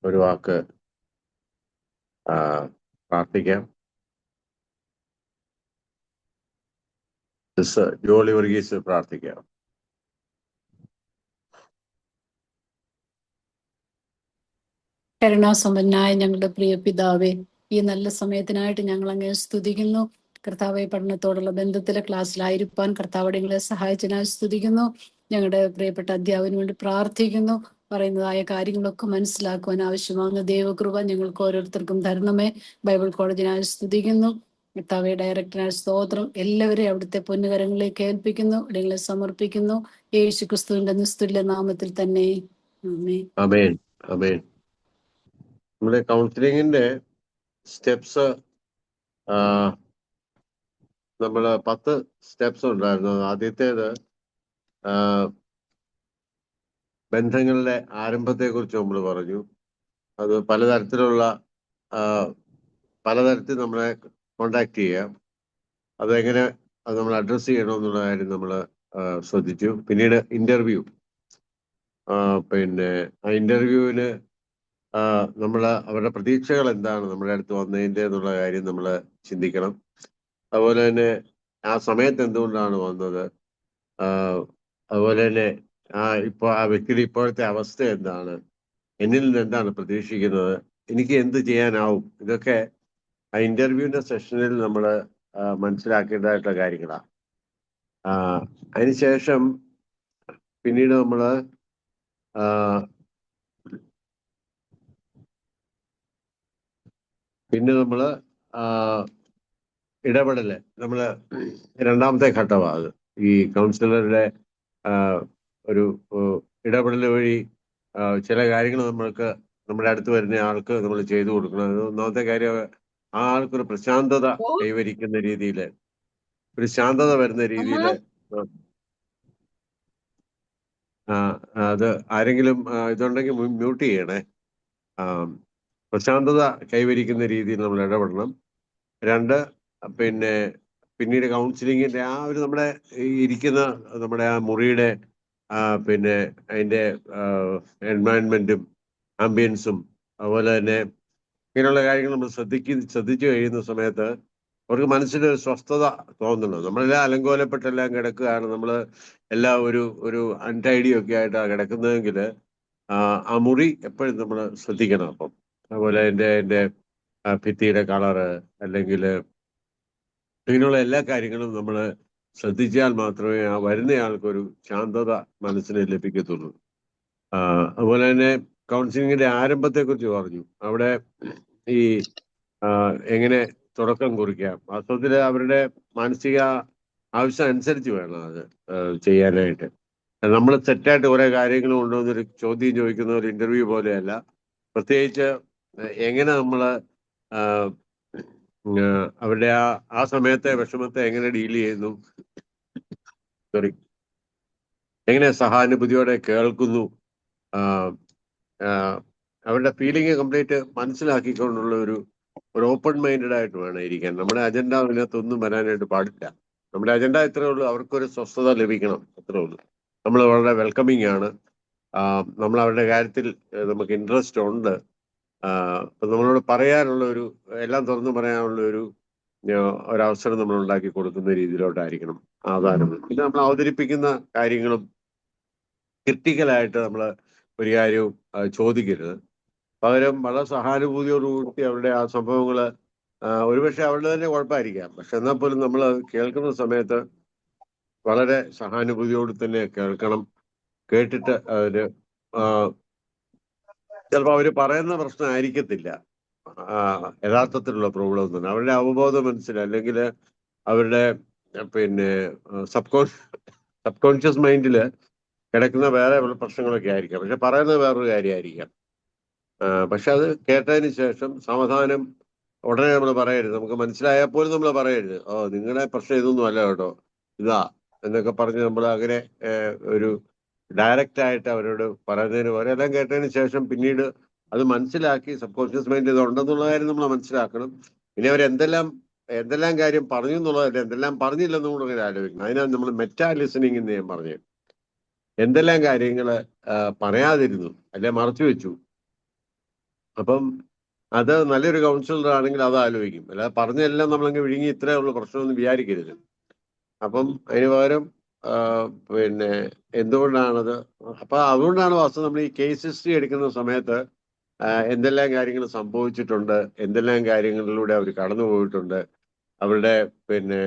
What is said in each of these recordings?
ഒരു വാക്ക് പ്രാർത്ഥിക്കാം. ജോളി വർഗീസ് പ്രാർത്ഥിക്കാം. കരുണാസമ്പന്നായ ഞങ്ങളുടെ പ്രിയ പിതാവേ, ഈ നല്ല സമയത്തിനായിട്ട് ഞങ്ങൾ അങ്ങേ സ്തുതിക്കുന്നു. കർത്താവെ, പഠനത്തോടുള്ള ബന്ധത്തിലെ ക്ലാസ്സിലായിരിക്കാൻ കർത്താവ് ഞങ്ങളെ സഹായിച്ചതിനായി സ്തുതിക്കുന്നു. ഞങ്ങളുടെ പ്രിയപ്പെട്ട അധ്യാപകന് വേണ്ടി പ്രാർത്ഥിക്കുന്നു. പറയുന്നതായ കാര്യങ്ങളൊക്കെ മനസ്സിലാക്കുവാൻ ആവശ്യമാകുന്ന ദൈവകൃപ ഞങ്ങൾക്ക് ഓരോരുത്തർക്കും തരണമേ. ബൈബിൾ കോളേജിനായി സ്തുതിക്കുന്നു. കർത്താവെ, ഡയറക്ടറിനായി സ്തോത്രം. എല്ലാവരെയും അവിടുത്തെ പൊന്നുകരങ്ങളിലേക്ക് ഏൽപ്പിക്കുന്നു, ഇടങ്ങളെ സമർപ്പിക്കുന്നു. യേശു ക്രിസ്തുവിന്റെ നിസ്തുല്യ നാമത്തിൽ തന്നെ. ആമേൻ. ആമേൻ. ആമേൻ. നമ്മുടെ കൗൺസിലിങ്ങിന്റെ സ്റ്റെപ്സ് നമ്മൾ 10 സ്റ്റെപ്സ് ഉണ്ടായിരുന്നു. ആദ്യത്തേത് ബന്ധങ്ങളുടെ ആരംഭത്തെ കുറിച്ച് നമ്മൾ പറഞ്ഞു. അത് പലതരത്തിൽ നമ്മളെ കോണ്ടാക്ട് ചെയ്യാം. അതെങ്ങനെ അത് നമ്മൾ അഡ്രസ് ചെയ്യണമെന്നുള്ള കാര്യം നമ്മൾ ശ്രദ്ധിച്ചു. പിന്നീട് ഇന്റർവ്യൂ, പിന്നെ ആ ഇന്റർവ്യൂവിന് നമ്മൾ അവരുടെ പ്രതീക്ഷകൾ എന്താണ് നമ്മുടെ അടുത്ത് വന്നതിൻ്റെ എന്നുള്ള കാര്യം നമ്മൾ ചിന്തിക്കണം. അതുപോലെ തന്നെ ആ സമയത്ത് എന്തുകൊണ്ടാണ് വന്നത്, അതുപോലെ തന്നെ ആ വ്യക്തിയുടെ ഇപ്പോഴത്തെ അവസ്ഥ എന്താണ്, എന്നിൽ നിന്ന് എന്താണ് പ്രതീക്ഷിക്കുന്നത്, എനിക്ക് എന്ത് ചെയ്യാനാവും, ഇതൊക്കെ ആ ഇന്റർവ്യൂവിന്റെ സെഷനിൽ നമ്മൾ മനസ്സിലാക്കേണ്ടതായിട്ടുള്ള കാര്യങ്ങളാണ്. അതിനുശേഷം പിന്നീട് നമ്മൾ ഇടപെടല്, നമ്മള് രണ്ടാമത്തെ ഘട്ടമാണ് അത്. ഈ കൗൺസിലറുടെ ഒരു ഇടപെടൽ വഴി ചില കാര്യങ്ങൾ നമ്മുടെ അടുത്ത് വരുന്ന ആൾക്ക് നമ്മൾ ചെയ്തു കൊടുക്കണം. ഒന്നാമത്തെ കാര്യം, ആ ആൾക്കൊരു പ്രശാന്തത കൈവരിക്കുന്ന രീതിയിൽ, ഒരു ശാന്തത വരുന്ന രീതിയിൽ അത് ആരെങ്കിലും ഇതുണ്ടെങ്കിൽ മ്യൂട്ട് ചെയ്യണേ. പ്രശാന്തത കൈവരിക്കുന്ന രീതിയിൽ നമ്മൾ ഇടപെടണം. 2, പിന്നീട് കൗൺസിലിങ്ങിന്റെ നമ്മുടെ ഇരിക്കുന്ന നമ്മുടെ ആ മുറിയുടെ പിന്നെ അതിന്റെ എൻവയൺമെന്റും ആംബിയൻസും അതുപോലെ തന്നെ ഇങ്ങനെയുള്ള കാര്യങ്ങൾ നമ്മൾ ശ്രദ്ധിച്ചു കഴിയുന്ന സമയത്ത് അവർക്ക് മനസ്സിലൊരു സ്വസ്ഥത തോന്നണം. നമ്മളെല്ലാം അലങ്കോലപ്പെട്ടെല്ലാം കിടക്കുകയാണ്, നമ്മൾ എല്ലാം ഒരു അൺടൈഡി ഒക്കെ ആയിട്ടാണ് കിടക്കുന്നതെങ്കിൽ ആ മുറി എപ്പോഴും നമ്മൾ ശ്രദ്ധിക്കണം. അപ്പം അതുപോലെ അതിന്റെ ഭിത്തിയുടെ കളറ് അല്ലെങ്കിൽ ഇങ്ങനെയുള്ള എല്ലാ കാര്യങ്ങളും നമ്മൾ ശ്രദ്ധിച്ചാൽ മാത്രമേ ആ വരുന്നയാൾക്കൊരു ശാന്തത മനസ്സിന് ലഭിക്കത്തുള്ളൂ. അതുപോലെ തന്നെ കൗൺസിലിങ്ങിന്റെ ആരംഭത്തെക്കുറിച്ച് പറഞ്ഞു. അവിടെ ഈ എങ്ങനെ തുടക്കം കുറിക്കാം, വാസ്തവത്തിൽ അവരുടെ മാനസിക ആവശ്യം അനുസരിച്ച് വേണം അത് ചെയ്യാനായിട്ട്. നമ്മൾ സെറ്റായിട്ട് കുറെ കാര്യങ്ങൾ കൊണ്ടുവന്നൊരു ചോദ്യം ചോദിക്കുന്ന ഒരു ഇന്റർവ്യൂ പോലെയല്ല. പ്രത്യേകിച്ച് എങ്ങനെ നമ്മൾ അവരുടെ ആ സമയത്തെ വിഷമത്തെ എങ്ങനെ ഡീൽ ചെയ്യുന്നു, എങ്ങനെ സഹാനുഭൂതിയോടെ കേൾക്കുന്നു, അവരുടെ ഫീലിംഗ് കംപ്ലീറ്റ് മനസ്സിലാക്കിക്കൊണ്ടുള്ള ഒരു ഓപ്പൺ മൈൻഡഡ് ആയിട്ട് വേണം ഇരിക്കാൻ. നമ്മുടെ അജണ്ട അതിനകത്തൊന്നും വരാനായിട്ട് പാടില്ല. നമ്മുടെ അജണ്ട ഇത്രേ ഉള്ളൂ, അവർക്കൊരു സ്വസ്ഥത ലഭിക്കണം, അത്രേ ഉള്ളൂ. നമ്മൾ വളരെ വെൽക്കമിങ് ആണ്, നമ്മൾ അവരുടെ കാര്യത്തിൽ നമുക്ക് ഇൻട്രസ്റ്റ് ഉണ്ട്. അപ്പം നമ്മളോട് പറയാനുള്ള എല്ലാം തുറന്നു പറയാനുള്ള ഒരവസരം നമ്മൾ ഉണ്ടാക്കി കൊടുക്കുന്ന രീതിയിലോട്ടായിരിക്കണം ആധാരം. പിന്നെ നമ്മൾ അവതരിപ്പിക്കുന്ന കാര്യങ്ങളും ക്രിട്ടിക്കലായിട്ട് നമ്മൾ ഒരു കാര്യവും ചോദിക്കരുത്. പകരം വളരെ സഹാനുഭൂതിയോടുകൂടി അവരുടെ ആ സംഭവങ്ങൾ, ഒരുപക്ഷെ അവരുടെ തന്നെ കുഴപ്പമായിരിക്കാം, പക്ഷെ എന്നാൽ പോലും നമ്മൾ കേൾക്കുന്ന സമയത്ത് വളരെ സഹാനുഭൂതിയോട് തന്നെ കേൾക്കണം. കേട്ടിട്ട് ചിലപ്പോൾ അവർ പറയുന്ന പ്രശ്നം ആയിരിക്കത്തില്ല യഥാർത്ഥത്തിലുള്ള പ്രോബ്ലം തന്നെ, അവരുടെ അവബോധം അല്ലെങ്കിൽ അവരുടെ സബ് കോൺഷ്യസ് മൈൻഡിൽ കിടക്കുന്ന വേറെ പ്രശ്നങ്ങളൊക്കെ ആയിരിക്കാം, പക്ഷെ പറയുന്നത് വേറൊരു കാര്യമായിരിക്കാം. പക്ഷെ അത് കേട്ടതിന് ശേഷം സാവധാനം ഉടനെ നമ്മൾ പറയരുത്. നമുക്ക് മനസ്സിലായാൽ പോലും നമ്മൾ പറയരുത്, നിങ്ങളുടെ പ്രശ്നം ഇതൊന്നും അല്ല കേട്ടോ, ഇതാ എന്നൊക്കെ പറഞ്ഞ് നമ്മൾ അങ്ങനെ ഒരു ഡയറക്റ്റ് ആയിട്ട് അവരോട് പറയുന്നതിന് പകരം എല്ലാം കേട്ടതിന് ശേഷം പിന്നീട് അത് മനസ്സിലാക്കി സബ് കോൺഷ്യസ് മൈൻഡ് ഇത് ഉണ്ടെന്നുള്ള കാര്യം നമ്മൾ മനസ്സിലാക്കണം. പിന്നെ എന്തെല്ലാം കാര്യം പറഞ്ഞു എന്നുള്ളതല്ല, എന്തെല്ലാം പറഞ്ഞില്ലെന്നും കൂടെ അങ്ങനെ ആലോചിക്കണം. അതിനാണ് നമ്മൾ മെറ്റാ ലിസണിങ് എന്ന് ഞാൻ പറഞ്ഞു. എന്തെല്ലാം കാര്യങ്ങൾ പറയാതിരുന്നു, അല്ലെ മറച്ചു വെച്ചു, അപ്പം അത് നല്ലൊരു കൗൺസിലർ ആണെങ്കിൽ അത് ആലോചിക്കും. അല്ലാതെ പറഞ്ഞെല്ലാം നമ്മളങ്ങ് വിഴുങ്ങി ഇത്രേ ഉള്ളൂ പ്രശ്നമൊന്നും വിചാരിക്കരുത്. അപ്പം അതിന് പകരം പിന്നെ എന്തുകൊണ്ടാണത്, അപ്പൊ അതുകൊണ്ടാണ് വാസ്തു നമ്മൾ ഈ കേസ് ഹിസ്റ്ററി എടുക്കുന്ന സമയത്ത് എന്തെല്ലാം കാര്യങ്ങൾ സംഭവിച്ചിട്ടുണ്ട്, എന്തെല്ലാം കാര്യങ്ങളിലൂടെ അവർ കടന്നു പോയിട്ടുണ്ട്, അവരുടെ പിന്നെ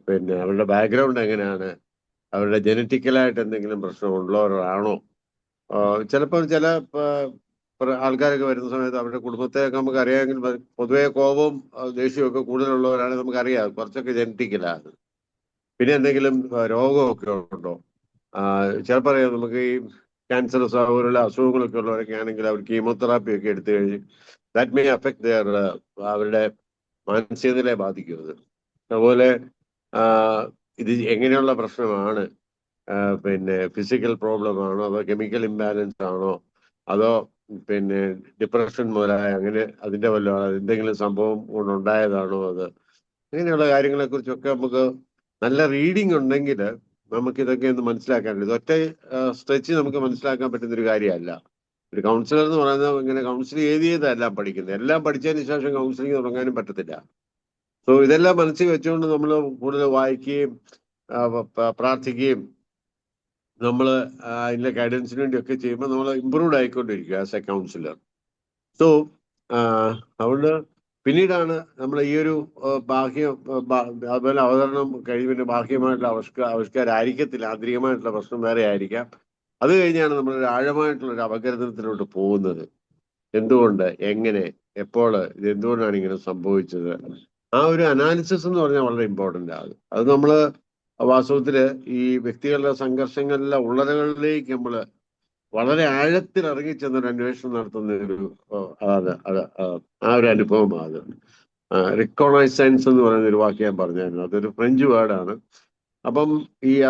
പിന്നെ അവരുടെ ബാക്ക്ഗ്രൗണ്ട് എങ്ങനെയാണ്, അവരുടെ ജനറ്റിക്കലായിട്ട് എന്തെങ്കിലും പ്രശ്നമുള്ളവരാണോ. ചിലപ്പോൾ ചില ആൾക്കാരൊക്കെ വരുന്ന സമയത്ത് അവരുടെ കുടുംബത്തെയൊക്കെ നമുക്ക് അറിയാമെങ്കിൽ പൊതുവെ കോപവും ദേഷ്യവും ഒക്കെ കൂടുതലുള്ളവരാണെങ്കിൽ നമുക്കറിയാം കുറച്ചൊക്കെ ജനറ്റിക്കലാണ്. പിന്നെ എന്തെങ്കിലും രോഗമൊക്കെ ഉണ്ടോ. ചിലപ്പോൾ അറിയാം നമുക്ക് ഈ ക്യാൻസർ പോലുള്ള അസുഖങ്ങളൊക്കെ ഉള്ളവരൊക്കെ ആണെങ്കിൽ അവർ കീമോതെറാപ്പി ഒക്കെ എടുത്തു കഴിഞ്ഞ് ദാറ്റ് മേ അഫക്ട് ദെയർ അവരുടെ മാനസികതയെ ബാധിക്കുന്നത്. അതുപോലെ ഇത് എങ്ങനെയുള്ള പ്രശ്നമാണ്, പിന്നെ ഫിസിക്കൽ പ്രോബ്ലം ആണോ, അതോ കെമിക്കൽ ഇംബാലൻസ് ആണോ, അതോ പിന്നെ ഡിപ്രഷൻ മുതലായ അങ്ങനെ അതിന്റെ വല്ല എന്തെങ്കിലും സംഭവം കൊണ്ടുണ്ടായതാണോ, അത് അങ്ങനെയുള്ള കാര്യങ്ങളെ കുറിച്ചൊക്കെ നമുക്ക് നല്ല റീഡിംഗ് ഉണ്ടെങ്കിൽ നമുക്ക് ഇതൊക്കെ ഒന്ന് മനസ്സിലാക്കാൻ. ഇതൊറ്റ സ്ട്രെച്ച് നമുക്ക് മനസ്സിലാക്കാൻ പറ്റുന്ന ഒരു കാര്യമല്ല. ഒരു കൗൺസിലർ എന്ന് പറയുന്നത് ഇങ്ങനെ കൗൺസിലിംഗ് ചെയ്തെല്ലാം പഠിക്കുന്നത്, എല്ലാം പഠിച്ചതിന് ശേഷം കൗൺസിലിംഗ് തുടങ്ങാനും പറ്റത്തില്ല. സോ ഇതെല്ലാം മനസ്സിൽ വെച്ചുകൊണ്ട് നമ്മൾ കൂടുതൽ വായിക്കുകയും പ്രാർത്ഥിക്കുകയും നമ്മൾ അതിന്റെ ഗൈഡൻസിന് വേണ്ടിയൊക്കെ ചെയ്യുമ്പോൾ നമ്മൾ ഇമ്പ്രൂവ്ഡ് ആയിക്കൊണ്ടിരിക്കുക ആസ് എ കൗൺസിലർ. സോ അതുകൊണ്ട് പിന്നീടാണ് നമ്മൾ ഈ ഒരു അതുപോലെ അവതരണം കഴിവിന്റെ ബാഹ്യമായിട്ടുള്ള ആവിഷ്കാരമായിരിക്കത്തില്ല, ആന്തരികമായിട്ടുള്ള പ്രശ്നം വേറെ ആയിരിക്കാം. അത് കഴിഞ്ഞാണ് നമ്മളൊരു ആഴമായിട്ടുള്ള ഒരു അപഗ്രഥനത്തിലോട്ട് പോകുന്നത്. എന്തുകൊണ്ട്, എങ്ങനെ, എപ്പോൾ, ഇത് എന്തുകൊണ്ടാണ് ഇങ്ങനെ സംഭവിച്ചത്, ആ ഒരു അനാലിസിസ് എന്ന് പറഞ്ഞാൽ വളരെ ഇമ്പോർട്ടൻ്റ് ആണ്. അത് നമ്മൾ വാസ്തവത്തില് ഈ വ്യക്തികളുടെ സംഘർഷങ്ങളിലെ ഉള്ളറകളിലേക്ക് നമ്മൾ വളരെ ആഴത്തിൽ ഇറങ്ങിച്ചെന്നൊരു അന്വേഷണം നടത്തുന്ന ഒരു ആ ഒരു അനുഭവമാണ് അത്. റിക്കോണൈസൻസ് എന്ന് പറയുന്ന ഒരു വാക്ക് ഞാൻ പറഞ്ഞായിരുന്നു, അതൊരു ഫ്രഞ്ച് വേർഡാണ്. അപ്പം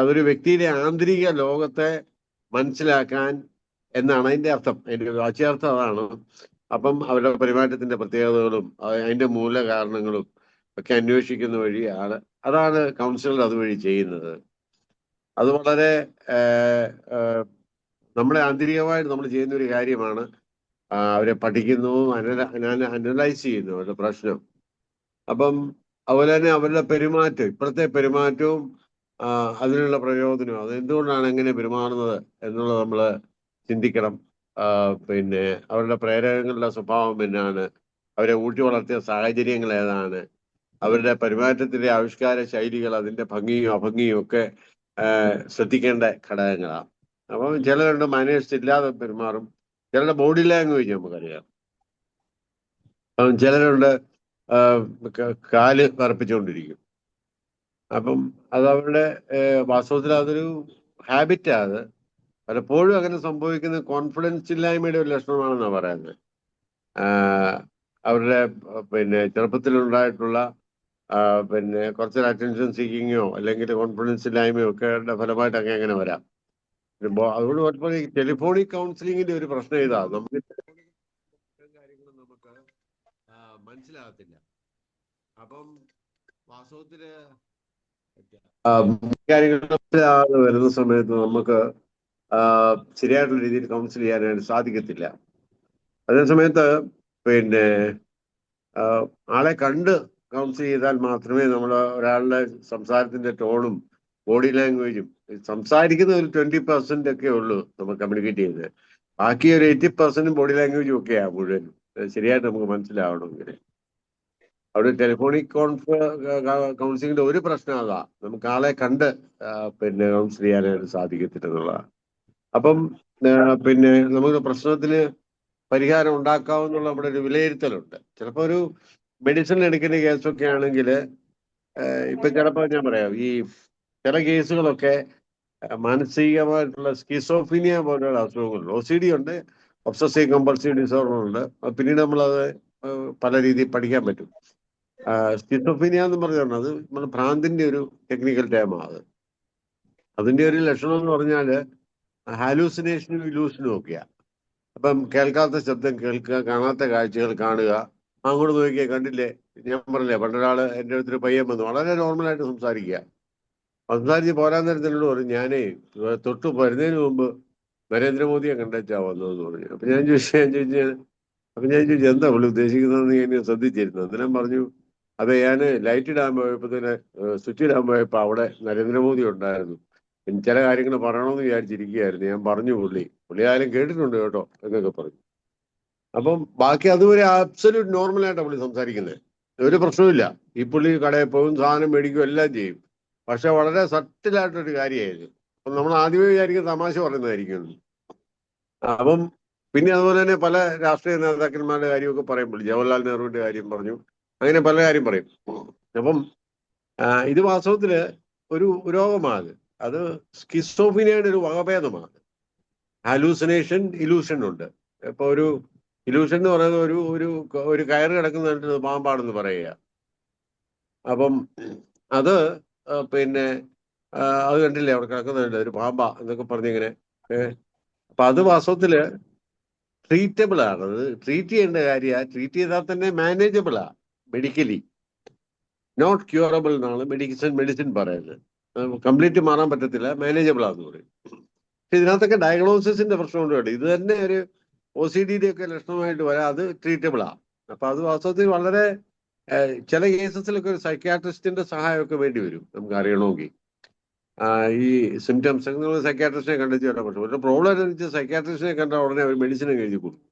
അതൊരു വ്യക്തിയുടെ ആന്തരിക ലോകത്തെ മനസ്സിലാക്കാൻ എന്നാണ് അതിന്റെ അർത്ഥം, അതിന്റെ വാച്യാർത്ഥം അതാണ്. അപ്പം അവരുടെ പെരുമാറ്റത്തിന്റെ പ്രത്യേകതകളും അതിന്റെ മൂല കാരണങ്ങളും ഒക്കെ അന്വേഷിക്കുന്ന വഴിയാണ്, അതാണ് കൗൺസിലർ അതുവഴി ചെയ്യുന്നത്. അത് വളരെ നമ്മളെ ആന്തരികമായിട്ട് നമ്മൾ ചെയ്യുന്ന ഒരു കാര്യമാണ്. അവരെ പഠിക്കുന്നു, അനലൈസ് ചെയ്യുന്നു അവരുടെ പ്രശ്നം. അപ്പം അതുപോലെ തന്നെ അവരുടെ പെരുമാറ്റം, ഇപ്പോഴത്തെ പെരുമാറ്റവും അതിനുള്ള പ്രയോജനവും, അത് എന്തുകൊണ്ടാണ് എങ്ങനെ പെരുമാറുന്നത് എന്നുള്ളത് നമ്മൾ ചിന്തിക്കണം. പിന്നെ അവരുടെ പ്രേരകങ്ങളുടെ സ്വഭാവം എന്നാണ്, അവരെ ഊട്ടി വളർത്തിയ സാഹചര്യങ്ങൾ ഏതാണ്, അവരുടെ പെരുമാറ്റത്തിന്റെ ആവിഷ്കാര ശൈലികൾ, അതിന്റെ ഭംഗിയും അഭംഗിയും ഒക്കെ ശ്രദ്ധിക്കേണ്ട ഘടകങ്ങളാണ്. അപ്പം ചിലരുണ്ട് മാനേഴ്സ് ഇല്ലാതെ പെരുമാറും, ചിലരുടെ ബോഡി ലാംഗ്വേജ് നമുക്കറിയാം. അപ്പം ചിലരുണ്ട് കാല് വിറപ്പിച്ചുകൊണ്ടിരിക്കും. അപ്പം അത് അവരുടെ വാസ്തവത്തിൽ അതൊരു ഹാബിറ്റാണ്. അത് പലപ്പോഴും അങ്ങനെ സംഭവിക്കുന്ന കോൺഫിഡൻസ് ഇല്ലായ്മയുടെ ഒരു ലക്ഷണമാണെന്നാണ് പറയുന്നത്. അവരുടെ പിന്നെ ചെറുപ്പത്തിലുണ്ടായിട്ടുള്ള പിന്നെ കുറച്ചൊരു അറ്റൻഷൻ സീക്കിങ്ങോ അല്ലെങ്കിൽ കോൺഫിഡൻസ് ഇല്ലായ്മയോ ഒക്കെ ഫലമായിട്ടൊക്കെ അങ്ങനെ വരാം. അതുകൊണ്ട് പലപ്പോഴും ഈ ടെലിഫോണിക് കൗൺസിലിങ്ങിന്റെ ഒരു പ്രശ്നം ഇതാ, നമുക്ക് കാര്യങ്ങളും നമുക്ക് മനസ്സിലാകത്തില്ല. അപ്പം വാസ്തവത്തില് കാര്യങ്ങൾ മനസ്സിലാകാതെ വരുന്ന സമയത്ത് നമുക്ക് ശരിയായിട്ടുള്ള രീതിയിൽ കൗൺസിൽ ചെയ്യാനായിട്ട് സാധിക്കത്തില്ല. അതേസമയത്ത് പിന്നെ ആളെ കണ്ട് കൗൺസിൽ ചെയ്താൽ മാത്രമേ നമ്മൾ ഒരാളുടെ സംസാരത്തിന്റെ ടോണും ബോഡി ലാംഗ്വേജും, സംസാരിക്കുന്ന ഒരു 20% ഒക്കെ ഉള്ളൂ നമ്മൾ കമ്മ്യൂണിക്കേറ്റ് ചെയ്യുന്നത്. ബാക്കി ഒരു 80% ബോഡി ലാംഗ്വേജും ഒക്കെയാണ് മുഴുവനും ശരിയായിട്ട് നമുക്ക് മനസ്സിലാവണമെങ്കിൽ. അവിടെ ടെലിഫോണിക് കൗൺസിലിങ്ങിന്റെ ഒരു പ്രശ്നം അതാ, നമുക്ക് ആളെ കണ്ട് പിന്നെ കൗൺസിൽ ചെയ്യാനായിട്ട് സാധിക്കത്തില്ലെന്നുള്ളതാണ്. അപ്പം പിന്നെ നമുക്ക് പ്രശ്നത്തിന് പരിഹാരം ഉണ്ടാക്കാവുന്നുള്ള നമ്മുടെ ഒരു വിലയിരുത്തലുണ്ട്. ചിലപ്പോൾ ഒരു മെഡിസിൻ എടുക്കുന്ന കേസൊക്കെ ആണെങ്കിൽ ഇപ്പൊ ചിലപ്പോൾ ഞാൻ പറയാം, ഈ ചില കേസുകളൊക്കെ മാനസികമായിട്ടുള്ള സ്കിസോഫീനിയ പോലെയുള്ള അസുഖങ്ങളുണ്ട്. OCD ഉണ്ട്, ഒബ്സസീവ് കമ്പൾസീവ് ഡിസോർഡർ ഉണ്ട്. പിന്നീട് നമ്മളത് പല രീതിയിൽ പഠിക്കാൻ പറ്റും. സ്കിസോഫീനിയ എന്ന് പറഞ്ഞാൽ അത് നമ്മുടെ ഭ്രാന്തിന്റെ ഒരു ടെക്നിക്കൽ ടേമാണ്. അത് അതിന്റെ ഒരു ലക്ഷണം എന്ന് പറഞ്ഞാൽ ഹാലൂസിനേഷനും ഇലൂഷനും ഒക്കെയാണ്. അപ്പം കേൾക്കാത്ത ശബ്ദം കേൾക്കുക, കാണാത്ത കാഴ്ചകൾ കാണുക. അങ്ങോട്ട് നോക്കിയാൽ കണ്ടില്ലേ, ഞാൻ പറഞ്ഞില്ലേ പണ്ടൊരാള് എൻ്റെ അടുത്തൊരു പയ്യൻ വന്നു, വളരെ നോർമലായിട്ട് സംസാരിച്ച് പോരാൻ നേരത്തിനോട് പറഞ്ഞു, ഞാനേ തൊട്ട് വരുന്നതിന് മുമ്പ് നരേന്ദ്രമോദിയെ കണ്ടേച്ചാ വന്നതെന്ന് പറഞ്ഞു. അപ്പൊ ഞാൻ ചോദിച്ചു എന്താ പുള്ളി ഉദ്ദേശിക്കുന്നതെന്ന് ഞാൻ ശ്രദ്ധിച്ചിരുന്നു. അന്നേരം പറഞ്ഞു, അതെ, ഞാൻ ലൈറ്റ് ഇടാൻ പോയപ്പോ തന്നെ സ്വിച്ച് ഇടാൻ പോയപ്പോ അവിടെ നരേന്ദ്രമോദി ഉണ്ടായിരുന്നു. ചില കാര്യങ്ങൾ പറയണമെന്ന് വിചാരിച്ചിരിക്കുകയായിരുന്നു. ഞാൻ പറഞ്ഞു, പുള്ളി ആരും കേട്ടിട്ടുണ്ട് കേട്ടോ എന്നൊക്കെ പറഞ്ഞു. അപ്പം ബാക്കി അതുവരെ അബ്സല്യൂട്ട് നോർമലായിട്ടാണ് പുള്ളി സംസാരിക്കുന്നത്. ഒരു പ്രശ്നവുമില്ല. ഈ പുള്ളി കടയിൽ പോകും, സാധനം മേടിക്കും, എല്ലാം ചെയ്യും. പക്ഷെ വളരെ സട്ടിലായിട്ടൊരു കാര്യമായിരുന്നു. അപ്പം നമ്മൾ ആദ്യമേ വിചാരിക്കും തമാശ പറയുന്നതായിരിക്കും. അപ്പം പിന്നെ അതുപോലെ തന്നെ പല രാഷ്ട്രീയ നേതാക്കന്മാരുടെ കാര്യമൊക്കെ പറയും. ജവഹർലാൽ നെഹ്റുവിന്റെ കാര്യം പറഞ്ഞു, അങ്ങനെ പല കാര്യം പറയും. അപ്പം ഇത് വാസ്തവത്തില് ഒരു രോഗമാണ്. അത് സ്കിസോഫിനിയുടെ ഒരു വകഭേദമാണ്. ഹാലൂസിനേഷൻ, ഇലൂഷൻ ഉണ്ട്. ഇപ്പൊ ഒരു ഇലൂഷൻ എന്ന് പറയുന്നത് ഒരു കയറ് കിടക്കുന്നുണ്ട് പാമ്പാണെന്ന് പറയുക. അപ്പം അത് പിന്നെ അത് കണ്ടില്ലേ അവിടെ കിടക്കുന്നുണ്ട് ഒരു പാമ്പാ എന്നൊക്കെ പറഞ്ഞിങ്ങനെ. അപ്പൊ അത് വാസ്തവത്തില് ട്രീറ്റബിൾ ആണ്. അത് ട്രീറ്റ് ചെയ്യേണ്ട കാര്യമാണ്. ട്രീറ്റ് ചെയ്താൽ തന്നെ മാനേജബിളാ മെഡിക്കലി. നോട്ട് ക്യൂറബിൾ എന്നാണ് മെഡിസിൻ പറയുന്നത്. കംപ്ലീറ്റ് മാറാൻ പറ്റത്തില്ല, മാനേജബിൾ ആണെന്ന് പറയും. പക്ഷെ ഇതിനകത്തൊക്കെ ഡയഗ്നോസിന്റെ പ്രശ്നമുണ്ട് കേട്ടോ. ഇത് തന്നെ ഒരു OCD ഒക്കെ ലക്ഷണമായിട്ട് വരാം. അത് ട്രീറ്റബിളാ. അപ്പൊ അത് വാസ്തവത്തിൽ വളരെ ചില കേസസിലൊക്കെ ഒരു സൈക്യാട്രിസ്റ്റിന്റെ സഹായമൊക്കെ വേണ്ടി വരും നമുക്ക് അറിയണമെങ്കിൽ. ഈ സിംറ്റംസ് സൈക്യാട്രിസ്റ്റിനെ കണ്ടെത്തി വരാൻ പറ്റും. പക്ഷെ പ്രോബ്ലം അനുസരിച്ച് സൈക്യാട്രിസ്റ്റിനെ കണ്ടാൽ ഉടനെ അവർ മെഡിസിനെ എഴുതി കൊടുക്കും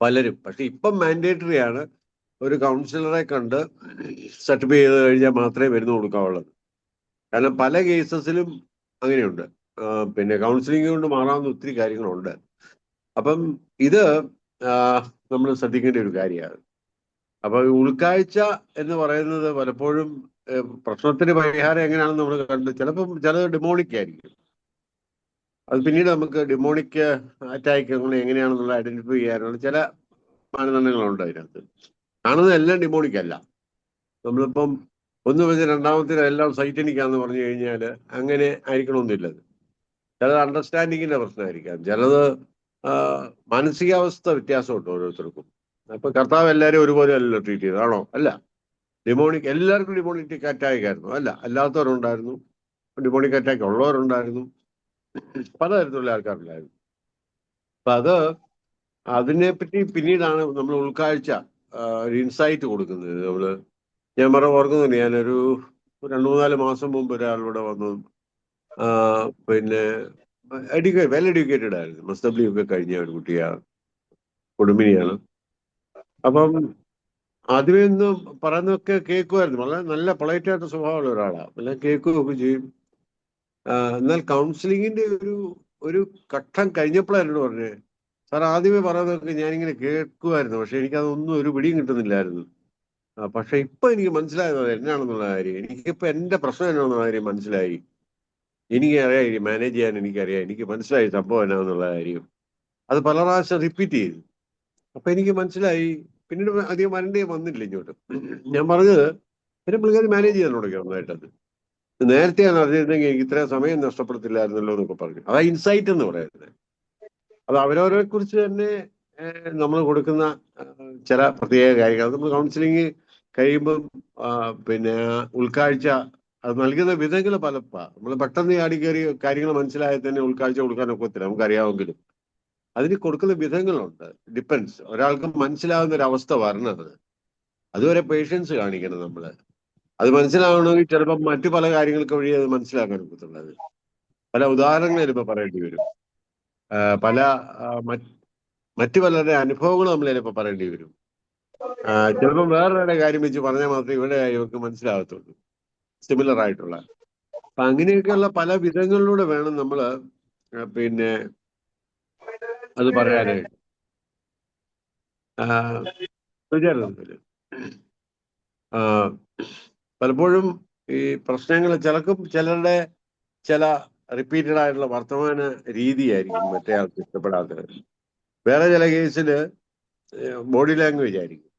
പലരും. പക്ഷെ ഇപ്പം മാൻഡേറ്ററി ആണ് ഒരു കൗൺസിലറെ കണ്ട് സർട്ടിഫൈ ചെയ്ത് കഴിഞ്ഞാൽ മാത്രമേ മരുന്ന് കൊടുക്കാവുള്ളത്. കാരണം പല കേസസിലും അങ്ങനെയുണ്ട്. പിന്നെ കൗൺസിലിംഗ് കൊണ്ട് മാറാവുന്ന ഒത്തിരി കാര്യങ്ങളുണ്ട്. അപ്പം ഇത് നമ്മൾ ശ്രദ്ധിക്കേണ്ട ഒരു കാര്യമാണ്. അപ്പൊ ഉൾക്കാഴ്ച എന്ന് പറയുന്നത് പലപ്പോഴും പ്രശ്നത്തിന് പരിഹാരം എങ്ങനെയാണെന്ന് നമ്മൾ കണ്ട് ചിലത് ഡിമോണിക് ആയിരിക്കും. അത് പിന്നീട് നമുക്ക് ഡിമോണിക് അറ്റാക്ക് എങ്ങനെയാണെന്നുള്ള ഐഡന്റിഫൈ ചെയ്യാനുള്ള ചില മാനദണ്ഡങ്ങളുണ്ട് അതിനകത്ത്. കാണുന്നതെല്ലാം ഡിമോണിക് അല്ല. നമ്മളിപ്പം ഒന്ന് വെച്ച് രണ്ടാമത്തെ എല്ലാം സൈറ്റനിക്കാന്ന് പറഞ്ഞു കഴിഞ്ഞാൽ അങ്ങനെ ആയിരിക്കണമെന്നില്ലത്. ചിലത് അണ്ടർസ്റ്റാൻഡിങ്ങിന്റെ പ്രശ്നമായിരിക്കാം, ചിലത് മാനസികാവസ്ഥ വ്യത്യാസമുണ്ട് ഓരോരുത്തർക്കും. അപ്പൊ കർത്താവ് എല്ലാവരും ഒരുപോലെ അല്ലല്ലോ ട്രീറ്റ് ചെയ്തത്, ആണോ? അല്ല. ഡിമോണിക് എല്ലാവർക്കും ഡിമോണിക് അറ്റാക്ക് ആയിരുന്നു? അല്ല. അല്ലാത്തവരുണ്ടായിരുന്നു, ഡിമോണിക് അറ്റാക്ക് ഉള്ളവരുണ്ടായിരുന്നു, പലതരത്തിലുള്ള ആൾക്കാരുണ്ടായിരുന്നു. അപ്പൊ അതിനെപ്പറ്റി പിന്നീടാണ് നമ്മൾ ഉൾക്കാഴ്ച ഒരു ഇൻസൈറ്റ് കൊടുക്കുന്നത്. ഞാൻ ഓർക്കുന്നുണ്ട്, ഞാനൊരു 2-3 മാസം മുമ്പ് ഒരാളിവിടെ വന്നു. പിന്നെ വെൽ എഡ്യൂക്കേറ്റഡ് ആയിരുന്നു, MSW ഒക്കെ കഴിഞ്ഞ ഒരു കുട്ടിയാണ്, കുടുംബിനിയാണ്. അപ്പം ആദ്യമേ ഒന്നും പറയുന്നതൊക്കെ കേൾക്കുമായിരുന്നു. വളരെ നല്ല പൊളൈറ്റായിട്ട് സ്വഭാവമുള്ള ഒരാളാണ്, എല്ലാം കേൾക്കുകയൊക്കെ ചെയ്യും. എന്നാൽ കൗൺസിലിങ്ങിന്റെ ഒരു ഘട്ടം കഴിഞ്ഞപ്പോഴായിരുന്നു പറഞ്ഞത്, സാർ ആദ്യമേ പറയുന്നതൊക്കെ ഞാനിങ്ങനെ കേൾക്കുമായിരുന്നു, പക്ഷെ എനിക്കതൊന്നും ഒരു പിടിയും കിട്ടുന്നില്ലായിരുന്നു. പക്ഷെ ഇപ്പൊ എനിക്ക് മനസ്സിലായത് എന്നാണെന്നുള്ള കാര്യം, എനിക്കിപ്പോ എന്റെ പ്രശ്നം എന്നാണെന്നുള്ള കാര്യം മനസ്സിലായി. എനിക്കറിയാം മാനേജ് ചെയ്യാൻ, എനിക്കറിയാം, എനിക്ക് മനസ്സിലായി സംഭവം എന്നാന്നുള്ള കാര്യം. അത് പല പ്രാവശ്യം റിപ്പീറ്റ് ചെയ്തു. അപ്പൊ എനിക്ക് മനസ്സിലായി. പിന്നീട് അധികം വരണ്ടേ വന്നില്ല ഇങ്ങോട്ട്. ഞാൻ പറഞ്ഞത് പിന്നെ പുള്ളിക്കാരി മാനേജ് ചെയ്യാൻ തുടങ്ങി നന്നായിട്ടത്. നേരത്തെയാണ് അറിഞ്ഞിരുന്നെങ്കിൽ എനിക്ക് ഇത്രയും സമയം നഷ്ടപ്പെടുത്തില്ലായിരുന്നല്ലോ എന്നൊക്കെ പറഞ്ഞു. അതാ ഇൻസൈറ്റ് എന്ന് പറയുന്നത്. അത് അവരവരെ കുറിച്ച് തന്നെ നമ്മൾ കൊടുക്കുന്ന ചില പ്രത്യേക കാര്യങ്ങൾ. നമ്മൾ കൗൺസിലിംഗ് കഴിയുമ്പം പിന്നെ ഉൾക്കാഴ്ച അത് നൽകുന്ന വിധങ്ങൾ നമ്മൾ പെട്ടെന്ന് ആടി കയറി കാര്യങ്ങൾ മനസ്സിലായാൽ തന്നെ ഉൾക്കാഴ്ച കൊടുക്കാനൊക്കെ ഒത്തിരി നമുക്കറിയാമെങ്കിലും അതിന് കൊടുക്കുന്ന വിധങ്ങളുണ്ട്. ഡിപ്പെൻസ്. ഒരാൾക്ക് മനസ്സിലാവുന്ന ഒരു അവസ്ഥ വരണത് അതുവരെ പേഷ്യൻസ് കാണിക്കണം നമ്മള്. അത് മനസ്സിലാവണമെങ്കിൽ ചിലപ്പോൾ മറ്റു പല കാര്യങ്ങൾക്ക് വഴി അത് മനസ്സിലാക്കാൻ ഒക്കത്തുള്ളത്. പല ഉദാഹരണങ്ങൾ ചിലപ്പോൾ പറയേണ്ടി വരും. പല മറ്റു പലരുടെ അനുഭവങ്ങൾ നമ്മൾ ചിലപ്പോൾ പറയേണ്ടി വരും. ചിലപ്പോൾ വേറൊരാളുടെ കാര്യം വെച്ച് പറഞ്ഞാൽ മാത്രമേ ഇവരുടെ കാര്യമൊക്കെ മനസ്സിലാകത്തുള്ളൂ, സിമിലർ ആയിട്ടുള്ള. അപ്പൊ അങ്ങനെയൊക്കെയുള്ള പല വിധങ്ങളിലൂടെ വേണം നമ്മള് പിന്നെ അത് പറയാനായിട്ട്. വിചാരിക്കുന്നില്ല. പലപ്പോഴും ഈ പ്രശ്നങ്ങൾ ചിലരുടെ ചില റിപ്പീറ്റഡ് ആയിട്ടുള്ള വർത്തമാന രീതിയായിരിക്കും മറ്റേ ആൾക്ക് ഇഷ്ടപ്പെടാത്തത്. വേറെ ചില കേസില് ബോഡി ലാംഗ്വേജ് ആയിരിക്കും.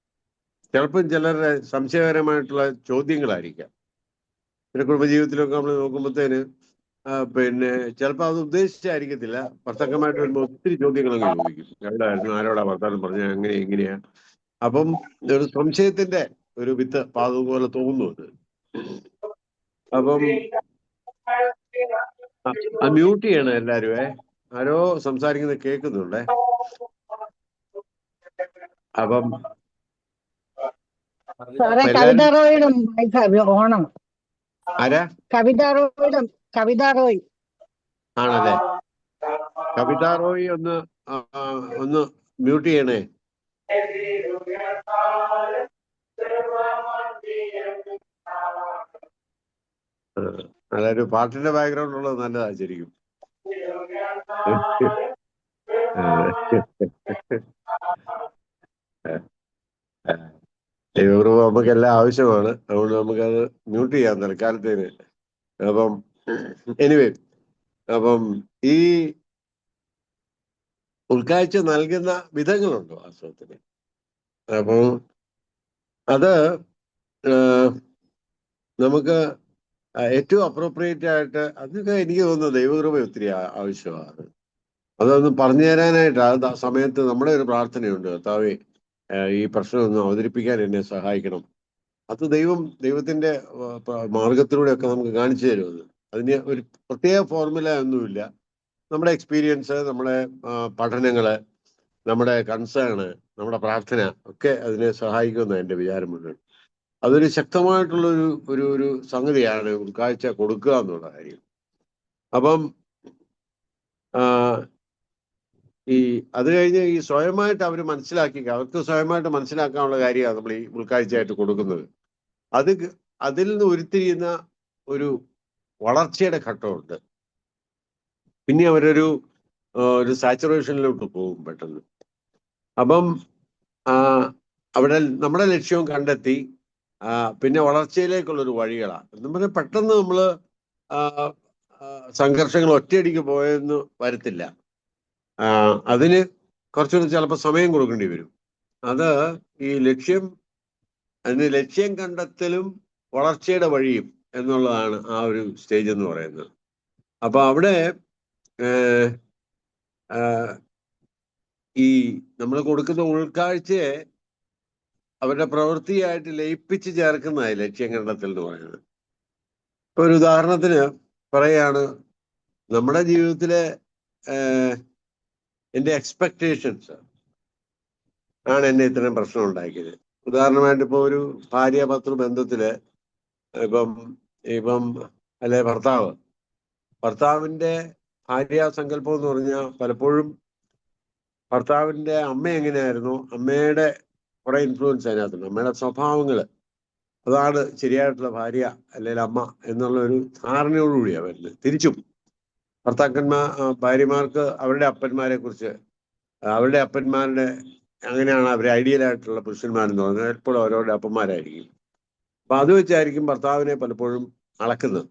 ചിലപ്പോൾ ചിലരുടെ സംശയകരമായിട്ടുള്ള ചോദ്യങ്ങളായിരിക്കാം. പിന്നെ കുടുംബജീവിതത്തിലൊക്കെ നമ്മൾ നോക്കുമ്പോഴത്തേന് പിന്നെ ചിലപ്പോൾ അത് ഉദ്ദേശിച്ചായിരിക്കത്തില്ല. ഭർത്താക്കന്മായിട്ട് വരുമ്പോൾ ഒത്തിരി ചോദ്യങ്ങളങ്ങ് ചോദിക്കും. എവിടെയായിരുന്നു, ആരോടാ വർത്താനം പറഞ്ഞ, അങ്ങനെ ഇങ്ങനെയാ. അപ്പം ഒരു സംശയത്തിന്റെ ഒരു വിത്ത് പാതുപോലെ തോന്നുന്നു അത്. അപ്പം മ്യൂട്ട് ചെയ്യണം എല്ലാരും. ആരോ സംസാരിക്കുന്നത് കേൾക്കുന്നുണ്ടേ. അപ്പം സാറേ എല്ലാരും കവിത റോയിയുടെ ഓണം. ആരാ? കവിത റോയ്. ആണല്ലേ? കവിത റോയി ഒന്ന് മ്യൂട്ട് ചെയ്യണേ. നല്ലൊരു പാട്ടിന്റെ ബാക്ക്ഗ്രൗണ്ട് ഉള്ളത് നല്ലതാ ശരിക്കും. ദൈവകൃപ നമുക്കെല്ലാം ആവശ്യമാണ്. അതുകൊണ്ട് നമുക്കത് മ്യൂട്ട് ചെയ്യാം തൽക്കാലത്തേന്. അപ്പം എനിവേ, അപ്പം ഈ ഉൾക്കാഴ്ച നൽകുന്ന വിധങ്ങളുണ്ട് വാസ്തവത്തിന്. അപ്പം അത് നമുക്ക് ഏറ്റവും അപ്രോപ്രിയേറ്റ് ആയിട്ട് അതൊക്കെ എനിക്ക് തോന്നുന്നു ദൈവകൃപ ഒത്തിരി ആവശ്യമാണ്. അതൊന്ന് പറഞ്ഞു തരാനായിട്ട് ആ സമയത്ത് നമ്മുടെ ഒരു പ്രാർത്ഥനയുണ്ട്, കർത്താവേ ഈ പ്രശ്നം ഒന്ന് അവതരിപ്പിക്കാൻ എന്നെ സഹായിക്കണം. അത് ദൈവത്തിന്റെ മാർഗത്തിലൂടെയൊക്കെ നമുക്ക് കാണിച്ചു തരുമെന്ന്. അതിന് ഒരു പ്രത്യേക ഫോർമുല ഒന്നുമില്ല. നമ്മുടെ എക്സ്പീരിയൻസ്, നമ്മുടെ പഠനങ്ങള്, നമ്മുടെ കൺസേണ്, നമ്മുടെ പ്രാർത്ഥന ഒക്കെ അതിനെ സഹായിക്കുമെന്നാണ് എൻ്റെ വിചാരം മുഴുവൻ. അതൊരു ശക്തമായിട്ടുള്ള ഒരു സംഗതിയാണ് ഉൾക്കാഴ്ച കൊടുക്കുക എന്നുള്ള കാര്യം. അപ്പം അത് കഴിഞ്ഞ് ഈ സ്വയമായിട്ട് അവർ അവർക്ക് സ്വയമായിട്ട് മനസ്സിലാക്കാനുള്ള കാര്യമാണ് നമ്മൾ ഈ ഉൾക്കാഴ്ചയായിട്ട് കൊടുക്കുന്നത്. അതിൽ നിന്ന് ഉരുത്തിരിയുന്ന ഒരു വളർച്ചയുടെ ഘട്ടമുണ്ട്. പിന്നെ അവരൊരു സാച്ചുറേഷനിലോട്ട് പോകും പെട്ടെന്ന്. അപ്പം അവിടെ നമ്മുടെ ലക്ഷ്യവും കണ്ടെത്തി പിന്നെ വളർച്ചയിലേക്കുള്ളൊരു വഴികളാണ്. നമ്മൾ പെട്ടെന്ന് നമ്മൾ സംഘർഷങ്ങൾ ഒറ്റയടിക്ക് പോയെന്ന് വരത്തില്ല. അതിന് കുറച്ചുകൂടി ചിലപ്പോൾ സമയം കൊടുക്കേണ്ടി വരും. അത് ഈ അതിന് ലക്ഷ്യം കണ്ടെത്തലും വളർച്ചയുടെ വഴിയും എന്നുള്ളതാണ് ആ ഒരു സ്റ്റേജ് എന്ന് പറയുന്നത്. അപ്പൊ അവിടെ ഈ നമ്മൾ കൊടുക്കുന്ന ഉൾക്കാഴ്ചയെ അവരുടെ പ്രവൃത്തിയായിട്ട് ലയിപ്പിച്ച് ചേർക്കുന്നതായി ലക്ഷ്യം കണ്ടെത്തൽ എന്ന് പറയുന്നത്. ഇപ്പൊ ഒരു ഉദാഹരണത്തിന് പറയാണ്, നമ്മുടെ ജീവിതത്തിലെ എൻ്റെ എക്സ്പെക്ടേഷൻസ് ആണ് എന്നെ ഇത്രയും പ്രശ്നം ഉണ്ടാക്കിയത്. ഉദാഹരണമായിട്ട് ഇപ്പൊ ഒരു ഭാര്യ ഭർത്തൃ ബന്ധത്തില് ഇപ്പം അല്ലെ ഭർത്താവിന്റെ ഭാര്യാസങ്കല്പം എന്ന് പറഞ്ഞാൽ പലപ്പോഴും ഭർത്താവിന്റെ അമ്മ എങ്ങനെയായിരുന്നു, അമ്മയുടെ കുറെ ഇൻഫ്ലുവൻസ് അതിനകത്തുണ്ട്. അമ്മയുടെ സ്വഭാവങ്ങള്, അതാണ് ശരിയായിട്ടുള്ള ഭാര്യ അല്ലെങ്കിൽ അമ്മ എന്നുള്ള ഒരു ധാരണയോടുകൂടിയാണ് വരുന്നത്. തിരിച്ചും ഭാര്യമാർക്ക് അവരുടെ അപ്പന്മാരെ കുറിച്ച്, അവരുടെ അപ്പന്മാരുടെ അങ്ങനെയാണ് അവർ ഐഡിയലായിട്ടുള്ള പുരുഷന്മാരെന്ന് പറഞ്ഞാൽ എപ്പോഴും അവരവരുടെ അപ്പന്മാരായിരിക്കും. അപ്പൊ അത് വെച്ചായിരിക്കും ഭർത്താവിനെ പലപ്പോഴും അളക്കുന്നത്.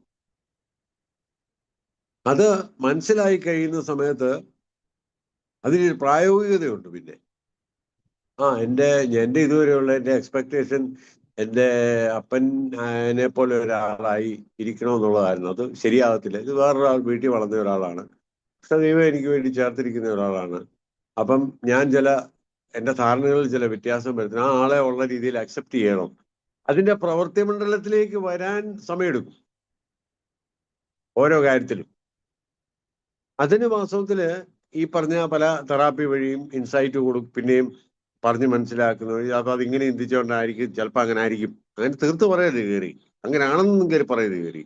അത് മനസ്സിലായി കഴിയുന്ന സമയത്ത് അതിനൊരു പ്രായോഗികതയുണ്ട്. പിന്നെ എൻ്റെ ഇതുവരെയുള്ള എൻ്റെ എക്സ്പെക്ടേഷൻ എൻ്റെ അപ്പനെ പോലെ ഒരാളായി ഇരിക്കണമെന്നുള്ളതായിരുന്നു. അത് ശരിയാകത്തില്ല. ഇത് വേറൊരാൾ വീട്ടിൽ വളർന്ന ഒരാളാണ്, പക്ഷെ ദൈവം എനിക്ക് വേണ്ടി ചേർത്തിരിക്കുന്ന ഒരാളാണ്. അപ്പം ഞാൻ എൻ്റെ ധാരണകളിൽ ചില വ്യത്യാസം വരുത്തണം. ആ ആളെ ഉള്ള രീതിയിൽ അക്സെപ്റ്റ് ചെയ്യണം. അതിന്റെ പ്രവൃത്തി മണ്ഡലത്തിലേക്ക് വരാൻ സമയമെടുക്കും ഓരോ കാര്യത്തിലും. അതിന് വാസ്തവത്തില് ഈ പറഞ്ഞ പല തെറാപ്പി വഴിയും ഇൻസൈറ്റ് പിന്നെയും പറഞ്ഞ് മനസ്സിലാക്കുന്ന വഴി അപ്പൊ അതിങ്ങനെ ചിന്തിച്ചുകൊണ്ടായിരിക്കും, ചിലപ്പോൾ അങ്ങനെ ആയിരിക്കും. അങ്ങനെ തീർത്ത് പറയരുത് കയറി, അങ്ങനെയാണെന്നും കയറി പറയരുത് കയറി.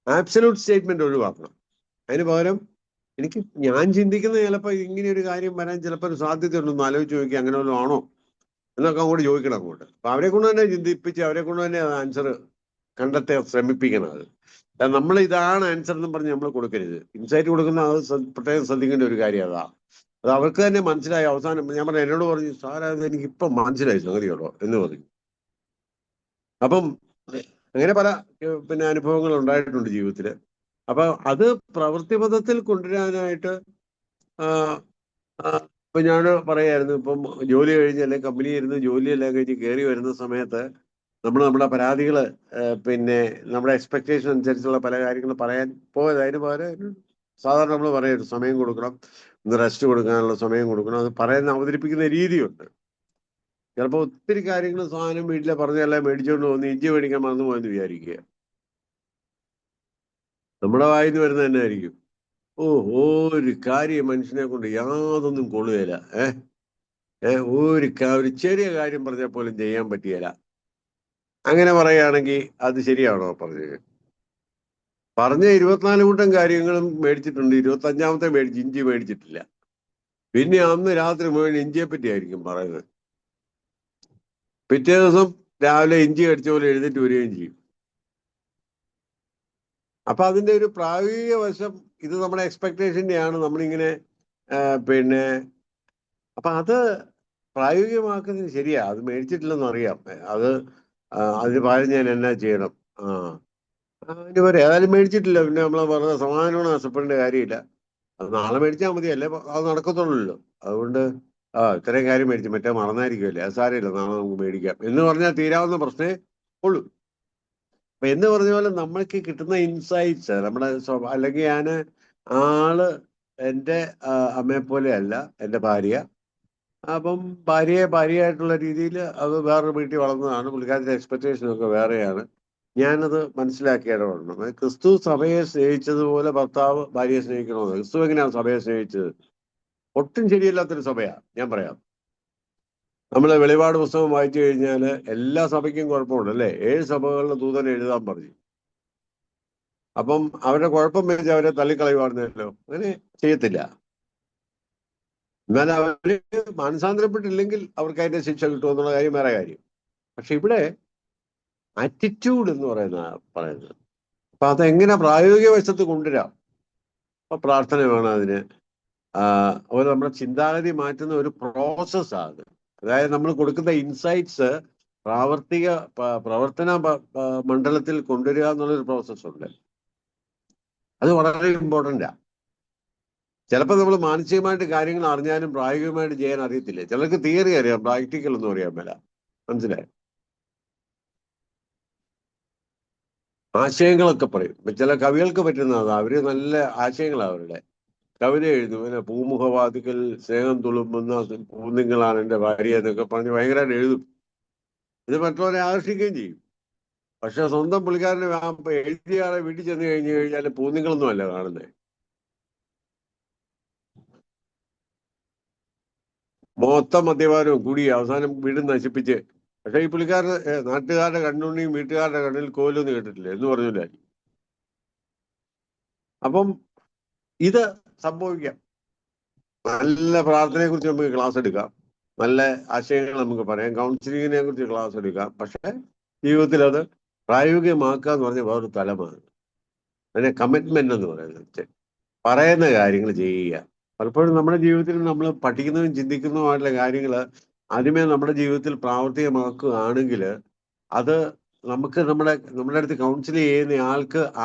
ആബ്സല്യൂട്ട് സ്റ്റേറ്റ്മെന്റ് ഒഴിവാക്കണം. അതിന് പകരം ഞാൻ ചിന്തിക്കുന്ന ചിലപ്പോൾ ഇങ്ങനെ ഒരു കാര്യം വരാൻ ചിലപ്പോൾ ഒരു സാധ്യതയുണ്ടെന്ന് ആലോചിച്ച് നോക്കി, അങ്ങനെ വല്ലതും ആണോ എന്നൊക്കെ അങ്ങോട്ട് ചോദിക്കണം അങ്ങോട്ട്. അപ്പൊ അവരെ കൊണ്ട് തന്നെ ചിന്തിപ്പിച്ച് അവരെ കൊണ്ട് തന്നെ ആൻസർ കണ്ടെത്താൻ ശ്രമിപ്പിക്കണം. അത് നമ്മൾ ഇതാണ് ആൻസർ എന്നും പറഞ്ഞ് നമ്മൾ കൊടുക്കരുത്. ഇൻസൈറ്റ് കൊടുക്കുന്ന അത് പ്രത്യേകം ശ്രദ്ധിക്കേണ്ട ഒരു കാര്യം അതാ. അത് അവർക്ക് തന്നെ മനസ്സിലായി. അവസാനം ഞാൻ പറഞ്ഞു, എന്നോട് പറഞ്ഞു, സാറേ അത് എനിക്ക് ഇപ്പം മനസ്സിലായി സംഗതിയോടോ എന്ന് പറഞ്ഞു. അപ്പം അങ്ങനെ പല അനുഭവങ്ങൾ ഉണ്ടായിട്ടുണ്ട് ജീവിതത്തില്. അപ്പൊ അത് പ്രവൃത്തിപഥത്തിൽ കൊണ്ടുവരാനായിട്ട് ഇപ്പൊ ഞാൻ പറയായിരുന്നു, ഇപ്പം ജോലി കഴിഞ്ഞ് അല്ലെങ്കിൽ കമ്പനി ഇരുന്ന് ജോലിയെല്ലാം കഴിഞ്ഞ് കയറി വരുന്ന സമയത്ത് നമ്മുടെ പരാതികള് നമ്മുടെ എക്സ്പെക്ടേഷൻ അനുസരിച്ചുള്ള പല കാര്യങ്ങൾ പറയാൻ പോയത്. അതിന് പകരം സാധാരണ നമ്മൾ പറയരുത്, സമയം കൊടുക്കണം, ഒന്ന് റെസ്റ്റ് കൊടുക്കാനുള്ള സമയം കൊടുക്കണം. അത് അവതരിപ്പിക്കുന്ന രീതിയുണ്ട്. ചിലപ്പോൾ ഒത്തിരി കാര്യങ്ങൾ സാധനം വീട്ടിലെ പറഞ്ഞെല്ലാം മേടിച്ചുകൊണ്ട് വന്ന് ഇഞ്ചി മേടിക്കാൻ മറന്നു പോയെന്ന് വിചാരിക്കുക. നമ്മുടെ വായിന്ന് വരുന്നത് തന്നെ ആയിരിക്കും. ഒരു കാര്യം മനുഷ്യനെ കൊണ്ട് യാതൊന്നും കൊള്ളുകയില്ല. ഒരു ചെറിയ കാര്യം പറഞ്ഞാൽ പോലും ചെയ്യാൻ പറ്റുകയില്ല. അങ്ങനെ പറയുകയാണെങ്കിൽ അത് ശരിയാണോ പറഞ്ഞത്? പറഞ്ഞ 24 കൂട്ടം കാര്യങ്ങളും മേടിച്ചിട്ടുണ്ട്, 25ാമത്തെ ഇഞ്ചി മേടിച്ചിട്ടില്ല. പിന്നെ അന്ന് രാത്രി മുഴുവൻ ഇഞ്ചിയെ പറ്റിയായിരിക്കും പറയുന്നത്. പിറ്റേ ദിവസം രാവിലെ ഇഞ്ചി കടിച്ച പോലെ എഴുന്നേറ്റ് വരികയും ചെയ്യും. അപ്പൊ അതിന്റെ ഒരു പ്രായോഗിക വശം ഇത് നമ്മുടെ എക്സ്പെക്ടേഷന്റെയാണ്. നമ്മളിങ്ങനെ പിന്നെ അപ്പൊ അത് പ്രായോഗികമാക്കുന്നത് ശരിയാ. അത് മേടിച്ചിട്ടില്ലെന്ന് അറിയാം. അതിന് പകരം ഞാൻ എന്നാ ചെയ്യണം? അതിന് പറയാം ഏതായാലും മേടിച്ചിട്ടില്ല, പിന്നെ നമ്മളെ വെറുതെ സമാധാനമാണ് നഷ്ടപ്പെടേണ്ട കാര്യമില്ല. അത് നാളെ മേടിച്ചാൽ മതി, അല്ലേ അത് നടക്കത്തുള്ളൂ. അതുകൊണ്ട് ഇത്രയും കാര്യം മേടിച്ചു, മറ്റേ മറന്നായിരിക്കുമല്ലേ, അത് സാരമില്ല, നാളെ നമുക്ക് മേടിക്കാം എന്ന് പറഞ്ഞാൽ തീരാവുന്ന പ്രശ്നമേ ഉള്ളൂ. അപ്പൊ എന്ന് പറഞ്ഞ പോലെ നമ്മൾക്ക് കിട്ടുന്ന ഇൻസൈറ്റ്സ് നമ്മുടെ അല്ലെങ്കിൽ ആള് എൻ്റെ അമ്മയെ പോലെ അല്ല എൻ്റെ ഭാര്യ. അപ്പം ഭാര്യയായിട്ടുള്ള രീതിയിൽ അത് വേറൊരു വീട്ടിൽ വളർന്നതാണ്. പുള്ളിക്കാരൻ്റെ എക്സ്പെക്ടേഷനൊക്കെ വേറെയാണ്. ഞാനത് മനസ്സിലാക്കി ഇടപെടണം. ക്രിസ്തു സഭയെ സ്നേഹിച്ചതുപോലെ ഭർത്താവ് ഭാര്യയെ സ്നേഹിക്കണമെന്ന്. ക്രിസ്തു എങ്ങനെയാണ് സഭയെ സ്നേഹിച്ചത്? ഒട്ടും ശരിയല്ലാത്തൊരു സഭയാ ഞാൻ പറയാം. നമ്മൾ വെളിപാട് പുസ്തകം വായിച്ചു കഴിഞ്ഞാൽ എല്ലാ സഭയ്ക്കും കുഴപ്പമുണ്ട് അല്ലേ? 7 സഭകളിലെ ദൂതൻ എഴുതാൻ പറഞ്ഞു. അപ്പം അവരുടെ കുഴപ്പം വെച്ച് അവരെ തള്ളിക്കളയുവാണെന്നല്ലോ. അങ്ങനെ ചെയ്യത്തില്ല. എന്നാൽ അവര് മാനസാന്തരപ്പെട്ടില്ലെങ്കിൽ അവർക്ക് അതിന്റെ ശിക്ഷ കിട്ടുമെന്നുള്ള കാര്യം വേറെ കാര്യം. പക്ഷെ ഇവിടെ ആറ്റിറ്റ്യൂഡ് എന്ന് പറയുന്നത് അപ്പൊ അതെങ്ങനെ പ്രായോഗിക വശത്ത് കൊണ്ടുവരാം? അപ്പൊ പ്രാർത്ഥന വേണം അതിന്. അതുപോലെ നമ്മുടെ ചിന്താഗതി മാറ്റുന്ന ഒരു പ്രോസസ്സാണ്. അതായത് നമ്മൾ കൊടുക്കുന്ന ഇൻസൈറ്റ്സ് പ്രവർത്തന മണ്ഡലത്തിൽ കൊണ്ടുവരിക എന്നുള്ളൊരു പ്രോസസ്സുണ്ട്. അത് വളരെ ഇമ്പോർട്ടൻ്റാ. ചിലപ്പോൾ നമ്മൾ മാനസികമായിട്ട് കാര്യങ്ങൾ അറിഞ്ഞാലും പ്രായോഗികമായിട്ട് ചെയ്യാൻ അറിയത്തില്ല. ചിലർക്ക് തിയറി അറിയാം, പ്രാക്ടിക്കൽ ഒന്നും അറിയാൻ മേല. മനസ്സിലായി? ആശയങ്ങളൊക്കെ പറയും. ചില കവികൾക്ക് പറ്റുന്നതാണ്. അവര് നല്ല ആശയങ്ങളാണ് അവരുടെ. കവിത എഴുതും. പിന്നെ പൂമുഖവാതിക്കൽ സ്നേഹം തുളുമ്പുന്ന പൂന്തിങ്ങളാണ് എൻ്റെ ഭാര്യ എന്നൊക്കെ പറഞ്ഞ് ഭയങ്കരമായിട്ട് എഴുതും. ഇത് മറ്റുള്ളവരെ ആകർഷിക്കുകയും ചെയ്യും. പക്ഷെ സ്വന്തം പുള്ളിക്കാരനെ എഴുതിയ ആളെ വീട്ടിൽ ചെന്ന് കഴിഞ്ഞു കഴിഞ്ഞാൽ പൂന്തിങ്ങളൊന്നും അല്ല കാണുന്നത്. മൊത്തം മദ്യപാനവും കൂടി അവസാനം വീട് നശിപ്പിച്ച്. പക്ഷെ ഈ പുള്ളിക്കാരന് നാട്ടുകാരുടെ കണ്ണുണ്ണിയും വീട്ടുകാരുടെ കണ്ണിൽ കോലൊന്നും കേട്ടിട്ടില്ല എന്ന് പറഞ്ഞില്ല. അപ്പം ഇത് സംഭവിക്കാം. നല്ല പ്രാർത്ഥനയെ കുറിച്ച് നമുക്ക് ക്ലാസ് എടുക്കാം, നല്ല ആശയങ്ങൾ നമുക്ക് പറയാം, കൗൺസിലിങ്ങിനെ കുറിച്ച് ക്ലാസ് എടുക്കാം. പക്ഷെ ജീവിതത്തിൽ അത് പ്രായോഗികമാക്കുക എന്ന് പറഞ്ഞ വേറൊരു തലമാണ്. അതിനെ കമ്മിറ്റ്മെന്റ് എന്ന് പറയുന്നത്. പറയുന്ന കാര്യങ്ങൾ ചെയ്യുക. പലപ്പോഴും നമ്മുടെ ജീവിതത്തിൽ നമ്മൾ പഠിക്കുന്നതും ചിന്തിക്കുന്നതുമായിട്ടുള്ള കാര്യങ്ങൾ ആദ്യമേ നമ്മുടെ ജീവിതത്തിൽ പ്രാവർത്തികമാക്കുകയാണെങ്കിൽ അത് നമുക്ക് നമ്മുടെ അടുത്ത് കൗൺസിൽ ചെയ്യുന്ന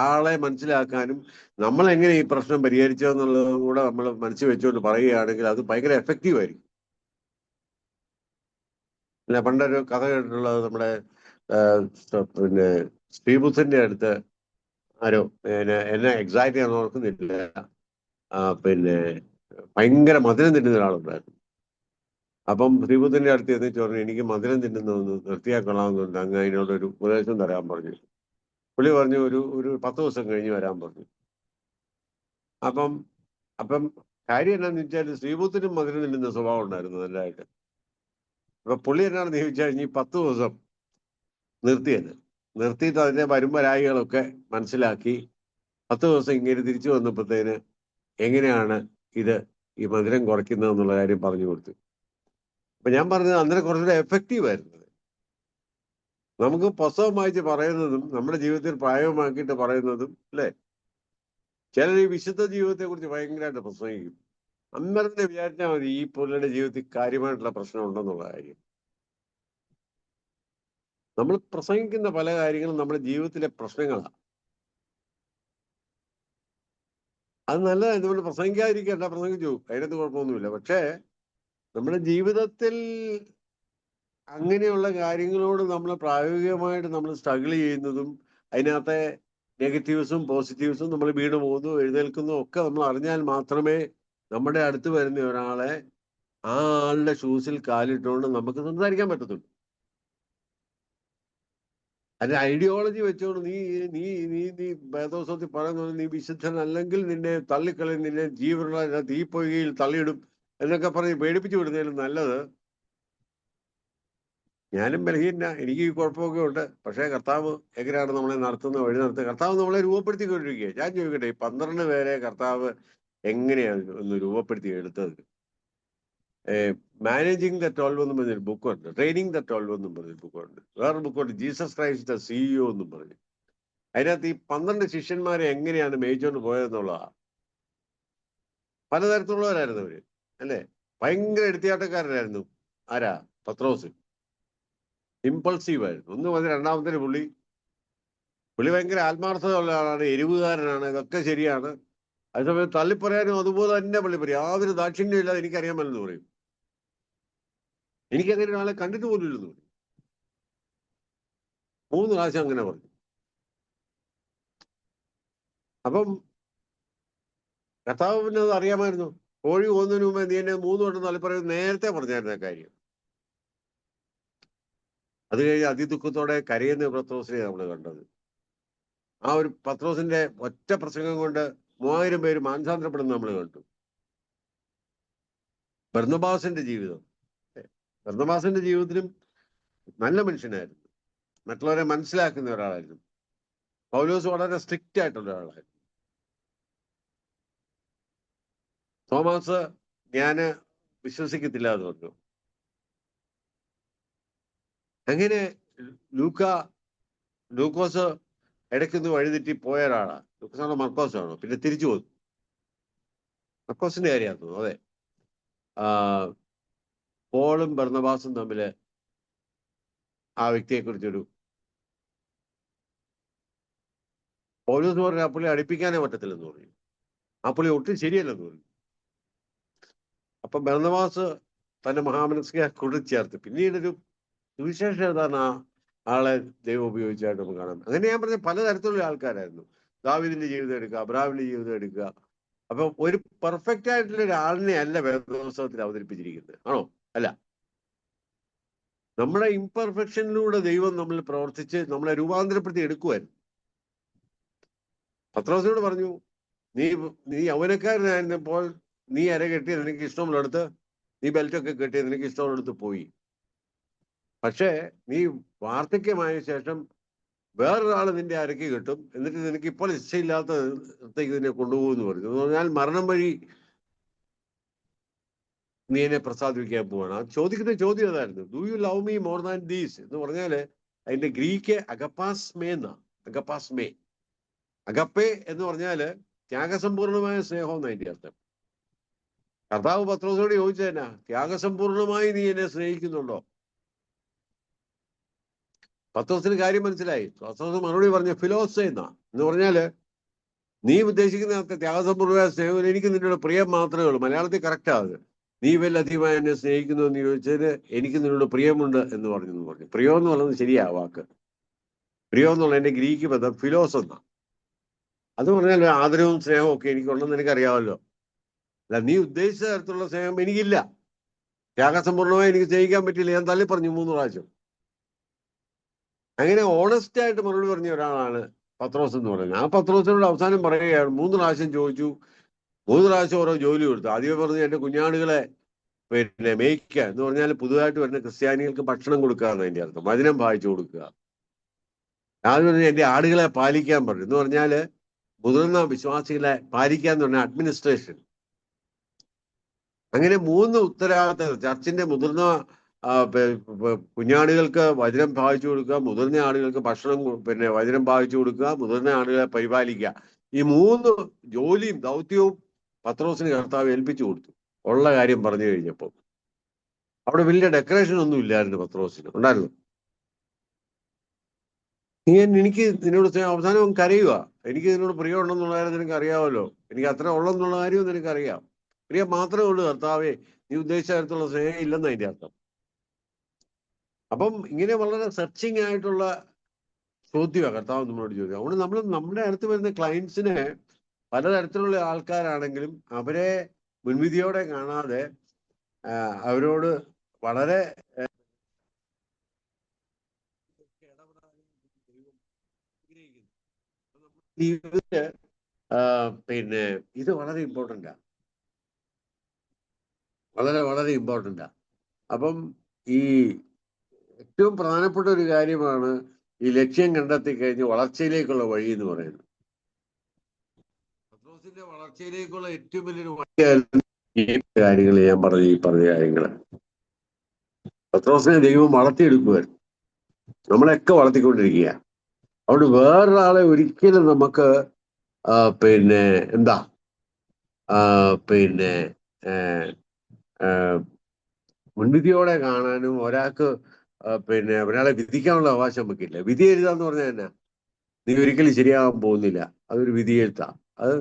ആളെ മനസ്സിലാക്കാനും നമ്മൾ എങ്ങനെ ഈ പ്രശ്നം പരിഹരിച്ചതെന്നുള്ളതും കൂടെ നമ്മൾ മനസ്സിൽ വെച്ചുകൊണ്ട് പറയുകയാണെങ്കിൽ അത് ഭയങ്കര എഫക്റ്റീവ് ആയിരിക്കും. അല്ല, പണ്ടൊരു കഥ കേട്ടിട്ടുള്ളത് നമ്മുടെ പിന്നെ ശ്രീബുദ്ധന്റെ അടുത്ത് ആരോ എന്നെ എക്സാക്ട് ചെയ്യാൻ ഓർക്കുന്നില്ല, പിന്നെ ഭയങ്കര മധുരം തിന്നുന്ന ഒരാളുണ്ടായിരുന്നു. അപ്പം ശ്രീബുദ്ധന്റെ അടുത്ത് എന്നിട്ട് പറഞ്ഞു, എനിക്ക് മധുരം തിന്നുന്നതൊന്ന് നിർത്തിയാക്കൊള്ളാമെന്നുണ്ട്, അങ്ങ് അതിനോടൊരു ഉപദേശം തരാൻ പറഞ്ഞു. പുള്ളി പറഞ്ഞു ഒരു 10 ദിവസം കഴിഞ്ഞ് വരാൻ പറഞ്ഞു. അപ്പം കാര്യം എന്നാന്ന് വെച്ചാൽ ശ്രീബുദ്ധനും മധുരം തിന്നുന്ന സ്വഭാവം ഉണ്ടായിരുന്നു നല്ലതായിട്ട്. അപ്പൊ പുള്ളി എന്നാണെന്ന് ചോദിച്ചാൽ ഇനി 10 ദിവസം നിർത്തിയിട്ട് അതിന്റെ വരുമ്പരായികളൊക്കെ മനസ്സിലാക്കി 10 ദിവസം ഇങ്ങനെ തിരിച്ചു വന്നപ്പോഴത്തേന് എങ്ങനെയാണ് ഈ മധുരം കുറയ്ക്കുന്നത് എന്നുള്ള കാര്യം പറഞ്ഞു കൊടുത്തു. അപ്പൊ ഞാൻ പറഞ്ഞത് അന്നേരം കുറച്ചുകൂടെ എഫക്റ്റീവ് ആയിരുന്നത്. നമുക്ക് പുസ്തകം വായിച്ച് പറയുന്നതും നമ്മുടെ ജീവിതത്തിൽ പ്രായോഗമാക്കിയിട്ട് പറയുന്നതും അല്ലേ. ചിലർ ഈ വിശുദ്ധ ജീവിതത്തെ കുറിച്ച് ഭയങ്കരമായിട്ട് പ്രസംഗിക്കും. അന്നേരത്തെ വിചാരിച്ചാൽ മതി ഈ പുള്ളിയുടെ ജീവിതത്തിൽ കാര്യമായിട്ടുള്ള പ്രശ്നം ഉണ്ടെന്നുള്ള കാര്യം. നമ്മൾ പ്രസംഗിക്കുന്ന പല കാര്യങ്ങളും നമ്മുടെ ജീവിതത്തിലെ പ്രശ്നങ്ങളാണ്. അത് നല്ലതാണ്. നമ്മൾ പ്രസംഗിക്കാതിരിക്കേണ്ട, പ്രസംഗിച്ചു, അതിനകത്ത് കുഴപ്പമൊന്നുമില്ല. പക്ഷേ നമ്മുടെ ജീവിതത്തിൽ അങ്ങനെയുള്ള കാര്യങ്ങളോട് നമ്മൾ പ്രായോഗികമായിട്ട് നമ്മൾ സ്ട്രഗിൾ ചെയ്യുന്നതും അതിനകത്തെ നെഗറ്റീവ്സും പോസിറ്റീവ്സും നമ്മൾ വീണ് പോകുന്നു എഴുന്നേൽക്കുന്നു ഒക്കെ നമ്മൾ അറിഞ്ഞാൽ മാത്രമേ നമ്മുടെ അടുത്ത് വരുന്ന ഒരാളെ ആ ആളുടെ ഷൂസിൽ കാലിട്ടുകൊണ്ട് നമുക്ക് സംസാരിക്കാൻ പറ്റത്തുള്ളൂ. അതിന്റെ ഐഡിയോളജി വെച്ചോണ്ട് നീ നീ നീ നീ വേദോസത്തിൽ പറയുന്നത് നീ വിശുദ്ധനല്ലെങ്കിൽ നിന്നെ തള്ളിക്കളയും, നിന്നെ ജീവനുള്ള തീപ്പൊയ്കയിൽ തള്ളിയിടും എന്നൊക്കെ പറഞ്ഞ് പേടിപ്പിച്ചു വിടുന്നതിലും നല്ലത്. ഞാനും ബലഹീന, എനിക്ക് ഈ കുഴപ്പമൊക്കെ ഉണ്ട്, പക്ഷേ കർത്താവ് എങ്ങനെയാണ് നമ്മളെ നടത്തുന്നത്, വഴി നടത്തുന്നത്, കർത്താവ് നമ്മളെ രൂപപ്പെടുത്തിക്കൊണ്ടിരിക്കുക. ഞാൻ ചോദിക്കട്ടെ, ഈ 12 പേരെ കർത്താവ് എങ്ങനെയാണ് ഒന്ന് രൂപപ്പെടുത്തി എടുത്തത്? മാനേജിങ് ദ 12 എന്നും പറഞ്ഞൊരു ബുക്കുണ്ട്, ട്രെയിനിങ് ദ 12 എന്നും പറഞ്ഞൊരു ബുക്കുണ്ട്, വേറൊരു ബുക്കുണ്ട് ജീസസ് ക്രൈസ്റ്റ് ദ CEO എന്നും പറഞ്ഞു. അതിനകത്ത് ഈ 12 ശിഷ്യന്മാരെ എങ്ങനെയാണ് മേയിച്ചുകൊണ്ട് പോയതെന്നുള്ളതാ. പലതരത്തിലുള്ളവരായിരുന്നു അവര്, അല്ലേ? ഭയങ്കര എടുത്തിയാട്ടക്കാരനായിരുന്നു. ആരാ? പത്രോസ്. ഇമ്പൾസീവ് ആയിരുന്നു. ഒന്ന് മതി. രണ്ടാമത്തെ പുള്ളി ഭയങ്കര ആത്മാർത്ഥതയുള്ള ആളാണ്, എരിവുകാരനാണ്, ഇതൊക്കെ ശരിയാണ്. അതേസമയം തള്ളിപ്പറയാനും അതുപോലെ തന്നെ പുള്ളി പറയും, യാതൊരു ദാക്ഷിണ്യം ഇല്ലാതെ എനിക്കറിയാമല്ലെന്ന് പറയും. എനിക്കങ്ങനെ ഒരാളെ കണ്ടിട്ട് പോലും ഇല്ലെന്ന് പറയും. 3 പ്രാവശ്യം അങ്ങനെ പറഞ്ഞു. അപ്പം കർത്താവിന് അത് അറിയാമായിരുന്നു. കോഴി പോകുന്നതിന് മുമ്പേ നീ എന്നെ 3 വട്ടം തള്ളിപ്പറയും നേരത്തെ പറഞ്ഞായിരുന്ന കാര്യം. അത് കഴിഞ്ഞ് അതിദുഃഖത്തോടെ കരയുന്ന പത്രോസിനെ നമ്മൾ കണ്ടത്. ആ ഒരു പത്രോസിന്റെ ഒറ്റ പ്രസംഗം കൊണ്ട് 3000 പേര് മാനസാന്തരപ്പെടുന്ന നമ്മൾ കണ്ടു. ബർന്നബാസിന്റെ ജീവിതം, ബർന്നബാസിന്റെ ജീവിതത്തിലും നല്ല മനുഷ്യനായിരുന്നു, മറ്റുള്ളവരെ മനസ്സിലാക്കുന്ന ഒരാളായിരുന്നു. പൗലോസ് വളരെ സ്ട്രിക്റ്റ് ആയിട്ടുള്ള ഒരാളായിരുന്നു. തോമസ് ഞാന് വിശ്വസിക്കത്തില്ല എന്ന് പറഞ്ഞു. അങ്ങനെ ലൂക്കോസ് ഇടയ്ക്കൊന്ന് വഴിതെറ്റി പോയ ഒരാളാണ്. ലൂക്കോസാണോ മർക്കോസാണോ? പിന്നെ തിരിച്ചു പോന്നു. മർക്കോസിന്റെ കാര്യമായിരുന്നു. അതെ. പോളും ബർന്നബാസും തമ്മില് ആ വ്യക്തിയെ കുറിച്ചൊരു പൗലോസ് പറഞ്ഞ ആ പുള്ളി അടുപ്പിക്കാനേ പറ്റത്തില്ലെന്ന് പറഞ്ഞു. ആ പുള്ളി ഒട്ടും ശരിയല്ലെന്ന് പറഞ്ഞു. അപ്പൊ ബർന്നബാസ് തന്റെ മഹാമനസ്കയെ കൂട്ടിച്ചേർത്ത് പിന്നീടൊരു സുവിശേഷതാണ് ആ ആളെ ദൈവം ഉപയോഗിച്ചായിട്ട് നമുക്ക് കാണാം. അങ്ങനെ ഞാൻ പറഞ്ഞ പലതരത്തിലുള്ള ആൾക്കാരായിരുന്നു. ദാവീദിന്റെ ജീവിതം എടുക്കുക, അബ്രാഹാമിന്റെ ജീവിതം എടുക്കുക. അപ്പൊ ഒരു പെർഫെക്റ്റ് ആയിട്ടുള്ള ഒരാളിനെ അല്ല വേദപുസ്തകത്തിൽ അവതരിപ്പിച്ചിരിക്കുന്നത്, ആണോ? അല്ല. നമ്മുടെ ഇംപെർഫെക്ഷനിലൂടെ ദൈവം നമ്മൾ പ്രവർത്തിച്ച് നമ്മളെ രൂപാന്തരപ്പെടുത്തി എടുക്കുവായിരുന്നു. പത്രോസിനോട് പറഞ്ഞു, നീ യൗവനക്കാരനായിരുന്നപ്പോൾ നീ അര കെട്ടിയത് നിനക്ക് ഇഷ്ടമുള്ളടുത്ത്, നീ ബെൽറ്റൊക്കെ കെട്ടിയത് നിനക്ക് ഇഷ്ടമുള്ളടുത്ത് പോയി. പക്ഷേ നീ വാർദ്ധക്യമായ ശേഷം വേറൊരാൾ നിന്റെ അരക്ക് കിട്ടും, എന്നിട്ട് നിനക്ക് ഇപ്പോൾ ഇഷ്ടമില്ലാത്തത്തേക്ക് നിന്നെ കൊണ്ടുപോകുമെന്ന് പറഞ്ഞു. എന്ന് പറഞ്ഞാൽ മരണം വഴി നീ എന്നെ പ്രസാദിപ്പിക്കാൻ പോവാണ്. ആ ചോദിക്കുന്ന ചോദ്യം അതായിരുന്നു, do you love me more than these എന്ന് പറഞ്ഞാല് അതിന്റെ ഗ്രീക്ക് അഗപ്പാസ്മേ എന്നാ. അഗപ്പാസ്മേ, അഗപ്പേ എന്ന് പറഞ്ഞാല് ത്യാഗസമ്പൂർണമായ സ്നേഹം എന്ന് അതിന്റെ അർത്ഥം. കർത്താവ് പത്രോസിനോട് ചോദിച്ചതന്നാ, ത്യാഗസമ്പൂർണമായി നീ എന്നെ സ്നേഹിക്കുന്നുണ്ടോ? പത്രോസിന് കാര്യം മനസ്സിലായി. പത്രോസ് മറുപടി പറഞ്ഞ ഫിലോസ എന്നാ. എന്ന് പറഞ്ഞാല് നീ ഉദ്ദേശിക്കുന്ന ത്യാഗസമ്പൂർണമായ സ്നേഹം എനിക്ക് നിന്നോട് പ്രിയം മാത്രമേ ഉള്ളൂ. മലയാളത്തിൽ കറക്റ്റാ അത്. നീ വല്ലധികമായി എന്നെ സ്നേഹിക്കുന്നു എന്ന് ചോദിച്ചതിന് എനിക്ക് നിന്നോട് പ്രിയമുണ്ട് എന്ന് പറഞ്ഞു. പ്രിയം എന്ന് പറയുന്നത് ശരിയാ വാക്ക്. പ്രിയം എന്നുള്ള എന്റെ ഗ്രീക്ക് പദം ഫിലോസ് എന്നാ. അത് പറഞ്ഞാൽ ആദരവും സ്നേഹവും ഒക്കെ എനിക്കുണ്ടെന്ന് എനിക്കറിയാമല്ലോ. അല്ല, നീ ഉദ്ദേശിച്ച തരത്തിലുള്ള സ്നേഹം എനിക്കില്ല. ത്യാഗസമ്പൂർണമായി എനിക്ക് സ്നേഹിക്കാൻ പറ്റില്ല. ഞാൻ തള്ളി പറഞ്ഞു 3 പ്രാവശ്യം. അങ്ങനെ ഓണസ്റ്റ് ആയിട്ട് മറുപടി പറഞ്ഞ ഒരാളാണ് പത്രോസ് എന്ന് പറയുന്നത്. ആ പത്രോസിനോട് അവസാനം പറയുകയാണ്, 3 പ്രാവശ്യം ചോദിച്ചു, 3 പ്രാവശ്യം ഓരോ ജോലി കൊടുത്തു. ആദ്യമേ പറഞ്ഞു എന്റെ കുഞ്ഞാടുകളെ മേയ്ക്കുക എന്ന് പറഞ്ഞാൽ പുതുതായിട്ട് വരുന്ന ക്രിസ്ത്യാനികൾക്ക് ഭക്ഷണം കൊടുക്കുക എന്ന് അതിന്റെ അർത്ഥം. വചനം വായിച്ചു കൊടുക്കുക. ആദ്യം പറഞ്ഞാൽ എന്റെ ആടുകളെ പാലിക്കാൻ പറഞ്ഞു എന്ന് പറഞ്ഞാല് മുതിർന്ന വിശ്വാസികളെ പാലിക്കുക എന്ന് പറഞ്ഞാൽ അഡ്മിനിസ്ട്രേഷൻ. അങ്ങനെ 3 ഉത്തരവാദിത്തങ്ങൾ. ചർച്ചിന്റെ മുതിർന്ന കുഞ്ഞാടുകൾക്ക് വചനം ഭാവിച്ചു കൊടുക്കുക, മുതിർന്ന ആളുകൾക്ക് ഭക്ഷണം വചനം ഭാവിച്ചു കൊടുക്കുക, മുതിർന്ന ആളുകളെ പരിപാലിക്കുക. ഈ 3 ജോലിയും ദൗത്യവും പത്രോസിന് കർത്താവ് ഏൽപ്പിച്ചു കൊടുത്തു. ഉള്ള കാര്യം പറഞ്ഞു കഴിഞ്ഞപ്പോൾ അവിടെ വലിയ ഡെക്കറേഷൻ ഒന്നും ഇല്ലായിരുന്നു പത്രോസിന്. ഉണ്ടായിരുന്നു, എനിക്ക് നിന്നോട് അവസാനം കരയുക, എനിക്ക് നിന്നോട് പ്രിയം ഉണ്ടെന്നുള്ള കാര്യം നിനക്ക് അറിയാമല്ലോ, എനിക്ക് അത്ര ഉള്ളെന്നുള്ള കാര്യവും നിനക്കറിയാം. പ്രിയം മാത്രമേ ഉള്ളൂ കർത്താവേ, നീ ഉദ്ദേശിച്ച തരത്തിലുള്ള സ്നേഹം ഇല്ലെന്ന് അതിന്റെ അർത്ഥം. അപ്പം ഇങ്ങനെ വളരെ സെർച്ചിങ് ആയിട്ടുള്ള ചോദ്യമാണ് കർത്താവ് നമ്മളോട് ചോദ്യം. അതുകൊണ്ട് നമ്മൾ നമ്മുടെ അടുത്ത് വരുന്ന ക്ലയൻസിനെ പലതരത്തിലുള്ള ആൾക്കാരാണെങ്കിലും അവരെ മുൻവിധിയോടെ കാണാതെ അവരോട് വളരെ ജീവിതത്തില് പിന്നെ ഇത് വളരെ ഇമ്പോർട്ടൻ്റാ, വളരെ വളരെ ഇമ്പോർട്ടൻ്റാ. അപ്പം ഈ ഏറ്റവും പ്രധാനപ്പെട്ട ഒരു കാര്യമാണ് ഈ ലക്ഷ്യം കണ്ടെത്തി കഴിഞ്ഞ് വളർച്ചയിലേക്കുള്ള വഴി എന്ന് പറയുന്നത്. പത്രോസിന്റെ വളർച്ചയിലേക്കുള്ള ഏറ്റവും വലിയൊരു വഴിയായിരുന്നു ഈ കാര്യങ്ങൾ, ഞാൻ ഈ പറഞ്ഞ കാര്യങ്ങൾ. പത്രോസിനെ ദൈവം വളർത്തിയെടുക്കുമായിരുന്നു, നമ്മളെയൊക്കെ വളർത്തിക്കൊണ്ടിരിക്കുക. അതുകൊണ്ട് വേറൊരാളെ ഒരിക്കലും നമുക്ക് പിന്നെ എന്താ പിന്നെ മുൻവിധിയോടെ കാണാനും ഒരാൾക്ക് പിന്നെ ഒരാളെ വിധിക്കാനുള്ള അവകാശം വെക്കില്ല. വിധി എഴുതാന്ന് പറഞ്ഞാൽ തന്നെ നീ ഒരിക്കലും ശരിയാകാൻ പോകുന്നില്ല, അതൊരു വിധി എഴുത്താ. അത്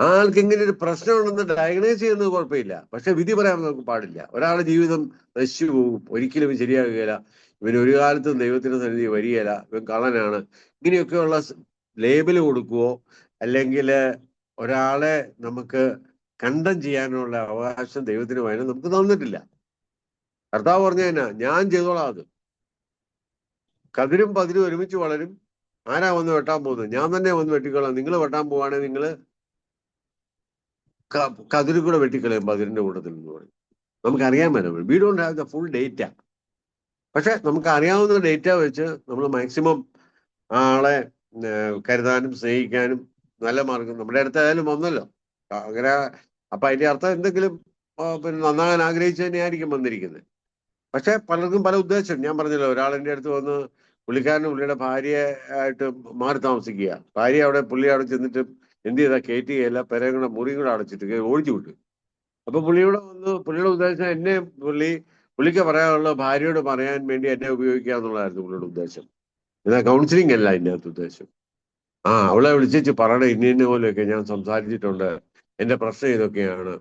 ആൾക്ക് ഇങ്ങനെ ഒരു പ്രശ്നമുണ്ടെന്ന് ഡയഗ്നൈസ് ചെയ്യുന്നത് കുഴപ്പമില്ല, പക്ഷെ വിധി പറയാൻ നമുക്ക് പാടില്ല. ഒരാളുടെ ജീവിതം നശിച്ചു പോകും, ഒരിക്കലും ശരിയാകുകയില്ല, ഇവന് ഒരു കാലത്തും ദൈവത്തിന്റെ സന്നിധി വരികയില്ല, ഇവൻ കള്ളനാണ്, ഇങ്ങനെയൊക്കെയുള്ള ലേബല് കൊടുക്കുകയോ അല്ലെങ്കിൽ ഒരാളെ നമുക്ക് കണ്ടം ചെയ്യാനുള്ള അവകാശം ദൈവത്തിന് വേണം നമുക്ക് തന്നിട്ടില്ല. കർത്താവ് പറഞ്ഞു തന്നെ, ഞാൻ ചെയ്തോളാം, അത് കതിരും പതിരും ഒരുമിച്ച് വളരും, ആരാ വന്ന് വെട്ടാൻ പോകുന്നത്? ഞാൻ തന്നെ വന്ന് വെട്ടിക്കോളാം. നിങ്ങൾ വെട്ടാൻ പോവാണെങ്കിൽ നിങ്ങൾ കതിരും കൂടെ വെട്ടിക്കളയും പതിരിന്റെ കൂട്ടത്തിൽ എന്ന് പറയും. നമുക്കറിയാൻ പറ്റും, we don't have the full data. പക്ഷെ നമുക്ക് അറിയാവുന്ന ഡേറ്റ വെച്ച് നമ്മൾ മാക്സിമം ആളെ കരുതാനും സ്നേഹിക്കാനും നല്ല മാർഗം നമ്മുടെ അടുത്തായാലും വന്നല്ലോ അങ്ങനെ. അപ്പൊ അതിന്റെ അർത്ഥം എന്തെങ്കിലും പിന്നെ നന്നാകാൻ ആഗ്രഹിച്ചു തന്നെയായിരിക്കും വന്നിരിക്കുന്നത്. പക്ഷെ പലർക്കും പല ഉദ്ദേശം. ഞാൻ പറഞ്ഞല്ലോ, ഒരാളെന്റെ അടുത്ത് വന്ന് പുള്ളിക്കാരന് പുള്ളിയുടെ ഭാര്യയായിട്ട് മാറി താമസിക്കുക, ഭാര്യ അവിടെ പുള്ളി അവിടെ ചെന്നിട്ട് എന്ത് ചെയ്താൽ കയറ്റുകയല്ല, പെരയും കൂടെ മുറിയും കൂടെ അടച്ചിട്ട് ഓടിച്ചു വിട്ടു. അപ്പൊ പുള്ളിയുടെ വന്ന് പുള്ളിയുടെ ഉദ്ദേശം എന്നെ പുള്ളിക്ക് പറയാനുള്ള ഭാര്യയോട് പറയാൻ വേണ്ടി എന്നെ ഉപയോഗിക്കുക എന്നുള്ളതായിരുന്നു പുള്ളിയുടെ ഉദ്ദേശം. എന്നാൽ കൗൺസിലിംഗ് അല്ല അതിൻ്റെ അകത്ത് ഉദ്ദേശം. അവളെ വിളിച്ചു പറയണ ഇന്ന പോലെയൊക്കെ ഞാൻ സംസാരിച്ചിട്ടുണ്ട്, എന്റെ പ്രശ്നം ഇതൊക്കെയാണ്.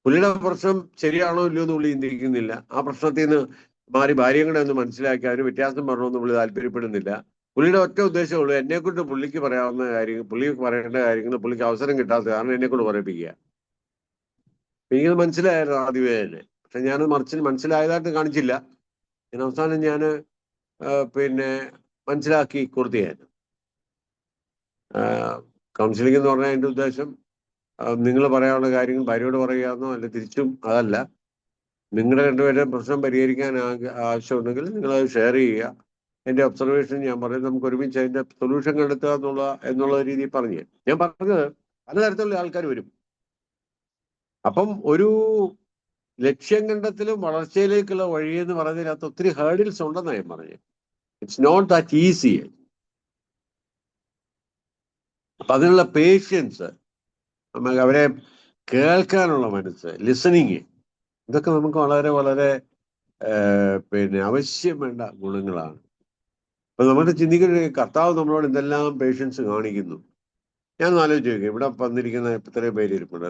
പുള്ളിയുടെ പ്രശ്നം ശരിയാണോ ഇല്ലയോ എന്ന് പുള്ളി ചിന്തിക്കുന്നില്ല. ആ പ്രശ്നത്തിൽ നിന്ന് മാറി ഭാര്യയും കൂടെ ഒന്ന് മനസ്സിലാക്കി അതിന് വ്യത്യാസം പറഞ്ഞൊന്നും പുള്ളി താല്പര്യപ്പെടുന്നില്ല. പുള്ളിയുടെ ഒറ്റ ഉദ്ദേശമുള്ളൂ, എന്നെക്കൊണ്ട് പുള്ളിക്ക് പറയാവുന്ന കാര്യങ്ങൾ, പുള്ളിക്ക് പറയേണ്ട കാര്യങ്ങൾ പുള്ളിക്ക് അവസരം കിട്ടാത്ത കാരണം എന്നെക്കൊണ്ട് പറയിപ്പിക്കുക. എനിക്കത് മനസ്സിലായിരുന്നു ആദ്യമേ തന്നെ, പക്ഷെ ഞാൻ മനസ്സിലായതായിട്ട് കാണിച്ചില്ല. ഞാൻ അവസാനം ഞാൻ പിന്നെ മനസ്സിലാക്കി കൊടുത്തു. കൗൺസിലിംഗ് എന്ന് പറഞ്ഞാൽ എൻ്റെ ഉദ്ദേശം നിങ്ങൾ പറയാനുള്ള കാര്യങ്ങൾ ഭാര്യയോട് പറയുകയെന്നോ അല്ല തിരിച്ചും അതല്ല. നിങ്ങളുടെ രണ്ടുപേരുടെയും പ്രശ്നം പരിഹരിക്കാൻ ആവശ്യമുണ്ടെങ്കിൽ നിങ്ങളത് ഷെയർ ചെയ്യുക. എൻ്റെ ഒബ്സർവേഷൻ ഞാൻ പറയുന്നത് നമുക്ക് ഒരുമിച്ച് അതിൻ്റെ സൊല്യൂഷൻ കണ്ടെത്തുക എന്നുള്ള രീതിയിൽ പറഞ്ഞു. ഞാൻ പറഞ്ഞത് പലതരത്തിലുള്ള ആൾക്കാർ വരും. അപ്പം ഒരു ലക്ഷ്യം കണ്ടെത്തലും വളർച്ചയിലേക്കുള്ള വഴി എന്ന് പറയുന്നതിനകത്ത് ഒത്തിരി ഹേർഡിൽസ് ഉണ്ടെന്നാണ് ഞാൻ പറഞ്ഞത്. It's not that easy. അപ്പൊ അതിനുള്ള പേഷ്യൻസ്, നമുക്ക് അവരെ കേൾക്കാനുള്ള മനസ്സ്, ലിസണിങ്, ഇതൊക്കെ നമുക്ക് വളരെ വളരെ പിന്നെ ആവശ്യം വേണ്ട ഗുണങ്ങളാണ്. അപ്പൊ നമ്മുടെ ചിന്തിക്കുന്ന കർത്താവ് നമ്മളോട് എന്തെല്ലാം പേഷ്യൻസ് കാണിക്കുന്നു. ഞാൻ ആലോചിച്ച് നോക്കി, ഇവിടെ വന്നിരിക്കുന്ന ഇത്രയും പേര് ഇരിപ്പുണ്ട്.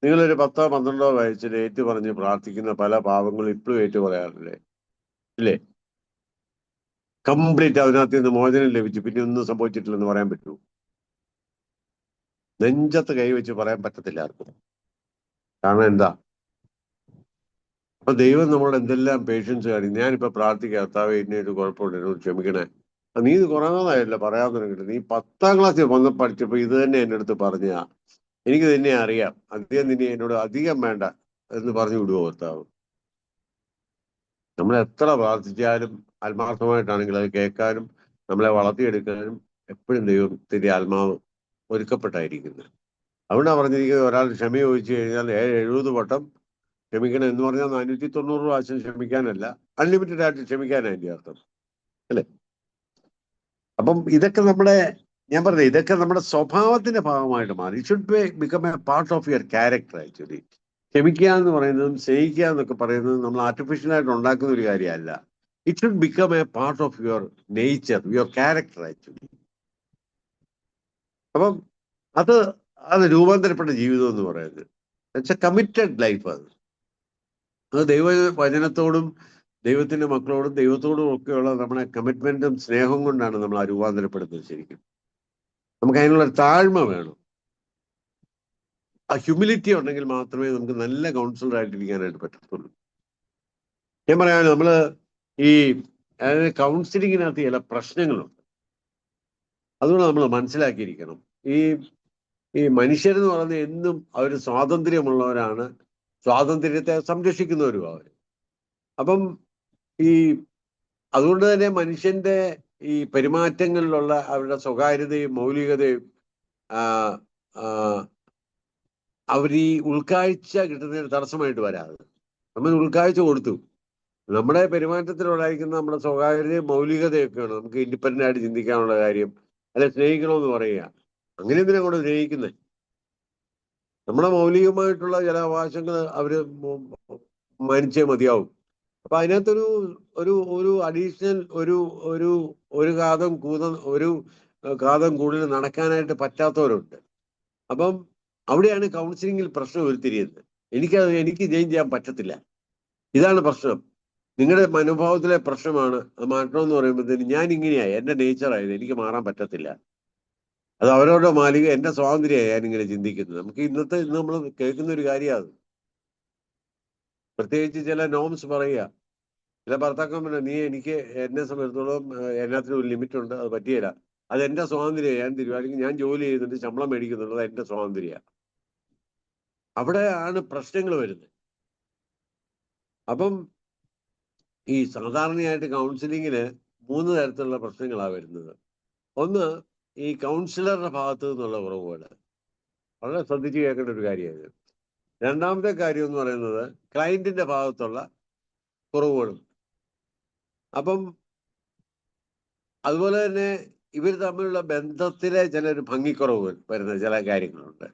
നിങ്ങളൊരു 10-12 വയസ്സിൽ ഏറ്റു പറഞ്ഞ് പ്രാർത്ഥിക്കുന്ന പല പാവങ്ങളും ഇപ്പോഴും ഏറ്റു പറയാറില്ലേ? ഇല്ലേ? കംപ്ലീറ്റ് അതിനകത്ത് നിന്ന് മോചനം ലഭിച്ചു, പിന്നെ ഒന്നും സംഭവിച്ചിട്ടില്ലെന്ന് പറയാൻ പറ്റുമോ? നെഞ്ചത്ത് കൈവച്ച് പറയാൻ പറ്റത്തില്ല ആർക്കും. കാരണം എന്താ? അപ്പൊ ദൈവം നമ്മളോട് എന്തെല്ലാം പേഷ്യൻസ് കാണിക്കും. ഞാനിപ്പോ പ്രാർത്ഥിക്കുക, കർത്താവേ ഇന്നൊരു കുഴപ്പമുണ്ട്, എന്നോട് ക്ഷമിക്കണേ. നീ ഇത് കുറേ നാളായില്ല പറയാൻ തുടങ്ങിയിട്ട്. നീ 10ാം ക്ലാസ്സിൽ വന്ന് പഠിച്ചപ്പോ ഇത് തന്നെ എൻ്റെ അടുത്ത് പറഞ്ഞ, എനിക്ക് തന്നെ അറിയാം, അധികം നിന്നെ എന്നോട് അധികം വേണ്ട എന്ന് പറഞ്ഞു വിടുവോ കർത്താവ്? നമ്മൾ എത്ര പ്രാർത്ഥിച്ചാലും ആത്മാർത്ഥമായിട്ടാണെങ്കിൽ അത് കേൾക്കാനും നമ്മളെ വളർത്തിയെടുക്കാനും എപ്പോഴും ദൈവത്തിന്റെ ആത്മാവ് ഒരുക്കപ്പെട്ടായിരിക്കുന്നത്. അതുകൊണ്ടാണ് പറഞ്ഞിരിക്കുന്നത്, ഒരാൾ ക്ഷമ ചോദിച്ചു കഴിഞ്ഞാൽ 70 വട്ടം ക്ഷമിക്കണം എന്ന് പറഞ്ഞാൽ 490 പ്രാവശ്യം ക്ഷമിക്കാനല്ല, അൺലിമിറ്റഡ് ആയിട്ട് ക്ഷമിക്കാനാണ് അതിന്റെ അർത്ഥം, അല്ലെ? അപ്പം ഇതൊക്കെ ഞാൻ പറഞ്ഞത് ഇതൊക്കെ നമ്മുടെ സ്വഭാവത്തിന്റെ ഭാഗമായിട്ട് മാറി. It should become A part of your character. Actually ക്ഷമിക്കുക എന്ന് പറയുന്നതും സ്നേഹിക്കുക എന്നൊക്കെ പറയുന്നതും നമ്മൾ ആർട്ടിഫിഷ്യലായിട്ട് ഉണ്ടാക്കുന്ന ഒരു കാര്യമല്ല. It should become A part of your nature, your character actually. അപ്പം അത് രൂപാന്തരപ്പെട്ട ജീവിതം എന്ന് പറയുന്നത് ഇറ്റ്സ് എ കമ്മിറ്റഡ് ലൈഫ്. അത് ദൈവവചനത്തോടും ദൈവത്തിന്റെ മക്കളോടും ദൈവത്തോടും ഒക്കെയുള്ള നമ്മുടെ കമ്മിറ്റ്മെന്റും സ്നേഹവും കൊണ്ടാണ് നമ്മൾ ആ രൂപാന്തരപ്പെടുന്നത്. ശരിക്കും നമുക്ക് അതിനുള്ള താഴ്മ വേണം. ആ ഹ്യൂമിലിറ്റി ഉണ്ടെങ്കിൽ മാത്രമേ നമുക്ക് നല്ല കൗൺസിലർ ആയിട്ടിരിക്കാനായിട്ട് പറ്റത്തുള്ളൂ. ഞാൻ പറയാമല്ലോ, നമ്മള് ഈ കൗൺസിലിങ്ങിനകത്ത് ചില പ്രശ്നങ്ങളുണ്ട്. അതുകൊണ്ട് നമ്മൾ മനസ്സിലാക്കിയിരിക്കണം, ഈ ഈ മനുഷ്യരെന്ന് പറയുന്നത് എന്നും അവർ സ്വാതന്ത്ര്യമുള്ളവരാണ്, സ്വാതന്ത്ര്യത്തെ സംരക്ഷിക്കുന്നവരും അവർ. അപ്പം ഈ അതുകൊണ്ട് തന്നെ മനുഷ്യന്റെ ഈ പെരുമാറ്റങ്ങളിലുള്ള അവരുടെ സ്വകാര്യതയും മൗലികതയും അവർ ഈ ഉൾക്കാഴ്ച കിട്ടുന്നതിന് തടസ്സമായിട്ട് വരാതെ നമ്മൾ ഉൾക്കാഴ്ച കൊടുത്തു. നമ്മുടെ പെരുമാറ്റത്തിലുണ്ടായിരിക്കുന്ന നമ്മുടെ സ്വകാര്യതയും മൗലികതയൊക്കെയാണ് നമുക്ക് ഇൻഡിപെൻഡന്റ് ആയിട്ട് ചിന്തിക്കാനുള്ള കാര്യം. അല്ലെ സ്നേഹിക്കണമെന്ന് പറയുക, അങ്ങനെ എന്തിനാ കൂടെ സ്നേഹിക്കുന്നത്? നമ്മുടെ മൗലികമായിട്ടുള്ള ചില അവകാശങ്ങൾ അവര് മാനിച്ചേ മതിയാവും. അപ്പൊ അതിനകത്തൊരു ഒരു ഒരു അഡീഷണൽ ഒരു കാതം കൂടുതൽ നടക്കാനായിട്ട് പറ്റാത്തവരുണ്ട്. അപ്പം അവിടെയാണ് കൗൺസിലിങ്ങിൽ പ്രശ്നം ഉരുത്തിരിയുന്നത്. എനിക്ക് ജയിൻ ചെയ്യാൻ പറ്റത്തില്ല, ഇതാണ് പ്രശ്നം. നിങ്ങളുടെ മനോഭാവത്തിലെ പ്രശ്നമാണ്. അത് മാറ്റണമെന്ന് പറയുമ്പോഴത്തേന് ഞാൻ ഇങ്ങനെയായി, എൻ്റെ നേച്ചറായത്, എനിക്ക് മാറാൻ പറ്റത്തില്ല. അത് അവരവരുടെ മാലിക, എൻ്റെ സ്വാതന്ത്ര്യമായി ഞാനിങ്ങനെ ചിന്തിക്കുന്നത്. നമുക്ക് ഇന്ന് നമ്മൾ കേൾക്കുന്ന ഒരു കാര്യമാണ്. പ്രത്യേകിച്ച് ചില നോംസ് പറയുക, ചില ഭർത്താക്കന്മാർ, നീ എനിക്ക് എന്നെ സംബന്ധിച്ചിടത്തോളം എല്ലാത്തിനും ഒരു ലിമിറ്റ് ഉണ്ട്, അത് പറ്റിയില്ല, അത് എൻ്റെ സ്വാതന്ത്ര്യം, ഞാൻ തീരുമാനിക്കും, ഞാൻ ജോലി ചെയ്യുന്നുണ്ട്, ശമ്പളം മേടിക്കുന്നുള്ളത് എൻ്റെ സ്വാതന്ത്ര്യമാണ്. അവിടെയാണ് പ്രശ്നങ്ങൾ വരുന്നത്. അപ്പം ഈ സാധാരണയായിട്ട് കൗൺസിലിങ്ങിന് 3 തരത്തിലുള്ള പ്രശ്നങ്ങളാണ് വരുന്നത്. ഒന്ന്, ഈ കൗൺസിലറുടെ ഭാഗത്ത് നിന്നുള്ള കുറവുകൾ, വളരെ ശ്രദ്ധിച്ച് കേൾക്കേണ്ട ഒരു കാര്യമാണ്. രണ്ടാമത്തെ കാര്യം എന്ന് പറയുന്നത് ക്ലയന്റിന്റെ ഭാഗത്തുള്ള കുറവുകളും. അപ്പം അതുപോലെ തന്നെ ഇവർ തമ്മിലുള്ള ബന്ധത്തിലെ ചില ഭംഗിക്കുറവുകൾ വരുന്ന ചില കാര്യങ്ങളുണ്ട്,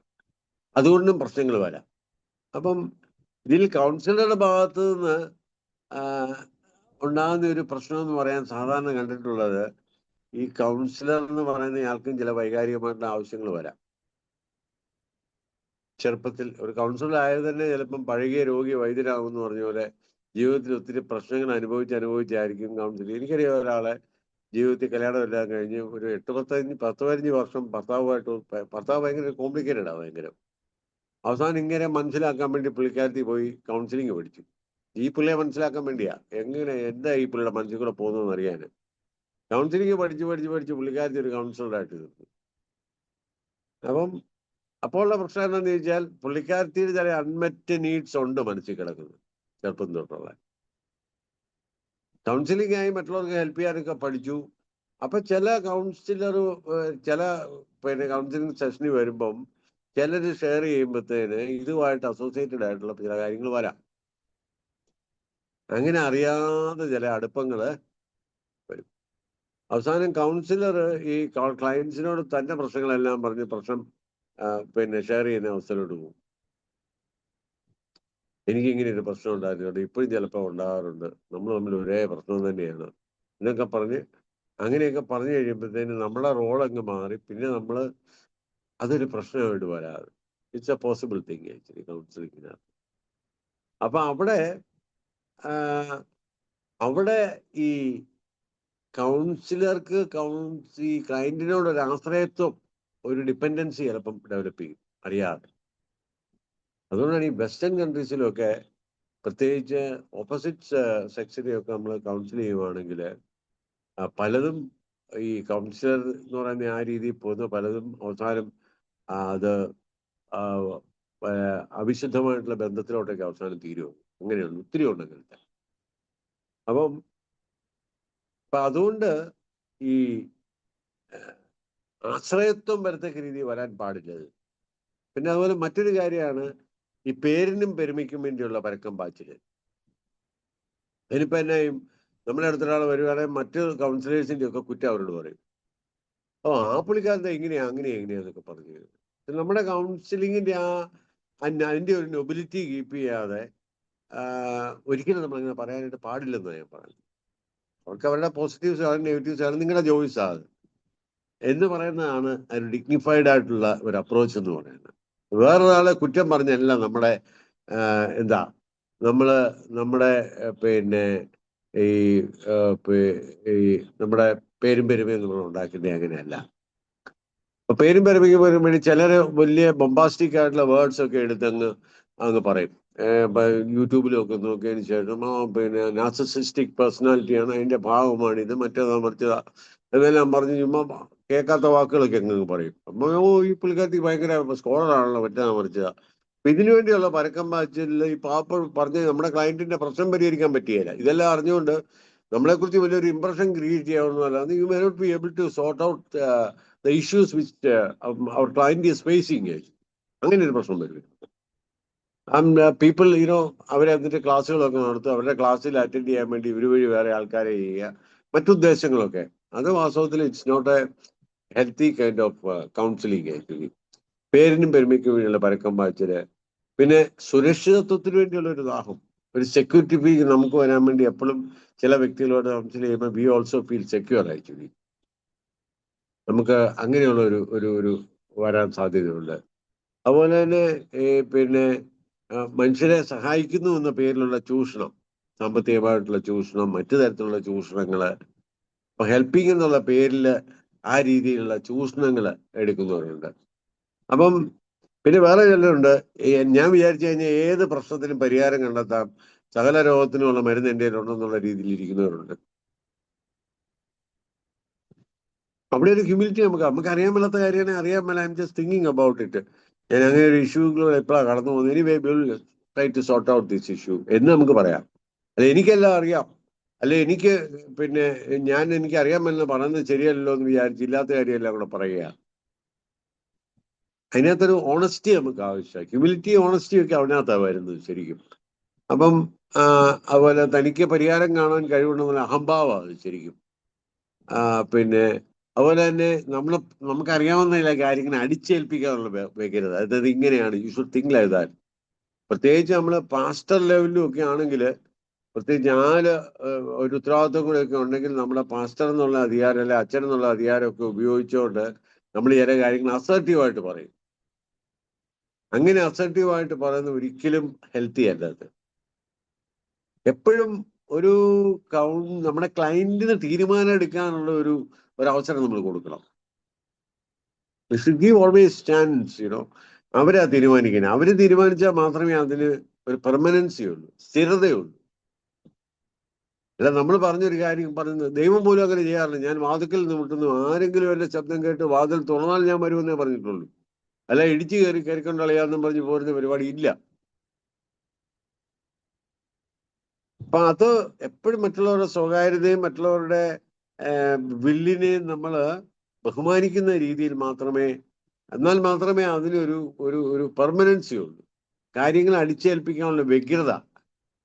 അതുകൊണ്ടും പ്രശ്നങ്ങൾ വരാം. അപ്പം ഇതിൽ കൗൺസിലറുടെ ഭാഗത്ത് നിന്ന് ഉണ്ടാകുന്ന ഒരു പ്രശ്നം എന്ന് പറയാൻ സാധാരണ കണ്ടിട്ടുള്ളത്, ഈ കൗൺസിലർ എന്ന് പറയുന്ന ആൾക്കും ചില വൈകാരികമായിട്ടുള്ള ആവശ്യങ്ങൾ വരാം. ചെറുപ്പത്തിൽ ഒരു കൗൺസിലർ ആയത് തന്നെ ചിലപ്പം പഴകിയ രോഗി വൈദ്യരാകുമെന്ന് പറഞ്ഞ പോലെ ജീവിതത്തിൽ ഒത്തിരി പ്രശ്നങ്ങൾ അനുഭവിച്ചായിരിക്കും കൗൺസിലിംഗ്. എനിക്കറിയാം ഒരാളെ ജീവിതത്തിൽ കല്യാണമെല്ലാം കഴിഞ്ഞ് ഒരു 10-15 വർഷം ഭർത്താവ് ഭയങ്കര കോംപ്ലിക്കേറ്റഡാണ്, ഭയങ്കര. അവസാനം ഇങ്ങനെ മനസ്സിലാക്കാൻ വേണ്ടി പുള്ളിക്കാരത്തി പോയി കൗൺസിലിംഗ് പഠിച്ചു. ഈ പുള്ളിയെ മനസ്സിലാക്കാൻ വേണ്ടിയാ, എന്താ ഈ പുള്ളിയുടെ മനസ്സിൽ കൂടെ പോകുന്നതെന്ന് അറിയാൻ കൗൺസിലിംഗ് പഠിച്ച് പുള്ളിക്കാരത്തി ഒരു കൗൺസിലറായിട്ട് തീർന്നു. അപ്പോൾ ഉള്ള പ്രശ്നം എന്താണെന്ന് ചോദിച്ചാൽ, പുള്ളിക്കാരത്തിൽ ചില അൺമെറ്റ് നീഡ്സ് ഉണ്ട് മനസ്സിൽ കിടക്കുന്നത്, ചെറുപ്പം തൊട്ടുള്ള. കൗൺസിലിംഗ് ആയി മറ്റുള്ളവർക്ക് ഹെൽപ്പ് ചെയ്യാനൊക്കെ പഠിച്ചു. അപ്പൊ ചില കൗൺസിലിംഗ് സെഷനിൽ വരുമ്പം ചിലർ ഷെയർ ചെയ്യുമ്പോഴത്തേന് ഇതുമായിട്ട് അസോസിയേറ്റഡ് ആയിട്ടുള്ള ചില കാര്യങ്ങൾ വരാം. അങ്ങനെ അറിയാതെ ചില അടുപ്പങ്ങൾ വരും. അവസാനം കൗൺസിലർ ഈ ക്ലയൻസിനോട് തന്റെ പ്രശ്നങ്ങളെല്ലാം പറഞ്ഞ് ഷെയർ ചെയ്യുന്ന അവസ്ഥയിലോട്ട് പോകും. എനിക്കിങ്ങനെ ഒരു പ്രശ്നം ഉണ്ടായിരുന്നുണ്ട്, ഇപ്പോഴും ചിലപ്പോൾ ഉണ്ടാകാറുണ്ട്, നമ്മൾ തമ്മിൽ ഒരേ പ്രശ്നം തന്നെയാണ് എന്നൊക്കെ അങ്ങനെയൊക്കെ പറഞ്ഞു കഴിയുമ്പോഴത്തേന് നമ്മളെ റോൾ അങ്ങ് മാറി. പിന്നെ അതൊരു പ്രശ്നമായിട്ട് വരാതെ, it's a possible thing actually കൗൺസിലിങ്ങിനകത്ത്. അപ്പൊ അവിടെ ഈ കൗൺസിലർക്ക് ഈ ക്ലയന്റിനോട് ഒരു ആശ്രയത്വം, ഒരു ഡിപ്പെൻഡൻസി ചിലപ്പം ഡെവലപ്പ് ചെയ്യും അറിയാതെ. അതുകൊണ്ടാണ് ഈ വെസ്റ്റേൺ കൺട്രീസിലൊക്കെ, പ്രത്യേകിച്ച് ഓപ്പോസിറ്റ് സെക്സിനെയൊക്കെ നമ്മൾ കൗൺസിൽ ചെയ്യുവാണെങ്കിൽ പലതും ഈ കൗൺസിലർ എന്ന് പറയുന്ന ആ രീതിയിൽ പോകുന്ന പലതും അവസാനം അത് അവിശുദ്ധമായിട്ടുള്ള ബന്ധത്തിലോട്ടൊക്കെ അവസാനം തീരുമോ, അങ്ങനെയുണ്ട്, ഒത്തിരി ഉണ്ടെങ്കിൽ. അപ്പം അതുകൊണ്ട് ഈ ആശ്രയത്വം വരത്തക്ക രീതിയിൽ വരാൻ പാടില്ല. പിന്നെ അതുപോലെ മറ്റൊരു കാര്യമാണ് ഈ പേരിനും പെരുമയ്ക്കും വേണ്ടിയുള്ള പരക്കം പാച്ചില്. അതിനിപ്പോ എന്നെയും നമ്മുടെ അടുത്തൊരാൾ വരുവാണെങ്കിൽ മറ്റ് കൗൺസിലേഴ്സിന്റെ ഒക്കെ കുറ്റം അവരോട് പറയും, ആ പുള്ളിക്കാരത്തെ എങ്ങനെയാന്നൊക്കെ പറഞ്ഞു. നമ്മുടെ കൗൺസിലിങ്ങിന്റെ അതിന്റെ ഒരു നൊബിലിറ്റി കീപ്പ് ചെയ്യാതെ ഒരിക്കലും നമ്മളങ്ങനെ പറയാനായിട്ട് പാടില്ലെന്ന് ഞാൻ പറഞ്ഞു. അവർക്ക് അവരുടെ പോസിറ്റീവ്സ് ആണ് നെഗറ്റീവ്സ് ആണ്, നിങ്ങളുടെ ചോയ്സ് ആണ് എന്ന് പറയുന്നതാണ് ഒരു ഡിഗ്നിഫൈഡ് ആയിട്ടുള്ള ഒരു അപ്രോച്ച് എന്ന് പറയുന്നത്. വേറൊരാളെ കുറ്റം പറഞ്ഞല്ല നമ്മുടെ നമ്മുടെ നമ്മുടെ പേരും പെരുമയും നമ്മൾ ഉണ്ടാക്കുന്നത് അങ്ങനെയല്ല. പേരും പെരുമയ്ക്ക് വേണ്ടി ചിലര് വലിയ ബൊംബാസ്റ്റിക് ആയിട്ടുള്ള വേർഡ്സ് ഒക്കെ എടുത്ത് അങ്ങ് പറയും. യൂട്യൂബിലും ഒക്കെ നോക്കിയതിന് ശേഷം പിന്നെ നാർസിസിസ്റ്റിക് പേഴ്സണാലിറ്റിയാണ്, അതിന്റെ ഭാഗമാണിത്, മറ്റേതാ മറിച്ചതാ എന്നെല്ലാം പറഞ്ഞ് ചുമ്മാ കേൾക്കാത്ത വാക്കുകളൊക്കെ അങ്ങ് പറയും. അപ്പൊ ഈ പുള്ളിക്കാരത്തി ഭയങ്കര സ്കോളറാണല്ലോ, മറ്റേതാ മറിച്ചതാ. അപ്പൊ ഇതിനു വേണ്ടിയുള്ള പരക്കം പാച്ചിൽ ഈ പാപ്പ പറഞ്ഞ് നമ്മുടെ ക്ലയന്റിന്റെ പ്രശ്നം പരിഹരിക്കാൻ പറ്റുകയില്ല. ഇതെല്ലാം അറിഞ്ഞുകൊണ്ട് നമ്മളെ കുറിച്ച് വലിയൊരു ഇംപ്രഷൻ ക്രിയേറ്റ് ചെയ്യാവുന്നതല്ലാതെ you may not be able to sort out the issues which our client is facing. അങ്ങനെ ഒരു പ്രശ്നം വരും. പീപ്പിൾ അവരെ എന്നിട്ട് ക്ലാസ്സുകളൊക്കെ നടത്തും, അവരുടെ ക്ലാസ്സിൽ അറ്റൻഡ് ചെയ്യാൻ വേണ്ടി ഇവർ വഴി വേറെ ആൾക്കാരെ ചെയ്യുക, മറ്റുദ്ദേശങ്ങളൊക്കെ. അത് വാസ്തവത്തിൽ it's not a healthy kind of counselling actually. പേരിനും പെരുമയ്ക്കും വേണ്ടിയുള്ള പരക്കം പാച്ചില്, പിന്നെ സുരക്ഷിതത്വത്തിന് വേണ്ടിയുള്ള ഒരു ദാഹം, ഒരു സെക്യൂരിറ്റി ഫീൽ നമുക്ക് വരാൻ വേണ്ടി എപ്പോഴും ചില വ്യക്തികളോട് കൗൺസിൽ ചെയ്യുമ്പോൾ we also feel secure actually. നമുക്ക് അങ്ങനെയുള്ള ഒരു വരാൻ സാധ്യതയുണ്ട്. അതുപോലെ തന്നെ പിന്നെ മനുഷ്യരെ സഹായിക്കുന്നു എന്ന പേരിലുള്ള ചൂഷണം, സാമ്പത്തികമായിട്ടുള്ള ചൂഷണം, മറ്റു തരത്തിലുള്ള ചൂഷണങ്ങള്, ഇപ്പൊ ഹെൽപ്പിംഗ് എന്നുള്ള പേരിൽ ആ രീതിയിലുള്ള ചൂഷണങ്ങൾ എടുക്കുന്നവരുണ്ട്. അപ്പം പിന്നെ വേറെ ചിലരുണ്ട്, ഞാൻ വിചാരിച്ചു കഴിഞ്ഞാൽ ഏത് പ്രശ്നത്തിനും പരിഹാരം കണ്ടെത്താം, സകല രോഗത്തിനുമുള്ള മരുന്ന് എൻ്റെ ഉണ്ടെന്നുള്ള രീതിയിൽ ഇരിക്കുന്നവരുണ്ട്. അവിടെ ഒരു ഹ്യൂമിലിറ്റി നമുക്ക് അറിയാൻ മേലാത്ത കാര്യമാണ്, അറിയാൻ മേല, I am just thinking about it. ഞാൻ അങ്ങനെ ഒരു ഇഷ്യൂകളോട് എപ്പോഴാണ് കടന്നു പോകുന്നത്, anyway will try to sort out this issue എന്ന് നമുക്ക് പറയാം. അല്ലെ എനിക്കെല്ലാം അറിയാം, അല്ലെ എനിക്ക് പിന്നെ എനിക്ക് അറിയാമെന്ന് പറയുന്നത് ശരിയല്ലോ എന്ന് വിചാരിച്ചില്ലാത്ത കാര്യമെല്ലാം കൂടെ പറയുക. അതിനകത്തൊരു ഓണസ്റ്റി നമുക്ക് ആവശ്യമാണ്. ഹ്യൂമിലിറ്റി ഓണസ്റ്റി ഒക്കെ അതിനകത്താണ് വരുന്നത് ശരിക്കും. അപ്പം അതുപോലെ തനിക്ക് പരിഹാരം കാണാൻ കഴിവുണ്ടെന്നുള്ള അഹംഭാവമാണ് ശരിക്കും. പിന്നെ അതുപോലെ തന്നെ നമുക്കറിയാവുന്ന ചില കാര്യങ്ങൾ അടിച്ചേൽപ്പിക്കാനുള്ള വെക്കരുത്. അതായത് ഇങ്ങനെയാണ്, you should think like that. പ്രത്യേകിച്ച് നമ്മൾ പാസ്റ്റർ ലെവലിലും ഒക്കെ ആണെങ്കിൽ, പ്രത്യേകിച്ച് ഒരു ഉത്തരവാദിത്വം കൂടെ ഒക്കെ ഉണ്ടെങ്കിൽ നമ്മുടെ പാസ്റ്റർ എന്നുള്ള അധികാരം അല്ലെ അച്ഛൻ എന്നുള്ള അധികാരമൊക്കെ ഉപയോഗിച്ചുകൊണ്ട് നമ്മൾ ചില കാര്യങ്ങൾ അസർട്ടീവായിട്ട് പറയും. അങ്ങനെ അസർട്ടീവായിട്ട് പറയുന്നത് ഒരിക്കലും ഹെൽത്തി അല്ല. അത് എപ്പോഴും നമ്മുടെ ക്ലയന്റിന് തീരുമാനം എടുക്കാനുള്ള ഒരു അവസരം നമ്മൾ കൊടുക്കണം. Give always chance. അവരാ തീരുമാനിക്കുന്നത്. അവര് തീരുമാനിച്ചാൽ മാത്രമേ അതിന് ഒരു പെർമനൻസി ഉള്ളൂ, സ്ഥിരതയുള്ളൂ. അല്ല നമ്മൾ പറഞ്ഞൊരു കാര്യം പറയുന്നത്, ദൈവം പോലും അങ്ങനെ ചെയ്യാറില്ല. ഞാൻ വാതിക്കൽ നിന്ന് മുട്ടുന്നു, ആരെങ്കിലും എന്റെ ശബ്ദം കേട്ട് വാതിൽ തുറന്നാൽ ഞാൻ വരുമെന്നേ പറഞ്ഞിട്ടുള്ളൂ. അല്ല ഇടിച്ചു കയറിക്കൊണ്ടളയാന്നും പറഞ്ഞ് പോരുന്ന പരിപാടി ഇല്ല. അപ്പൊ അത് എപ്പോഴും മറ്റുള്ളവരുടെ സ്വകാര്യതയും മറ്റുള്ളവരുടെ വില്ലിനെയും നമ്മൾ ബഹുമാനിക്കുന്ന രീതിയിൽ എന്നാൽ മാത്രമേ അതിനൊരു ഒരു പെർമനൻസി ഉള്ളൂ. കാര്യങ്ങൾ അടിച്ചേൽപ്പിക്കാനുള്ള വ്യഗ്രത,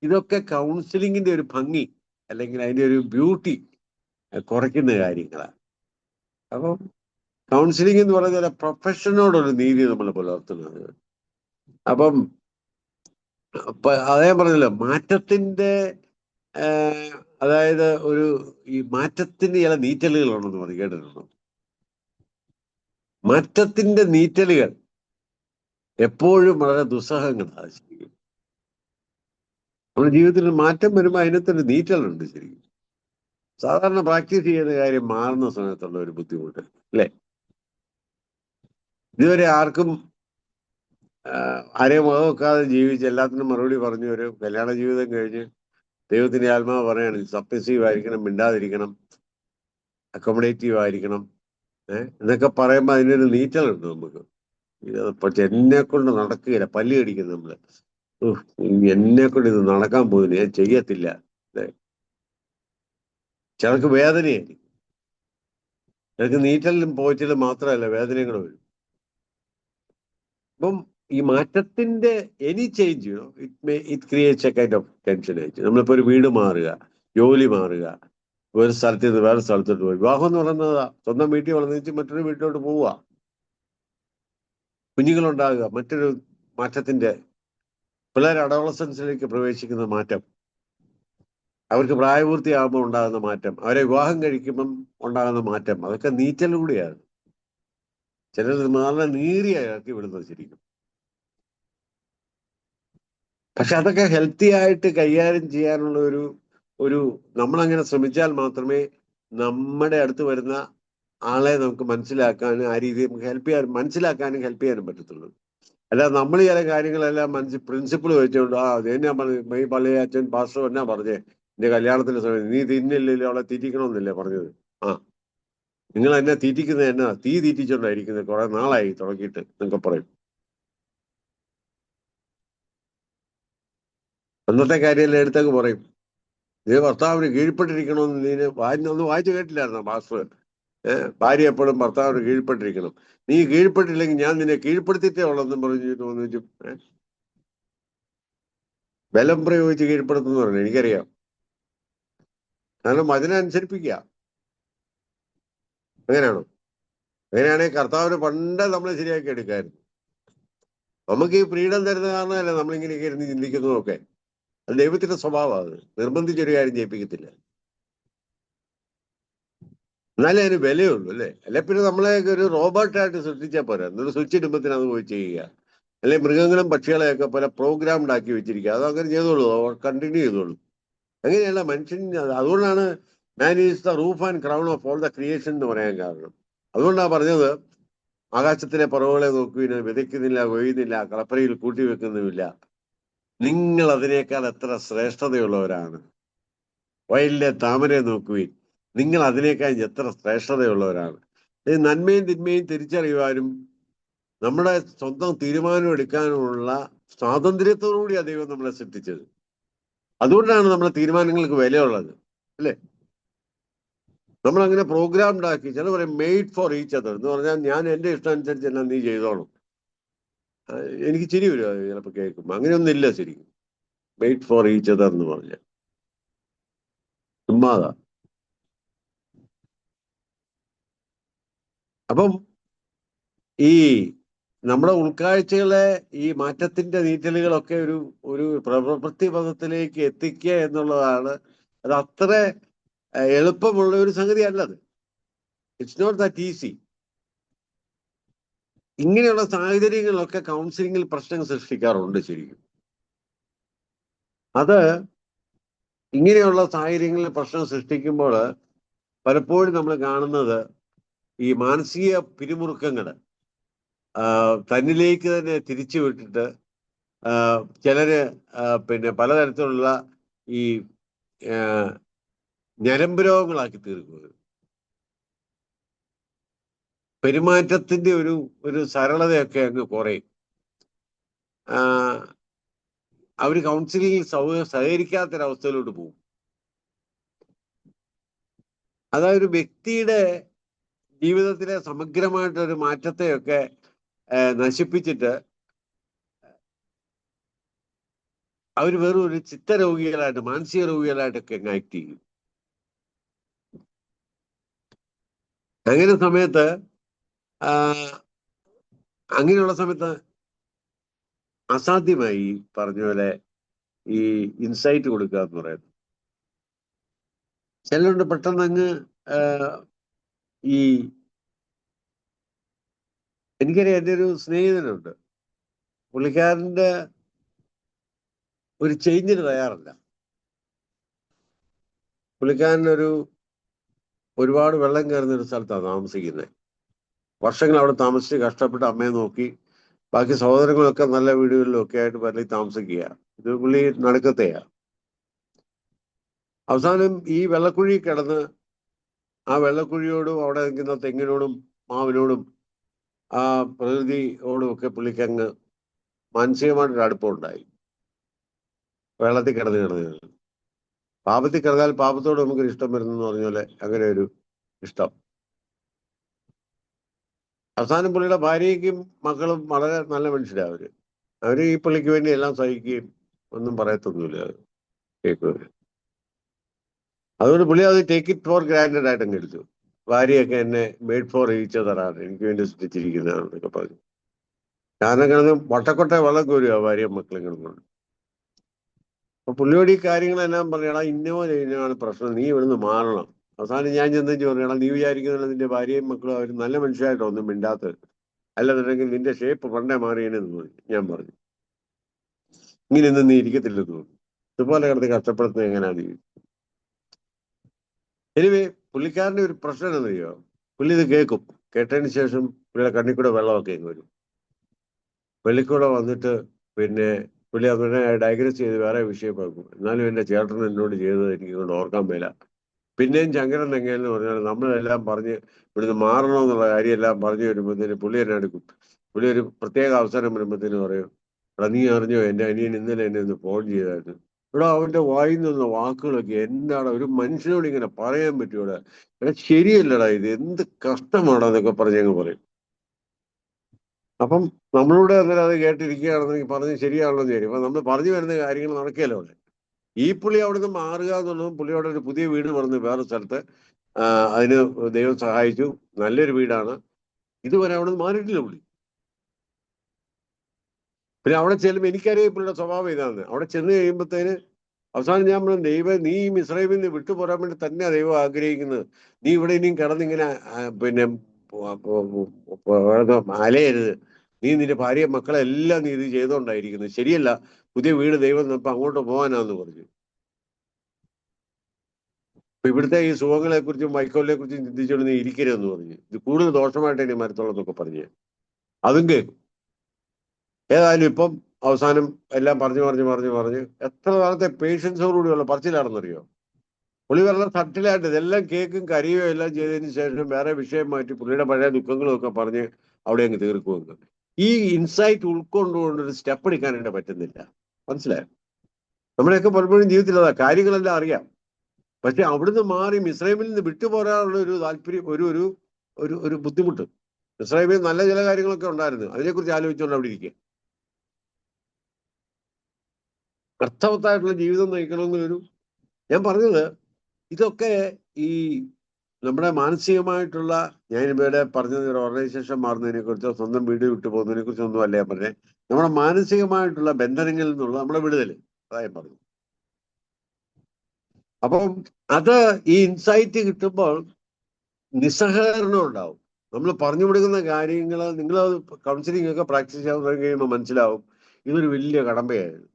ഇതൊക്കെ കൗൺസിലിങ്ങിന്റെ ഒരു ഭംഗി അല്ലെങ്കിൽ അതിന്റെ ഒരു ബ്യൂട്ടി കുറയ്ക്കുന്ന കാര്യങ്ങളാണ്. അപ്പം കൗൺസിലിംഗ് എന്ന് പറയുന്ന പ്രൊഫഷനോടൊരു നീതി നമ്മൾ പുലർത്തുന്നത്. അപ്പം അതേ പറഞ്ഞല്ലോ, മാറ്റത്തിന്റെ അതായത് ഈ മാറ്റത്തിന് ചില നീറ്റലുകളുണ്ടെന്ന് പറഞ്ഞു കേട്ടിട്ടുണ്ടോ? മാറ്റത്തിന്റെ നീറ്റലുകൾ എപ്പോഴും വളരെ ദുസ്സഹങ്ങളാണ് ശരിക്കും. നമ്മുടെ ജീവിതത്തിൽ മാറ്റം വരുമ്പോൾ അതിനകത്തൊരു നീറ്റലുണ്ട് ശരിക്കും. സാധാരണ പ്രാക്ടീസ് ചെയ്യുന്ന കാര്യം മാറുന്ന സമയത്തുള്ള ഒരു ബുദ്ധിമുട്ട് അല്ലേ? ഇതുവരെ ആർക്കും ആരെയും മുഖം വെക്കാതെ ജീവിച്ച് എല്ലാത്തിനും മറുപടി പറഞ്ഞു ഒരു കല്യാണ ജീവിതം കഴിഞ്ഞ് ദൈവത്തിന്റെ ആത്മാവ് പറയാണ് സബ്മിസീവ് ആയിരിക്കണം, മിണ്ടാതിരിക്കണം, അക്കോമഡേറ്റീവ് ആയിരിക്കണം എന്നൊക്കെ പറയുമ്പോൾ അതിനൊരു നീറ്റലുണ്ട് നമുക്ക്. പക്ഷെ എന്നെ കൊണ്ട് നടക്കുകയില്ല, പല്ല് കടിക്കും നമ്മള്, എന്നെ കൊണ്ട് ഇത് നടക്കാൻ പോകുന്നു, ഞാൻ ചെയ്യത്തില്ല. ചിലർക്ക് വേദനയായിരിക്കും, ചിലർക്ക് നീറ്റലും പോയിച്ചിലും മാത്രമല്ല വേദനയും കൂടെ വരും. അപ്പം ഈ മാറ്റത്തിന്റെ any change it creates A kind of tension ആയിട്ട്. നമ്മളിപ്പോ ഒരു വീട് മാറുക, ജോലി മാറുക, ഒരു സ്ഥലത്ത് നിന്ന് വേറെ സ്ഥലത്തോട്ട് പോയി, വിവാഹം എന്ന് പറയുന്നത് സ്വന്തം വീട്ടിൽ വളർന്നിച്ച് മറ്റൊരു വീട്ടിലോട്ട് പോവുക, കുഞ്ഞുങ്ങളുണ്ടാകുക, മറ്റൊരു മാറ്റത്തിന്റെ പിള്ളേർ അഡോളസൻസിലേക്ക് പ്രവേശിക്കുന്ന മാറ്റം, അവർക്ക് പ്രായപൂർത്തിയാകുമ്പോൾ ഉണ്ടാകുന്ന മാറ്റം, അവരെ വിവാഹം കഴിക്കുമ്പം ഉണ്ടാകുന്ന മാറ്റം, അതൊക്കെ നീറ്റലൂടെയാണ്. ചിലർ നല്ല നീറിയ ഇറക്കി വിടുന്നത് ശരിക്കും. പക്ഷെ അതൊക്കെ ഹെൽത്തി ആയിട്ട് കൈകാര്യം ചെയ്യാനുള്ള ഒരു നമ്മളങ്ങനെ ശ്രമിച്ചാൽ മാത്രമേ നമ്മുടെ അടുത്ത് വരുന്ന ആളെ നമുക്ക് മനസ്സിലാക്കാനും ആ രീതിയിൽ നമുക്ക് മനസ്സിലാക്കാനും ഹെൽപ്പ് ചെയ്യാനും പറ്റത്തുള്ളൂ. അല്ല, നമ്മൾ ചില കാര്യങ്ങളെല്ലാം പ്രിൻസിപ്പിൾ വെച്ചുകൊണ്ട് അത് ഞാൻ പറഞ്ഞു, ഈ പള്ളി അച്ഛൻ പാസ്റ്റർ എന്നാ പറഞ്ഞേ, എന്റെ കല്യാണത്തിന്റെ സമയത്ത് നീ തിന്നില്ലല്ലോ, അവളെ തീറ്റിക്കണമെന്നില്ലേ പറഞ്ഞത്. നിങ്ങൾ എന്നെ തീറ്റിക്കുന്നത് എന്നാ തീ തീറ്റിച്ചോണ്ടായിരിക്കുന്നത്, കുറെ നാളായി തുടങ്ങിയിട്ട് എന്നൊക്കെ പറയും. അന്നത്തെ കാര്യമെല്ലാം എടുത്തൊക്കെ പറയും, നീ ഭർത്താവിന് കീഴ്പ്പെട്ടിരിക്കണമെന്ന് നീ ഒന്ന് വായിച്ചു കേട്ടില്ലായിരുന്നോ പാസ്റ്റർ? ഭാര്യ എപ്പോഴും ഭർത്താവിന് കീഴ്പ്പെട്ടിരിക്കണം, നീ കീഴ്പ്പെട്ടില്ലെങ്കിൽ ഞാൻ നിന്നെ കീഴ്പ്പെടുത്തിയിട്ടേ ഉള്ളെന്നും പറഞ്ഞു ബലം പ്രയോഗിച്ച് കീഴ്പ്പെടുത്തുന്നു പറഞ്ഞു. എനിക്കറിയാം, കാരണം അതിനനുസരിപ്പിക്കുക. അങ്ങനെയാണോ? അങ്ങനെയാണെങ്കിൽ കർത്താവിന് പണ്ട് നമ്മളെ ശരിയാക്കി എടുക്കായിരുന്നു. നമുക്ക് ഈ ഫ്രീഡം തരുന്ന കാരണമല്ലേ നമ്മളിങ്ങനെയൊക്കെ ഇരുന്ന് ചിന്തിക്കുന്നതൊക്കെ. അത് ദൈവത്തിന്റെ സ്വഭാവമാണ്, അത് നിർബന്ധിച്ചൊരു കാര്യം ചെയ്യിപ്പിക്കത്തില്ല. എന്നാലേ അതിന് വിലയുള്ളൂ, അല്ലേ? അല്ലെ പിന്നെ നമ്മളെ ഒരു റോബോട്ടായിട്ട് സൃഷ്ടിച്ചാൽ പോരാ, എന്നൊരു സ്വിച്ച് ഇടുമ്പത്തിന് അത് പോയി ചെയ്യുക. അല്ലെ മൃഗങ്ങളും പക്ഷികളെയൊക്കെ പോലെ പ്രോഗ്രാംഡ് ആക്കി വെച്ചിരിക്കുക, അത് അങ്ങനെ ചെയ്തോളൂ, കണ്ടിന്യൂ ചെയ്തോളൂ. അങ്ങനെയല്ല മനുഷ്യൻ. അതുകൊണ്ടാണ് man is the roof and crown of all the creation എന്ന് പറയാൻ കാരണം. അതുകൊണ്ടാണ് പറഞ്ഞത്, ആകാശത്തിലെ പറവുകളെ നോക്കുവിന്, വിതയ്ക്കുന്നില്ല, കൊയ്യുന്നില്ല, കളപ്പരയിൽ കൂട്ടിവെക്കുന്നുമില്ല, നിങ്ങൾ അതിനേക്കാൾ എത്ര ശ്രേഷ്ഠതയുള്ളവരാണ്. വയലിലെ താമരയെ നോക്കുവിൻ, നിങ്ങൾ അതിനേക്കാൾ എത്ര ശ്രേഷ്ഠതയുള്ളവരാണ്. നന്മയും തിന്മയും തിരിച്ചറിയുവാനും നമ്മുടെ സ്വന്തം തീരുമാനം എടുക്കാനുമുള്ള സ്വാതന്ത്ര്യത്തോടുകൂടിയാണ് ദൈവം നമ്മളെ സൃഷ്ടിച്ചത്. അതുകൊണ്ടാണ് നമ്മുടെ തീരുമാനങ്ങൾക്ക് വിലയുള്ളത്, അല്ലേ? നമ്മളങ്ങനെ പ്രോഗ്രാംഡ് ആക്കി. ചില പറയും മെയ്ഡ് ഫോർ ഈച്ച് അതർ എന്ന് പറഞ്ഞാൽ ഞാൻ എൻ്റെ ഇഷ്ടം അനുസരിച്ച് എല്ലാം നീ ചെയ്തോണം. എനിക്ക് ചിരി വരും അത് ചിലപ്പോൾ കേൾക്കും. അങ്ങനെയൊന്നും ഇല്ല ശരിക്കും. മെയ്ഡ് ഫോർ ഈച്ച് അതർ എന്ന് പറഞ്ഞ ചുമ്മാതാ. അപ്പം ഈ നമ്മുടെ ഉൾക്കാഴ്ചകളെ, ഈ മാറ്റത്തിന്റെ നീറ്റലുകളൊക്കെ ഒരു പ്രവൃത്തി പദത്തിലേക്ക് എത്തിക്കുക എന്നുള്ളതാണ്. അത് അത്ര എളുപ്പമുള്ള ഒരു സംഗതി അല്ലത്. It's not that easy. ഇങ്ങനെയുള്ള സാഹചര്യങ്ങളിലൊക്കെ കൗൺസിലിംഗിൽ പ്രശ്നങ്ങൾ സൃഷ്ടിക്കാറുണ്ട് ശരിക്കും. അത് ഇങ്ങനെയുള്ള സാഹചര്യങ്ങളിൽ പ്രശ്നം സൃഷ്ടിക്കുമ്പോൾ പലപ്പോഴും നമ്മൾ കാണുന്നത് ഈ മാനസിക പിരിമുറുക്കങ്ങൾ തന്നിലേക്ക് തന്നെ തിരിച്ചു വിട്ടിട്ട് ചിലര് പിന്നെ പലതരത്തിലുള്ള ഈ ഞരമ്പ് രോഗങ്ങളാക്കി തീർക്കുന്നത്. പെരുമാറ്റത്തിന്റെ ഒരു സരളതയൊക്കെ അങ്ങ് കുറയും. അവർ കൗൺസിലിംഗിൽ സഹകരിക്കാത്തൊരവസ്ഥയിലോട്ട് പോകും. അതായത് ഒരു വ്യക്തിയുടെ ജീവിതത്തിലെ സമഗ്രമായിട്ടൊരു മാറ്റത്തെയൊക്കെ നശിപ്പിച്ചിട്ട് അവർ വെറും ഒരു ചിത്തരോഗികളായിട്ട്, മാനസിക രോഗികളായിട്ടൊക്കെ ആക്ട് ചെയ്യും. അങ്ങനെ സമയത്ത് അങ്ങനെയുള്ള സമയത്ത് അസാധ്യമായി പറഞ്ഞ പോലെ ഈ ഇൻസൈറ്റ് കൊടുക്കുക എന്ന് പറയുന്നത്. ചിലരുണ്ട് പെട്ടെന്ന് അങ്ങ് ഈ എനിക്കറിയാം, എൻ്റെ ഒരു സ്നേഹിതനുണ്ട്, പുള്ളിക്കാരൻ്റെ ഒരു ചേഞ്ചിന് തയ്യാറല്ല. പുള്ളിക്കാരനൊരു ഒരുപാട് വെള്ളം കയറുന്ന ഒരു സ്ഥലത്താണ് താമസിക്കുന്നത്. വർഷങ്ങൾ അവിടെ താമസിച്ച് കഷ്ടപ്പെട്ട് അമ്മയെ നോക്കി, ബാക്കി സഹോദരങ്ങളൊക്കെ നല്ല വീടുകളിലും ഒക്കെ ആയിട്ട് പള്ളി താമസിക്കുക. ഇത് പുള്ളി നടുക്കത്തെയാ. അവസാനം ഈ വെള്ളക്കുഴി കിടന്ന് ആ വെള്ളക്കുഴിയോടും അവിടെ നിൽക്കുന്ന തെങ്ങിനോടും മാവിനോടും ആ പ്രകൃതിയോടും ഒക്കെ പുള്ളിക്കങ്ങ് മാനസികമായിട്ടൊരു അടുപ്പമുണ്ടായി. വെള്ളത്തിൽ കിടന്ന് പാപത്തിൽ കിടന്നാൽ പാപത്തോട് നമുക്കൊരു ഇഷ്ടം വരുന്നെന്ന് പറഞ്ഞ പോലെ അങ്ങനെ ഒരു ഇഷ്ടം. അവസാനം പുള്ളിയുടെ ഭാര്യയ്ക്കും മക്കളും വളരെ നല്ല മനുഷ്യരാണ്. അവര് ഈ പുള്ളിക്ക് വേണ്ടി എല്ലാം സഹിക്കുകയും ഒന്നും പറയത്തൊന്നുമില്ല, കേൾക്കുക. അതുകൊണ്ട് പുള്ളി അത് ടേക്ക് ഇറ്റ് ഫോർ ഗ്രാൻഡഡ് ആയിട്ട് അങ്ങ് എടുത്തു. ഭാര്യയൊക്കെ എന്നെ മെയ്ഡ് ഫോർ ഈച്ച് അതറാണ്, എനിക്ക് വേണ്ടി സൃഷ്ടിച്ചിരിക്കുന്നതാണെന്നൊക്കെ പറഞ്ഞു. കാരണം കിടന്ന് വട്ടക്കൊട്ട വെള്ളം കോരുക ഭാര്യയും മക്കളും കിടന്നുണ്ട്. അപ്പൊ പുള്ളിയോട് ഈ കാര്യങ്ങളെല്ലാം പറയണം, ഇന്നമാണ് പ്രശ്നം, നീ ഇവിടുന്ന് മാറണം. അവസാനം ഞാൻ ചെന്നു പറയണം, നീ വിചാരിക്കുന്നില്ല നിന്റെ ഭാര്യയും മക്കളും അവർ നല്ല മനുഷ്യരായിട്ടോ ഒന്നും മിണ്ടാത്തത്, അല്ലെന്നുണ്ടെങ്കിൽ നിന്റെ ഷേപ്പ് പണ്ടേ മാറിയെന്ന് തോന്നി. ഞാൻ പറഞ്ഞു, ഇങ്ങനെയൊന്നും നീ ഇരിക്കത്തില്ലെന്ന് തോന്നി, ഇതുപോലെ കിടന്ന് കഷ്ടപ്പെടുത്തുന്നത് എങ്ങനെയാണ് നീ? എനിവേ പുള്ളിക്കാരൻ്റെ ഒരു പ്രശ്നം എന്നറിയോ, പുള്ളി ഇത് കേൾക്കും, കേട്ടതിന് ശേഷം പുള്ളിയുടെ കണ്ണിൽ കൂടെ വെള്ളമൊക്കെ വരും. വെള്ളിക്കൂടെ വന്നിട്ട് പിന്നെ പുള്ളി അങ്ങനെ ഡയഗ്രസ് ചെയ്ത് വേറെ വിഷയം വെക്കും. എന്നാലും എൻ്റെ ചേട്ടൻ എന്നോട് ചെയ്തത് എനിക്ക് കൊണ്ട് ഓർക്കാൻ മേല. പിന്നെയും ചങ്കരൻ എങ്ങനെയെന്ന് പറഞ്ഞാൽ നമ്മളെല്ലാം പറഞ്ഞ് ഇവിടുന്ന് മാറണമെന്നുള്ള കാര്യമെല്ലാം പറഞ്ഞു വരുമ്പോഴത്തേന് പുള്ളി എന്നെ എടുക്കും. പുള്ളി ഒരു പ്രത്യേക അവസരം വരുമ്പോഴത്തേന് പറയും, എടാ നീ അറിഞ്ഞോ എൻ്റെ അനിയൻ ഇന്നലെ എന്നെ ഒന്ന് ഫോൺ ചെയ്തായിരുന്നു. ഇവിടെ അവൻ്റെ വായിൽ നിന്ന വാക്കുകളൊക്കെ എന്താണ് ഒരു മനുഷ്യനോട് ഇങ്ങനെ പറയാൻ പറ്റൂടാ, എടാ ശരിയല്ലടാ, ഇത് എന്ത് കഷ്ടമാടാ എന്നൊക്കെ പറഞ്ഞ് അങ്ങ് പറയും. അപ്പം നമ്മളൂടെ അന്നേരം അത് കേട്ടിരിക്കുകയാണെന്നെങ്കിൽ പറഞ്ഞ് ശരിയാണല്ലോ എന്ന് വിചാരിക്കും. അപ്പൊ നമ്മൾ പറഞ്ഞു വരുന്ന കാര്യങ്ങൾ നടക്കുകയല്ലോ അവിടെ. ഈ പുള്ളി അവിടുന്ന് മാറുക എന്നുള്ളതും പുള്ളിയോടെ ഒരു പുതിയ വീട് പണിത് വേറെ സ്ഥലത്ത് അതിന് ദൈവം സഹായിച്ചു, നല്ലൊരു വീടാണ്. ഇതുവരെ അവിടെ നിന്ന് മാറിയിട്ടില്ല പുള്ളി. പിന്നെ അവിടെ ചെല്ലുമ്പോൾ എനിക്കറിയാം പുള്ളിയുടെ സ്വഭാവം ഇതാണ്. അവിടെ ചെന്ന് കഴിയുമ്പോഴത്തേന് അവസാനം ഞാൻ പറഞ്ഞു, ദൈവം നീ ഇസ്രായേലിൽ നിന്ന് വിട്ടുപോരാൻ വേണ്ടി തന്നെയാണ് ദൈവം ആഗ്രഹിക്കുന്നത്. നീ ഇവിടെ ഇനിയും കിടന്നിങ്ങനെ പിന്നെ അലയരുത്. നീ നിന്റെ ഭാര്യ മക്കളെല്ലാം നീ ഇത് ചെയ്തോണ്ടായിരിക്കുന്നത് ശരിയല്ല. പുതിയ വീട് ദൈവം തന്നപ്പോ അങ്ങോട്ട് പോകാനാന്ന് പറഞ്ഞു. അപ്പൊ ഇവിടുത്തെ ഈ സുഖങ്ങളെ കുറിച്ചും വൈക്കോലിനെ കുറിച്ചും ചിന്തിച്ചുകൊണ്ട് നീ ഇരിക്കരുതെന്ന് പറഞ്ഞു. ഇത് കൂടുതൽ ദോഷമായിട്ട് ഇനി മരത്തോളന്നൊക്കെ പറഞ്ഞു. അതും കേൾക്കും. ഏതായാലും ഇപ്പം അവസാനം എല്ലാം പറഞ്ഞു എത്ര കാലത്തെ പേഷ്യൻസോടുകൂടിയുള്ള പറച്ചിലാണെന്നറിയോ. പുള്ളി വളരെ സട്ടിലായിട്ട് ഇതെല്ലാം കേൾക്കും, കരയോ എല്ലാം ചെയ്തതിന് ശേഷം വേറെ വിഷയം മാറ്റി പുള്ളിയുടെ പഴയ ദുഃഖങ്ങളും ഒക്കെ പറഞ്ഞ് അവിടെ അങ്ങ് തീർക്കുമെന്ന്. ഈ ഇൻസൈറ്റ് ഉൾക്കൊണ്ടുകൊണ്ടൊരു സ്റ്റെപ്പ് എടുക്കാനായിട്ട് പറ്റുന്നില്ല. മനസ്സിലായോ? നമ്മുടെയൊക്കെ പലപ്പോഴും ജീവിതത്തിൽ അതാ, കാര്യങ്ങളെല്ലാം അറിയാം, പക്ഷെ അവിടുന്ന് മാറി മിസ്രൈമിൽ നിന്ന് വിട്ടുപോരാനുള്ള ഒരു താല്പര്യം, ഒരു ഒരു ഒരു ഒരു ബുദ്ധിമുട്ട്. മിസ്രൈമിൽ നല്ല ചില കാര്യങ്ങളൊക്കെ ഉണ്ടായിരുന്നു, അതിനെക്കുറിച്ച് ആലോചിച്ചുകൊണ്ട് അവിടെ ഇരിക്കുക. അർത്ഥവത്തായിട്ടുള്ള ജീവിതം നയിക്കണമെന്നൊരു, ഞാൻ പറഞ്ഞത് ഇതൊക്കെ ഈ നമ്മുടെ മാനസികമായിട്ടുള്ള, ഞാൻ ഇവിടെ പറഞ്ഞത് ഒരു ഓർഗനൈസേഷൻ മാറുന്നതിനെ കുറിച്ചോ സ്വന്തം വീട് വിട്ടു പോകുന്നതിനെ കുറിച്ചോ ഒന്നും അല്ല ഞാൻ പറഞ്ഞത്. നമ്മുടെ മാനസികമായിട്ടുള്ള ബന്ധനങ്ങളിൽ നിന്നുള്ള നമ്മുടെ വിടുതൽ, അതായത് പറഞ്ഞു. അപ്പം അത് ഈ ഇൻസൈറ്റ് കിട്ടുമ്പോൾ നിസ്സഹകരണം ഉണ്ടാവും. നമ്മൾ പറഞ്ഞു കൊടുക്കുന്ന കാര്യങ്ങൾ നിങ്ങൾ കൗൺസിലിംഗ് ഒക്കെ പ്രാക്ടീസ് ചെയ്യാൻ തുടങ്ങി കഴിയുമ്പോൾ മനസ്സിലാവും ഇതൊരു വലിയ കടമ്പയായിരുന്നു.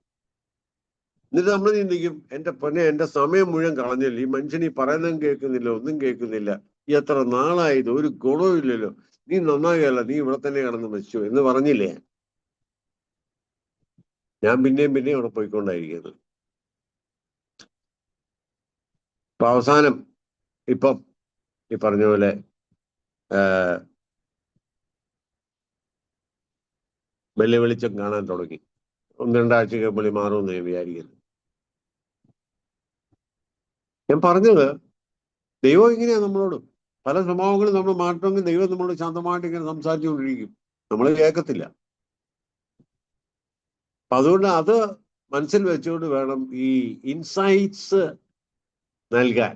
എന്നിട്ട് നമ്മൾ ചിന്തിക്കും, എൻ്റെ പൊന്നെ, എൻ്റെ സമയം മുഴുവൻ കളഞ്ഞില്ല, ഈ മനുഷ്യൻ ഈ പറയുന്നതും കേൾക്കുന്നില്ല, ഒന്നും കേൾക്കുന്നില്ല, ഈ എത്ര നാളായത്, ഒരു ഗുണവും ഇല്ലല്ലോ, നീ നന്നാകുകയല്ല, നീ ഇവിടെ തന്നെ കിടന്ന് വെച്ചു എന്ന് പറഞ്ഞില്ലേ. ഞാൻ പിന്നെയും അവിടെ പോയിക്കൊണ്ടായിരിക്കുന്നത്. അപ്പൊ അവസാനം ഇപ്പം ഈ പറഞ്ഞ പോലെ വെള്ളി വെളിച്ചം കാണാൻ തുടങ്ങി. 1-2 ആഴ്ച കഴിയുമ്പോൾ മാറുമെന്ന് ഞാൻ വിചാരിക്കുന്നു. ഞാൻ പറഞ്ഞത് ദൈവം ഇങ്ങനെയാ നമ്മളോട്. പല സ്വഭാവങ്ങളും നമ്മൾ മാറ്റണമെങ്കിൽ ദൈവം നമ്മളോട് ശാന്തമായിട്ട് ഇങ്ങനെ സംസാരിച്ചുകൊണ്ടിരിക്കും, നമ്മൾ കേൾക്കത്തില്ല. അപ്പൊ അതുകൊണ്ട് അത് മനസ്സിൽ വെച്ചുകൊണ്ട് വേണം ഈ ഇൻസൈറ്റ്സ് നൽകാൻ.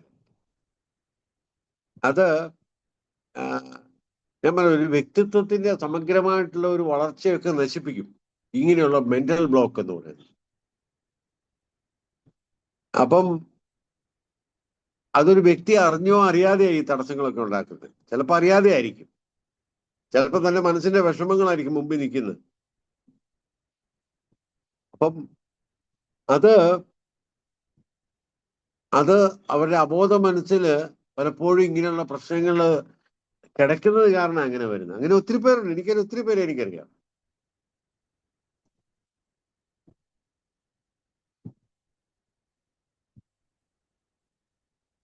അത് ഞാൻ പറഞ്ഞ ഒരു വ്യക്തിത്വത്തിന്റെ സമഗ്രമായിട്ടുള്ള ഒരു വളർച്ചയൊക്കെ നശിപ്പിക്കും ഇങ്ങനെയുള്ള മെന്റൽ ബ്ലോക്ക് എന്ന് പറയുന്നത്. അപ്പം അതൊരു വ്യക്തി അറിഞ്ഞോ അറിയാതെയോ ഈ തടസ്സങ്ങളൊക്കെ ഉണ്ടാക്കുന്നത്. ചിലപ്പോൾ അറിയാതെ ആയിരിക്കും, ചിലപ്പോൾ തന്നെ മനസ്സിന്റെ വിഷമങ്ങളായിരിക്കും മുമ്പിൽ നിൽക്കുന്നത്. അപ്പം അത് അവരുടെ അബോധ മനസ്സിൽ പലപ്പോഴും ഇങ്ങനെയുള്ള പ്രശ്നങ്ങൾ കിടക്കുന്നത് കാരണം അങ്ങനെ വരുന്നത്. അങ്ങനെ ഒത്തിരി പേരുണ്ട്, ഒത്തിരി പേരെ എനിക്കറിയാം.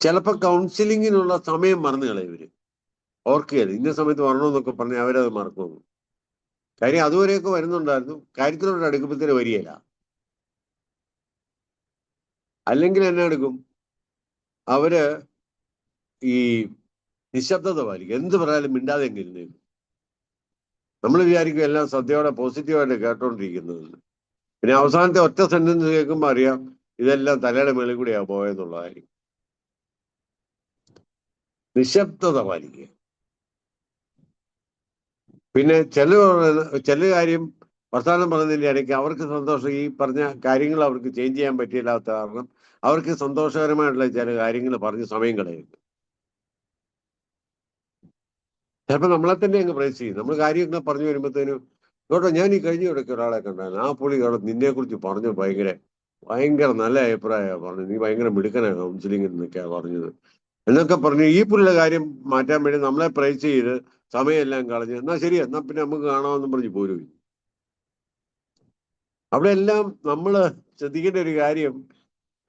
ചിലപ്പോൾ കൗൺസിലിങ്ങിനുള്ള സമയം മറന്നു കളയും ഇവര്. ഓർക്കുകയല്ല, ഇന്ന സമയത്ത് വരണമെന്നൊക്കെ പറഞ്ഞ് അവരത് മറക്കുന്നു. കാര്യം അതുവരെയൊക്കെ വരുന്നുണ്ടായിരുന്നു, കാര്യത്തിലോട്ട് അടുക്കുമ്പോഴത്തേന് വരികയില്ല. അല്ലെങ്കിൽ എന്നെ എടുക്കും, അവര് ഈ നിശബ്ദത പാലിക്കും, എന്ത് പറയാനും മിണ്ടാതെ എങ്കിലും. നമ്മൾ വിചാരിക്കും എല്ലാം ശ്രദ്ധയോടെ പോസിറ്റീവായിട്ട് കേട്ടോണ്ടിരിക്കുന്നത്. പിന്നെ അവസാനത്തെ ഒറ്റ സെന്റൻസ് കേൾക്കുമ്പോൾ അറിയാം ഇതെല്ലാം തലയുടെ മേളിൽ കൂടിയാ പോയെന്നുള്ളതായിരിക്കും. നിശബ്ദത പാലിക്കുക. പിന്നെ ചില കാര്യം വർത്തമാനം പറഞ്ഞതിൻ്റെ ഇടയ്ക്ക് അവർക്ക് സന്തോഷം, ഈ പറഞ്ഞ കാര്യങ്ങൾ അവർക്ക് ചേഞ്ച് ചെയ്യാൻ പറ്റിയില്ലാത്ത കാരണം അവർക്ക് സന്തോഷകരമായിട്ടുള്ള ചില കാര്യങ്ങൾ പറഞ്ഞ് സമയം കളയുന്നു. ചിലപ്പോൾ നമ്മളെ തന്നെ അങ്ങ് പ്രൈസ് ചെയ്യും. നമ്മൾ കാര്യമൊക്കെ പറഞ്ഞു വരുമ്പോഴത്തേനും, കേട്ടോ ഞാൻ ഈ കഴിഞ്ഞ ഇടയ്ക്ക് ഒരാളെ കണ്ടായിരുന്നു, ആ പുള്ളി നിന്നെ കുറിച്ച് പറഞ്ഞു ഭയങ്കര നല്ല അഭിപ്രായമാണ് പറഞ്ഞു, നീ ഭയങ്കര മിടുക്കനാണ് കൗൺസിലിംഗ് എന്നൊക്കെയാ പറഞ്ഞത് എന്നൊക്കെ പറഞ്ഞു. ഈ പുള്ളിയുടെ കാര്യം മാറ്റാൻ വേണ്ടി നമ്മളെ പ്രൈസ് ചെയ്ത് സമയമെല്ലാം കളഞ്ഞ്, എന്നാ ശരി, എന്നാ പിന്നെ നമുക്ക് കാണാമെന്നും പറഞ്ഞ് പോരും. അവിടെ എല്ലാം നമ്മൾ ശ്രദ്ധിക്കേണ്ട ഒരു കാര്യം,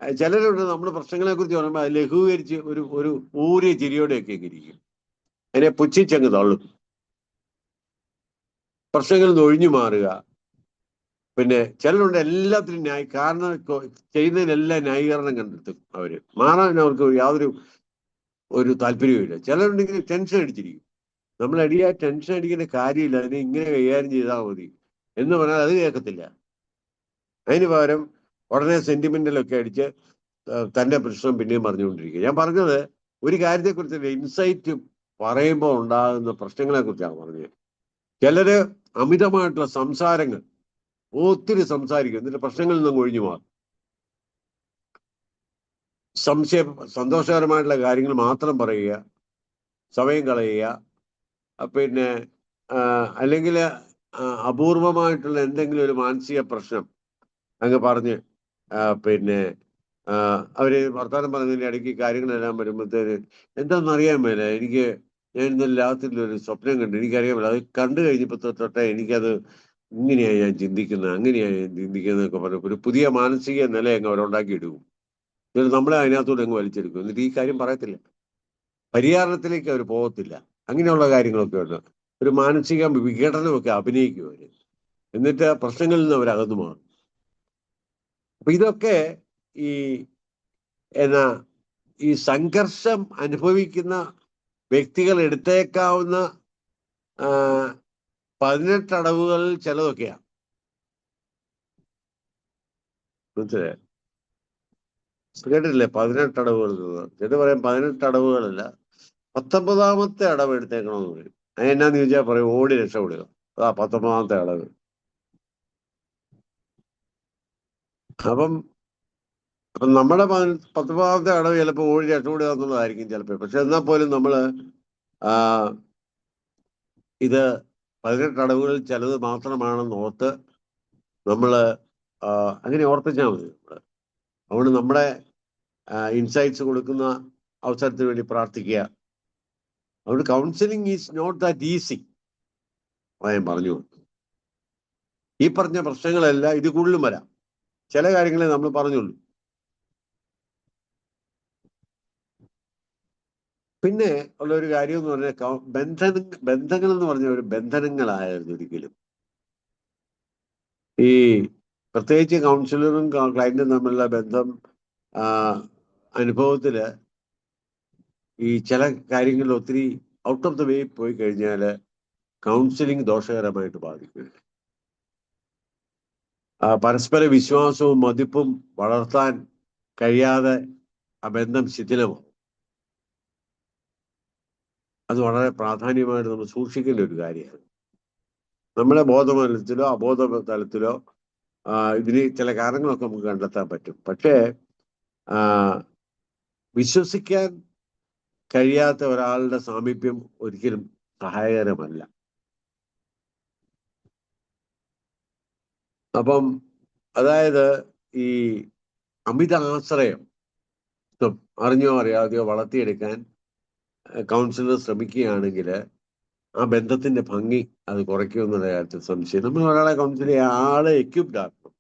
ചിലരുണ്ട് നമ്മൾ പ്രശ്നങ്ങളെ കുറിച്ച് പറയുമ്പോൾ അത് ലഘൂകരിച്ച് ഒരു ഊരിയ ചിരിയോടെയൊക്കെ ഇരിക്കും, അതിനെ പുച്ഛിച്ചങ്ങ് തള്ളും. പ്രശ്നങ്ങളിൽ നിന്ന് ഒഴിഞ്ഞു മാറുക. പിന്നെ ചിലരുണ്ട് എല്ലാത്തിനും കാരണം ചെയ്യുന്നതിനെല്ലാം ന്യായീകരണം കണ്ടെത്തും. മാറാൻ അവർക്ക് യാതൊരു താല്പര്യവുമില്ല. ചിലരുണ്ടെങ്കിൽ ടെൻഷൻ അടിച്ചിരിക്കും. നമ്മൾ ടെൻഷൻ അടിക്കേണ്ട കാര്യമില്ല, അതിനെ ഇങ്ങനെ കൈകാര്യം ചെയ്താൽ മതി എന്ന് പറഞ്ഞാൽ അത് കേൾക്കത്തില്ല. അതിന് പകരം ഉടനെ സെന്റിമെന്റലൊക്കെ അടിച്ച് തന്റെ പ്രശ്നം പിന്നെയും പറഞ്ഞുകൊണ്ടിരിക്കുക. ഞാൻ പറഞ്ഞത് ഒരു കാര്യത്തെക്കുറിച്ച് ഇൻസൈറ്റ് പറയുമ്പോൾ ഉണ്ടാകുന്ന പ്രശ്നങ്ങളെ കുറിച്ചാണ് പറഞ്ഞത്. ചിലര് അമിതമായിട്ടുള്ള സംസാരങ്ങൾ, ഒത്തിരി സംസാരിക്കും, എന്നിട്ട് പ്രശ്നങ്ങളിൽ നിന്നും ഒഴിഞ്ഞു മാറും. സന്തോഷകരമായിട്ടുള്ള കാര്യങ്ങൾ മാത്രം പറയുക, സമയം കളയുക. പിന്നെ അല്ലെങ്കിൽ അപൂർവമായിട്ടുള്ള എന്തെങ്കിലും ഒരു മാനസിക പ്രശ്നം അങ്ങ് പറഞ്ഞ് പിന്നെ അവര് വർത്തമാനം പറഞ്ഞതിൻ്റെ ഇടയ്ക്ക് കാര്യങ്ങളെല്ലാം വരുമ്പോഴത്തേന് എന്താണെന്നറിയാൻ മേല, ഞാൻ ഇന്നലെ രാത്രിയിൽ ഒരു സ്വപ്നം കണ്ടു, എനിക്കറിയാൻ മേല, അത് കണ്ടു കഴിഞ്ഞപ്പോൾ തൊട്ടേ എനിക്കത് ഇങ്ങനെയാണ് ഞാൻ ചിന്തിക്കുന്നത്, അങ്ങനെയാണ് ഞാൻ ചിന്തിക്കുന്നതൊക്കെ പറഞ്ഞു ഒരു പുതിയ മാനസിക നില അങ്ങ് അവരുണ്ടാക്കിയെടുക്കും. എന്നിട്ട് നമ്മളെ അതിനകത്തോടെ അങ്ങ് വലിച്ചെടുക്കും. എന്നിട്ട് ഈ കാര്യം പറയത്തില്ല, പരിഹാരത്തിലേക്ക് അവർ പോകത്തില്ല. അങ്ങനെയുള്ള കാര്യങ്ങളൊക്കെ ഉണ്ട്. ഒരു മാനസിക വിഘടനമൊക്കെ അഭിനയിക്കും അവര്, എന്നിട്ട് പ്രശ്നങ്ങളിൽ നിന്ന് അവർ അകന്നു മാറും. അപ്പൊ ഇതൊക്കെ ഈ സംഘർഷം അനുഭവിക്കുന്ന വ്യക്തികൾ എടുത്തേക്കാവുന്ന 18 അടവുകളിൽ ചിലതൊക്കെയാണ്. മനസ്സിലായോ? കേട്ടിട്ടില്ലേ 18 അടവുകൾ? ചേട്ടൻ പറയാം 18 അടവുകളല്ല, 19ാമത്തെ അടവ് എടുത്തേക്കണമെന്ന് പറയും. അതിനെന്നാന്ന് ചോദിച്ചാൽ പറയും ഓടി രക്ഷപ്പെടുക. 19ാമത്തെ അടവ്. അപ്പം നമ്മുടെ 19ാമത്തെ അടവ് ചിലപ്പോൾ ഓടി രക്ഷപ്പെടുക എന്നുള്ളതായിരിക്കും ചിലപ്പോൾ. പക്ഷെ എന്നാൽ പോലും നമ്മള് ഇത് 18 അടവുകളിൽ ചിലത് മാത്രമാണെന്ന് ഓർത്ത് നമ്മള് അങ്ങനെ ഓർപ്പിച്ചാൽ മതി. അതുകൊണ്ട് നമ്മുടെ ഇൻസൈറ്റ്സ് കൊടുക്കുന്ന അവസരത്തിന് വേണ്ടി പ്രാർത്ഥിക്കുക. അതുകൊണ്ട് counselling is not that easy. ഞാൻ പറഞ്ഞു, ഈ പറഞ്ഞ പ്രശ്നങ്ങളെല്ലാം ഇത് കൂടുതലും വരാം. ചില കാര്യങ്ങളെ നമ്മൾ പറഞ്ഞുള്ളൂ. പിന്നെ ഉള്ള ഒരു കാര്യം എന്ന് പറഞ്ഞാൽ ബന്ധങ്ങൾ എന്ന് പറഞ്ഞ ഒരു ബന്ധനങ്ങളായിരുന്നു ഒരിക്കലും. ഈ പ്രത്യേകിച്ച് കൗൺസിലറും ക്ലയന്റും തമ്മിലുള്ള ബന്ധം അനുഭവത്തില് ഈ ചില കാര്യങ്ങളിൽ ഒത്തിരി ഔട്ട് ഓഫ് ദ വേ പോയി കഴിഞ്ഞാൽ കൗൺസിലിംഗ് ദോഷകരമായിട്ട് ബാധിക്കും. പരസ്പര വിശ്വാസവും മതിപ്പും വളർത്താൻ കഴിയാതെ ആ ബന്ധം ശിഥിലമാവും. അത് വളരെ പ്രാധാന്യമായിട്ട് നമ്മൾ സൂക്ഷിക്കേണ്ട ഒരു കാര്യമാണ്. നമ്മുടെ ബോധമനത്തിലോ അബോധ തലത്തിലോ ഇതിന് ചില കാരണങ്ങളൊക്കെ നമുക്ക് കണ്ടെത്താൻ പറ്റും. പക്ഷേ വിശ്വസിക്കാൻ കഴിയാത്ത ഒരാളുടെ സാമീപ്യം ഒരിക്കലും സഹായകരമല്ല. അപ്പം അതായത് ഈ അമിത ആശ്രയം അറിഞ്ഞോ അറിയാതെയോ വളർത്തിയെടുക്കാൻ കൗൺസിലർ ശ്രമിക്കുകയാണെങ്കിൽ ആ ബന്ധത്തിന്റെ ഭംഗി അത് കുറയ്ക്കുമെന്നുള്ള കാര്യത്തിൽ സംശയം. നമ്മൾ ഒരാളെ കൗൺസിൽ ചെയ്യാൻ ആളെ എക്യുപ്ഡ് ആക്കണം,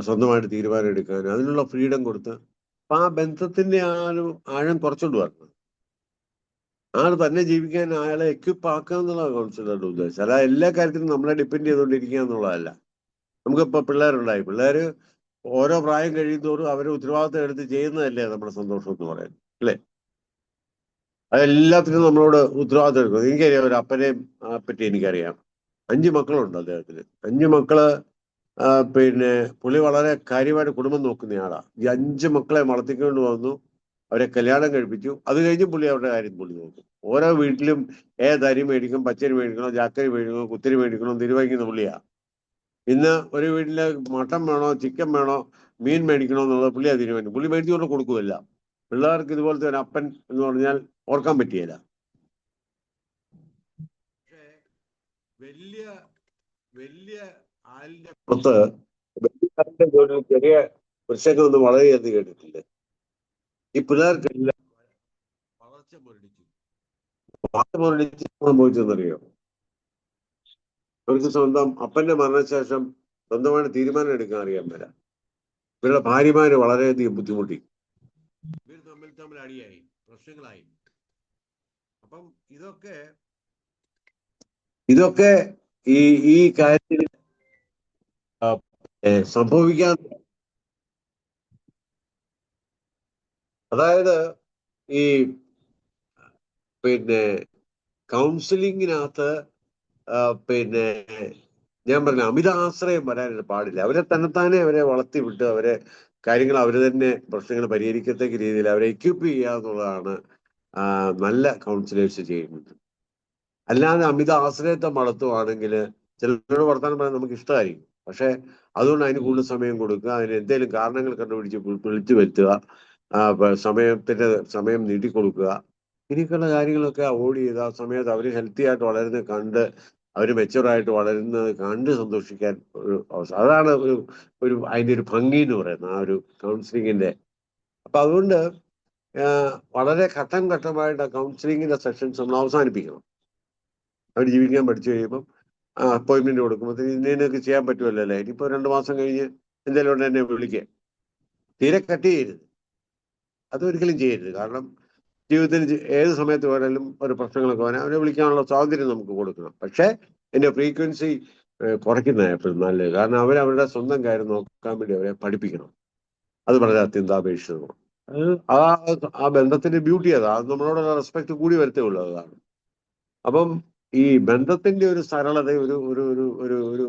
സ്വന്തമായിട്ട് തീരുമാനം എടുക്കാൻ അതിനുള്ള ഫ്രീഡം കൊടുത്ത് അപ്പൊ ആ ബന്ധത്തിന്റെ ആഴം കുറച്ചുകൊണ്ട് വരണം. ആൾ തന്നെ ജീവിക്കാൻ അയാളെ എക്യുപ്പ് ആക്കുക എന്നുള്ളതാണ് കൗൺസിലറുടെ ഉദ്ദേശം. അല്ല എല്ലാ കാര്യത്തിലും നമ്മളെ ഡിപ്പെൻഡ് ചെയ്തുകൊണ്ടിരിക്കുക എന്നുള്ളതല്ല. നമുക്കിപ്പോൾ പിള്ളേരുണ്ടായി, പിള്ളേര് ഓരോ പ്രായം കഴിയുന്തോറും അവരെ ഉത്തരവാദിത്തം എടുത്ത് ചെയ്യുന്നതല്ലേ നമ്മുടെ സന്തോഷം എന്ന് പറയുന്നത്, അല്ലേ? അതെല്ലാത്തിനും നമ്മളോട് ഉത്തരവാദിത്തം എടുക്കും. എനിക്കറിയാം, ഒരു അപ്പനെയും പറ്റി എനിക്കറിയാം. 5 മക്കളുണ്ട് അദ്ദേഹത്തിന്. 5 മക്കള് പിന്നെ പുള്ളി വളരെ കാര്യമായിട്ട് കുടുംബം നോക്കുന്നയാളാ. ഈ 5 മക്കളെ വളർത്തിക്കൊണ്ട് വന്നു, അവരെ കല്യാണം കഴിപ്പിച്ചു. അത് കഴിഞ്ഞ് പുള്ളി അവരുടെ കാര്യം പുള്ളി നോക്കും. ഓരോ വീട്ടിലും ഏതരി മേടിക്കണം, പച്ചരി മേടിക്കണോ, ചാക്കരി മേടിക്കണോ, കുത്തിരി മേടിക്കണോ തീരുമാനിക്കുന്ന പുള്ളിയാ. ഇന്ന് ഒരു വീട്ടില് മട്ടൻ വേണോ, ചിക്കൻ വേണോ, മീൻ മേടിക്കണോ എന്നുള്ളത് പുള്ളിയാ തീരുമാനിക്കും. പുള്ളി മേടിച്ചുകൊണ്ട് കൊടുക്കുമല്ല. പിള്ളേർക്ക് ഇതുപോലത്തെ ഒരു അപ്പൻ എന്ന് പറഞ്ഞാൽ ഓർക്കാൻ പറ്റിയല്ല. പക്ഷേ വലിയ വലിയ ആലിന്റെ പുറത്ത് ചെറിയ വൃക്ഷങ്ങളൊന്നും വളരെയധികം കേട്ടിട്ടില്ല. ഈ പിള്ളേർക്കെല്ലാം വളർച്ച മുരടിച്ച് സംഭവിച്ചെന്നറിയോ? അവർക്ക് സ്വന്തം അപ്പന്റെ മരണശേഷം സ്വന്തമായിട്ട് തീരുമാനം എടുക്കാൻ അറിയാൻ മേല. ഇവരുടെ ഭാര്യമാര് വളരെയധികം ബുദ്ധിമുട്ടി. ഇവർ തമ്മിൽ അടിയായി, പ്രശ്നങ്ങളായി. അപ്പം ഇതൊക്കെ ഈ കാര്യത്തിൽ സംഭവിക്കാൻ, അതായത് ഈ പിന്നെ കൗൺസിലിങ്ങിനകത്ത് പിന്നെ ഞാൻ പറഞ്ഞ അമിത ആശ്രയം വരാനായിട്ട് പാടില്ല. അവരെ തന്നെത്താനെ അവരെ വളർത്തി വിട്ട് അവരെ കാര്യങ്ങൾ അവർ തന്നെ പ്രശ്നങ്ങൾ പരിഹരിക്കത്തക്ക രീതിയിൽ അവരെ എക്യൂപ്പ് ചെയ്യുക എന്നുള്ളതാണ് നല്ല കൗൺസിലേഴ്സ് ചെയ്യുന്നത്. അല്ലാതെ അമിത ആശ്രയത്വം വളർത്തുവാണെങ്കിൽ ചിലരോട് വർത്താനം പറയാൻ നമുക്ക് ഇഷ്ടമായിരിക്കും, പക്ഷെ അതുകൊണ്ട് അതിന് കൂടുതൽ സമയം കൊടുക്കുക, അതിന് എന്തെങ്കിലും കാരണങ്ങൾ കണ്ടുപിടിച്ച് വിളിച്ചു വരുത്തുക, സമയം നീട്ടിക്കൊടുക്കുക, ഇങ്ങനെയൊക്കെയുള്ള കാര്യങ്ങളൊക്കെ അവോയ്ഡ് ചെയ്ത് ആ സമയത്ത് അവർ ഹെൽത്തി ആയിട്ട് വളരുന്നത് കണ്ട് അവർ മെച്ചുവറായിട്ട് വളരുന്നത് കണ്ട് സന്തോഷിക്കാൻ ഒരു അവസരം. അതാണ് അതിൻ്റെ ഒരു ഭംഗി എന്ന് പറയുന്നത് ആ ഒരു കൗൺസിലിങ്ങിന്റെ. അപ്പൊ അതുകൊണ്ട് വളരെ ഘട്ടം ഘട്ടമായിട്ട് ആ കൗൺസിലിങ്ങിന്റെ സെഷൻസ് നമ്മൾ അവസാനിപ്പിക്കണം. അവർ ജീവിക്കാൻ പഠിച്ചു കഴിയുമ്പം അപ്പോയിന്റ്മെന്റ് കൊടുക്കുമ്പോൾ ഇന്നൊക്കെ ചെയ്യാൻ പറ്റുമല്ലോ അല്ലേ, ഇനിയിപ്പോൾ 2 മാസം കഴിഞ്ഞ് എന്തെങ്കിലും കൊണ്ട് എന്നെ വിളിക്കുക. തീരെ കട്ട് ചെയ്യരുത്, അതൊരിക്കലും ചെയ്യരുത്. കാരണം ജീവിതത്തിൽ ഏത് സമയത്ത് വേണമെങ്കിലും ഒരു പ്രശ്നങ്ങളൊക്കെ വരാൻ അവരെ വിളിക്കാനുള്ള സ്വാതന്ത്ര്യം നമുക്ക് കൊടുക്കണം. പക്ഷേ എൻ്റെ ഫ്രീക്വൻസി കുറയ്ക്കുന്നതാണ് എപ്പോഴും നല്ലത്. കാരണം അവരവരുടെ സ്വന്തം കാര്യം നോക്കാൻ വേണ്ടി അവരെ പഠിപ്പിക്കണം. അത് വളരെ അത്യന്താപേക്ഷിതമാണ്. ആ ബന്ധത്തിന്റെ ബ്യൂട്ടി അതാ, അത് നമ്മളോടുള്ള റെസ്പെക്ട് കൂടി വരത്തേ ഉള്ളൂ. അതാണ്. അപ്പം ഈ ബന്ധത്തിന്റെ ഒരു സരളത, ഒരു ഒരു ഒരു ഒരു ഒരു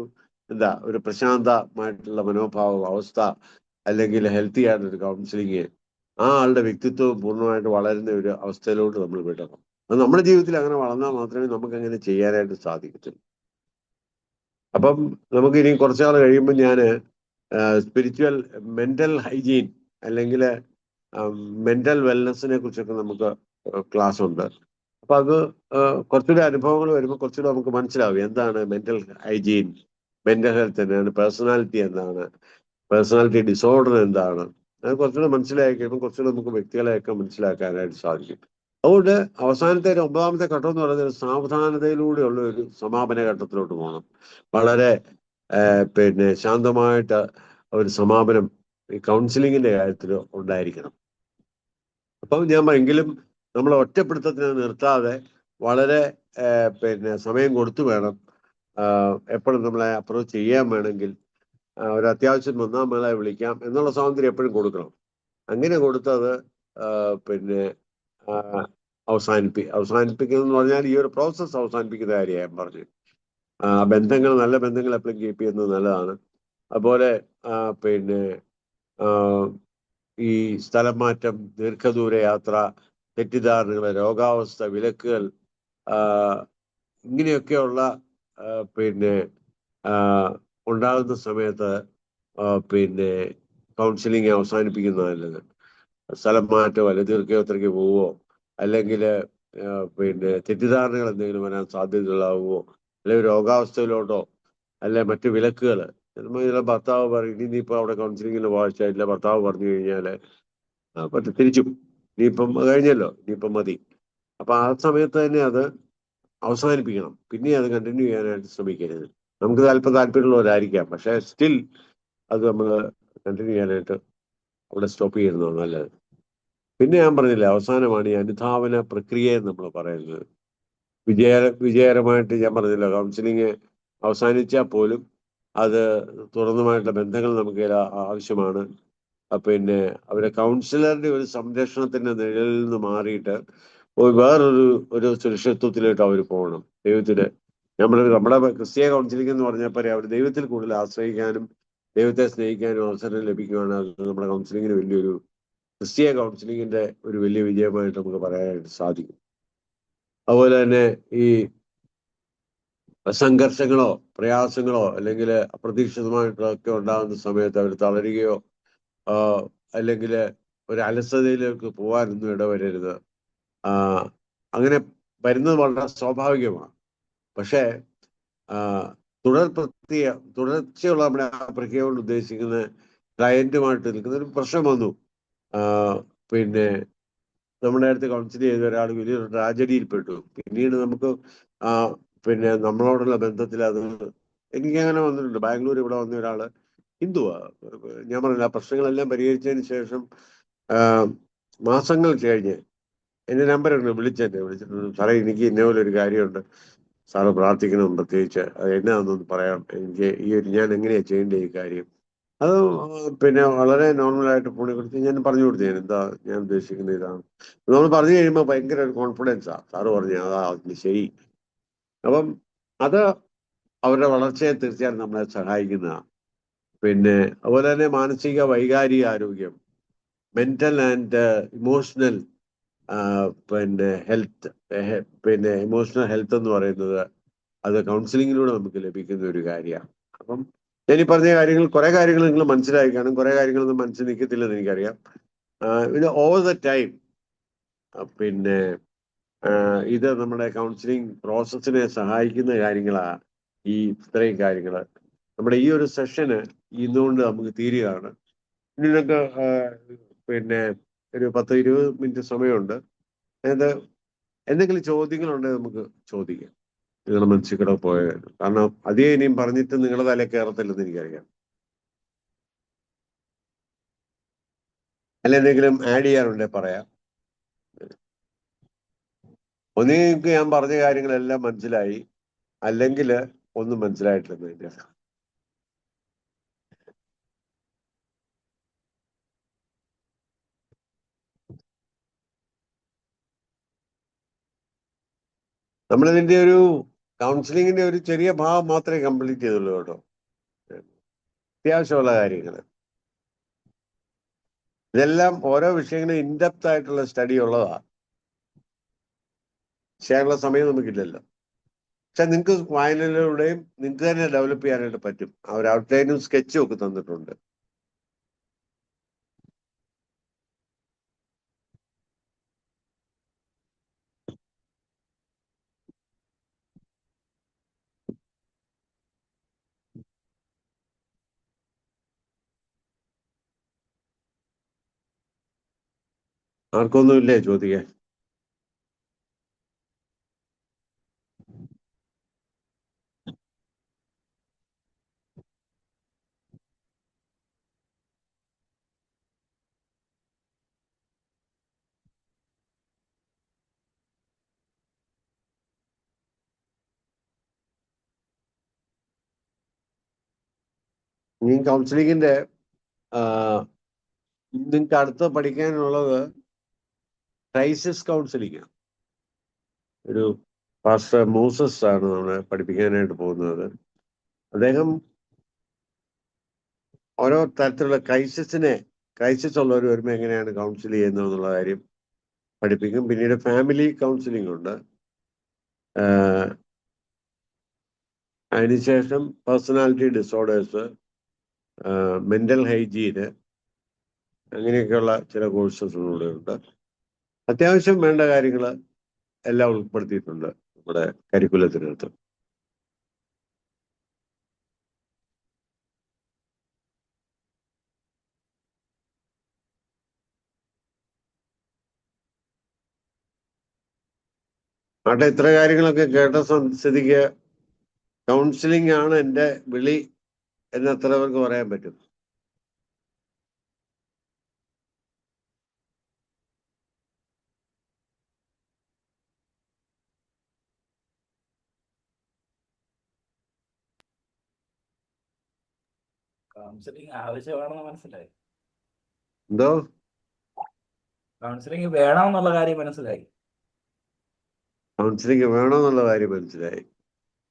എന്താ ഒരു പ്രശാന്തമായിട്ടുള്ള മനോഭാവ അവസ്ഥ, അല്ലെങ്കിൽ ഹെൽത്തി ആയിട്ടൊരു കൗൺസിലിങ്, ആ ആളുടെ വ്യക്തിത്വം പൂർണ്ണമായിട്ട് വളരുന്ന ഒരു അവസ്ഥയിലോട്ട് നമ്മൾ വിടണം. അത് നമ്മുടെ ജീവിതത്തിൽ അങ്ങനെ വളർന്നാൽ മാത്രമേ നമുക്ക് അങ്ങനെ ചെയ്യാനായിട്ട് സാധിക്കത്തുള്ളൂ. അപ്പം നമുക്ക് ഇനി കുറച്ചാൾ കഴിയുമ്പോൾ ഞാൻ സ്പിരിച്വൽ മെന്റൽ ഹൈജീൻ അല്ലെങ്കിൽ മെന്റൽ വെൽനെസ്സിനെ കുറിച്ചൊക്കെ നമുക്ക് ക്ലാസ് ഉണ്ട്. അപ്പൊ അത് കുറച്ചുകൂടി അനുഭവങ്ങൾ വരുമ്പോൾ കുറച്ചുകൂടി നമുക്ക് മനസ്സിലാവും എന്താണ് മെന്റൽ ഹൈജീൻ, മെന്റൽ ഹെൽത്ത് എന്താണ്, പേഴ്സണാലിറ്റി എന്താണ്, പേഴ്സണാലിറ്റി ഡിസോർഡർ എന്താണ്. അത് കുറച്ചുകൂടെ മനസ്സിലാക്കി കഴിയുമ്പോൾ കുറച്ചുകൂടെ നമുക്ക് വ്യക്തികളെയൊക്കെ മനസ്സിലാക്കാനായിട്ട് സാധിക്കും. അതുകൊണ്ട് അവസാനത്തെ 9ാമത്തെ ഘട്ടം എന്ന് പറയുന്നത് സാവധാനതയിലൂടെയുള്ള ഒരു സമാപന ഘട്ടത്തിലോട്ട് പോകണം. വളരെ ശാന്തമായിട്ട് ഒരു സമാപനം ഈ കൗൺസിലിങ്ങിന്റെ കാര്യത്തിൽ ഉണ്ടായിരിക്കണം. അപ്പം ഞാൻ എങ്കിലും നമ്മൾ ഒറ്റപ്പെടുത്തത്തിന് നിർത്താതെ വളരെ സമയം കൊടുത്തു വേണം എപ്പോഴും നമ്മളെ അപ്രോച്ച് ചെയ്യാൻ വേണമെങ്കിൽ ഒരു അത്യാവശ്യം വന്നാൽ മേളെ വിളിക്കാം എന്നുള്ള സ്വാതന്ത്ര്യം എപ്പോഴും കൊടുക്കണം. അങ്ങനെ കൊടുത്തത് അവസാനിപ്പിക്കുക എന്ന് പറഞ്ഞാൽ ഈ ഒരു പ്രോസസ്സ് അവസാനിപ്പിക്കുന്ന കാര്യമാണ് ഞാൻ പറഞ്ഞു. നല്ല ബന്ധങ്ങൾ എപ്പോഴും കീപ്പ് ചെയ്യുന്നത് നല്ലതാണ്. അതുപോലെ ഈ സ്ഥലം മാറ്റം, ദീർഘദൂര യാത്ര, തെറ്റിദ്ധാരണകൾ, രോഗാവസ്ഥ, വിലക്കുകൾ, ഇങ്ങനെയൊക്കെയുള്ള ഉണ്ടാകുന്ന സമയത്ത് കൗൺസിലിംഗ് അവസാനിപ്പിക്കുന്നത് നല്ലത്. സ്ഥലം മാറ്റമോ അല്ലെ ദീർഘയാത്രയ്ക്ക് പോവോ അല്ലെങ്കിൽ തെറ്റിദ്ധാരണകൾ എന്തെങ്കിലും വരാൻ സാധ്യതകളാവുമോ അല്ലെങ്കിൽ രോഗാവസ്ഥയിലോട്ടോ അല്ലെ മറ്റു വിലക്കുകൾ, ചിലപ്പോൾ ഭർത്താവ് പറയും ഇനിയിപ്പോൾ അവിടെ കൗൺസിലിങ്ങിന് ആവശ്യമായിട്ടില്ല, ഭർത്താവ് പറഞ്ഞു കഴിഞ്ഞാൽ തിരിച്ചും ഇനിയിപ്പം കഴിഞ്ഞല്ലോ, ഇനിയിപ്പം മതി. അപ്പൊ ആ സമയത്ത് തന്നെ അത് അവസാനിപ്പിക്കണം. പിന്നെ അത് കണ്ടിന്യൂ ചെയ്യാനായിട്ട് ശ്രമിക്കരുത്. നമുക്ക് താല്പര്യമുള്ളവരായിരിക്കാം, പക്ഷെ സ്റ്റിൽ അത് നമ്മൾ കണ്ടിന്യൂ ചെയ്യാനായിട്ട് അവിടെ സ്റ്റോപ്പ് ചെയ്യുന്നതാണ് നല്ലത്. പിന്നെ ഞാൻ പറഞ്ഞില്ലേ, അവസാനമാണ് ഈ അനുധാവന പ്രക്രിയ എന്ന് നമ്മൾ പറയുന്നത്. വിജയകരമായിട്ട് ഞാൻ പറഞ്ഞില്ല, കൗൺസിലിങ് അവസാനിച്ചാൽ പോലും അത് തുടർന്നുമായിട്ടുള്ള ബന്ധങ്ങൾ നമുക്ക് ആവശ്യമാണ്. അവരെ കൗൺസിലറുടെ ഒരു സംരക്ഷണത്തിന്റെ നിഴലിൽ നിന്ന് മാറിയിട്ട് വേറൊരു സുരക്ഷിതത്വത്തിലേക്ക് അവർ പോകണം. നമ്മുടെ ക്രിസ്തീയ കൗൺസിലിംഗ് എന്ന് പറഞ്ഞാൽ അവർ ദൈവത്തിൽ കൂടുതൽ ആശ്രയിക്കാനും ദൈവത്തെ സ്നേഹിക്കാനും അവസരം ലഭിക്കുകയാണ്. അത് നമ്മുടെ കൗൺസിലിങ്ങിന് വലിയൊരു ക്രിസ്തീയ കൗൺസിലിങ്ങിന്റെ ഒരു വലിയ വിജയമായിട്ട് നമുക്ക് പറയാനായിട്ട് സാധിക്കും. അതുപോലെ തന്നെ ഈ സംഘർഷങ്ങളോ പ്രയാസങ്ങളോ അല്ലെങ്കിൽ അപ്രതീക്ഷിതമായിട്ടൊക്കെ ഉണ്ടാകുന്ന സമയത്ത് അവർ തളരുകയോ അല്ലെങ്കിൽ ഒരു അലസതയിലേക്ക് പോകാനൊന്നും ഇടവരരുത്. അങ്ങനെ വരുന്നത് വളരെ സ്വാഭാവികമാണ്. പക്ഷേ തുടർച്ചയുള്ള നമ്മുടെ ആ പ്രക്രിയ കൊണ്ട് ഉദ്ദേശിക്കുന്ന ക്ലയന്റുമായിട്ട് നിൽക്കുന്ന ഒരു പ്രശ്നം വന്നു. നമ്മുടെ അടുത്ത് കൗൺസിൽ ചെയ്ത ഒരാൾ വലിയൊരു ട്രാജഡിയിൽപ്പെട്ടു. പിന്നീട് നമുക്ക് നമ്മളോടുള്ള ബന്ധത്തിൽ അത് എനിക്ക് അങ്ങനെ വന്നിട്ടുണ്ട്. ബാംഗ്ലൂർ ഇവിടെ വന്ന ഒരാള് ഹിന്ദുവാ. ഞാൻ പറഞ്ഞില്ല, ആ പ്രശ്നങ്ങളെല്ലാം പരിഹരിച്ചതിന് ശേഷം മാസങ്ങൾ കഴിഞ്ഞ് എന്റെ നമ്പറുണ്ട്, വിളിച്ചിട്ട് സാറേ എനിക്ക് ഇന്നപോലെ ഒരു കാര്യമുണ്ട്, സാറ് പ്രാർത്ഥിക്കണം, പ്രത്യേകിച്ച് അത് എന്നാന്നൊന്ന് പറയാം, എനിക്ക് ഞാൻ എങ്ങനെയാ ചെയ്യേണ്ട ഈ കാര്യം. അത് പിന്നെ വളരെ നോർമലായിട്ട് ഫോണിൽ കൊടുത്ത് ഞാൻ പറഞ്ഞു കൊടുത്തു, ഞാൻ എന്താ ഞാൻ ഉദ്ദേശിക്കുന്നത് ഇതാണ്. നമ്മൾ പറഞ്ഞു കഴിയുമ്പോൾ ഭയങ്കര ഒരു കോൺഫിഡൻസാ. സാറ് പറഞ്ഞു അതാ ശരി. അപ്പം അത് അവരുടെ വളർച്ചയെ തീർച്ചയായും നമ്മളെ സഹായിക്കുന്നതാണ്. പിന്നെ അതുപോലെ തന്നെ മാനസിക വൈകാരിക ആരോഗ്യം, മെന്റൽ ആൻഡ് ഇമോഷണൽ പിന്നെ ഹെൽത്ത്, പിന്നെ ഇമോഷണൽ ഹെൽത്ത് എന്ന് പറയുന്നത് അത് കൗൺസിലിങ്ങിലൂടെ നമുക്ക് ലഭിക്കുന്ന ഒരു കാര്യമാണ്. അപ്പം ഞാൻ ഈ പറഞ്ഞ കാര്യങ്ങൾ, കുറെ കാര്യങ്ങൾ നിങ്ങൾ മനസ്സിലാക്കി കാണും, കുറെ കാര്യങ്ങളൊന്നും മനസ്സിൽ നിൽക്കത്തില്ലെന്ന് എനിക്കറിയാം. ഇത് ഓവർ ദ ടൈം പിന്നെ ഇത് നമ്മുടെ കൗൺസിലിംഗ് പ്രോസസ്സിനെ സഹായിക്കുന്ന കാര്യങ്ങളാണ് ഈ ഇത്രയും കാര്യങ്ങൾ. നമ്മുടെ ഈ ഒരു സെഷന് ഇന്നുകൊണ്ട് നമുക്ക് തീരുകയാണ്. ഇനി നിങ്ങൾക്ക് പിന്നെ ഒരു 10-20 മിനിറ്റ് സമയമുണ്ട്. അതായത് എന്തെങ്കിലും ചോദ്യങ്ങളുണ്ടെങ്കിൽ നമുക്ക് ചോദിക്കാം, നിങ്ങളുടെ മനസ്സിൽ കൂടെ പോയത്. കാരണം അധികം ഇനിയും പറഞ്ഞിട്ട് നിങ്ങളുടെ തല കയറത്തില്ലെന്ന് എനിക്കറിയാം. അല്ല എന്തെങ്കിലും ആഡ് ചെയ്യാനുണ്ടെങ്കിൽ പറയാം. ഒന്നുകിൽ ഞാൻ പറഞ്ഞ കാര്യങ്ങളെല്ലാം മനസ്സിലായി, അല്ലെങ്കിൽ ഒന്നും മനസ്സിലായിട്ടില്ലെന്ന് എൻ്റെ. നമ്മളിതിന്റെ ഒരു കൗൺസിലിങ്ങിന്റെ ഒരു ചെറിയ ഭാഗം മാത്രമേ കംപ്ലീറ്റ് ചെയ്തുള്ളൂ കേട്ടോ. അത്യാവശ്യമുള്ള കാര്യങ്ങൾ ഇതെല്ലാം ഓരോ വിഷയങ്ങളും ഇൻഡെപ്ത് ആയിട്ടുള്ള സ്റ്റഡി ഉള്ളതാണ്. ചെയ്യാനുള്ള സമയം നമുക്കില്ലല്ലോ. പക്ഷെ നിങ്ങൾക്ക് വായനയിലൂടെയും നിങ്ങൾക്ക് തന്നെ ഡെവലപ്പ് ചെയ്യാനായിട്ട് പറ്റും. ആ ഒരു ഔട്ട്ലൈനും സ്കെച്ചും ഒക്കെ തന്നിട്ടുണ്ട്. ആർക്കൊന്നുമില്ലേ ചോദിക്കാൻ? ഈ കൗൺസിലിങ്ങിന്റെ നിങ്ങൾക്ക് അടുത്ത് പഠിക്കാനുള്ളത് ക്രൈസിസ് കൗൺസിലിംഗ്. ഒരു പാസ്റ്റർ മൂസസ് ആണ് നമ്മളെ പഠിപ്പിക്കാനായിട്ട് പോകുന്നത്. അദ്ദേഹം ഓരോ തരത്തിലുള്ള ക്രൈസിസ് ഉള്ളവർ വരുമ്പോൾ എങ്ങനെയാണ് കൗൺസിൽ ചെയ്യുന്നത് എന്നുള്ള കാര്യം പഠിപ്പിക്കും. പിന്നീട് ഫാമിലി കൗൺസിലിംഗ് ഉണ്ട്. അതിനുശേഷം പേഴ്സണാലിറ്റി ഡിസോർഡേഴ്സ്, മെന്റൽ ഹൈജീന്, അങ്ങനെയൊക്കെയുള്ള ചില കോഴ്സസ് കൂടെ ഉണ്ട്. അത്യാവശ്യം വേണ്ട കാര്യങ്ങൾ എല്ലാം ഉൾപ്പെടുത്തിയിട്ടുണ്ട് നമ്മുടെ കരിക്കുലത്തിനകത്ത്. ആട്ടെ, ഇത്ര കാര്യങ്ങളൊക്കെ കേട്ട സ്ഥിതിക്ക് കൗൺസിലിംഗ് ആണ് എൻ്റെ വിളി എന്ന് എത്ര പേർക്ക് പറയാൻ പറ്റും? കൗൺസിലിംഗ് ആവശ്യമാണെന്ന് മനസ്സിലായി. എന്തോ? കൗൺസിലിംഗ് വേണമെന്നുള്ള കാര്യം മനസ്സിലായി. കൗൺസിലിംഗ് വേണമെന്നുള്ള കാര്യം മനസ്സിലായി.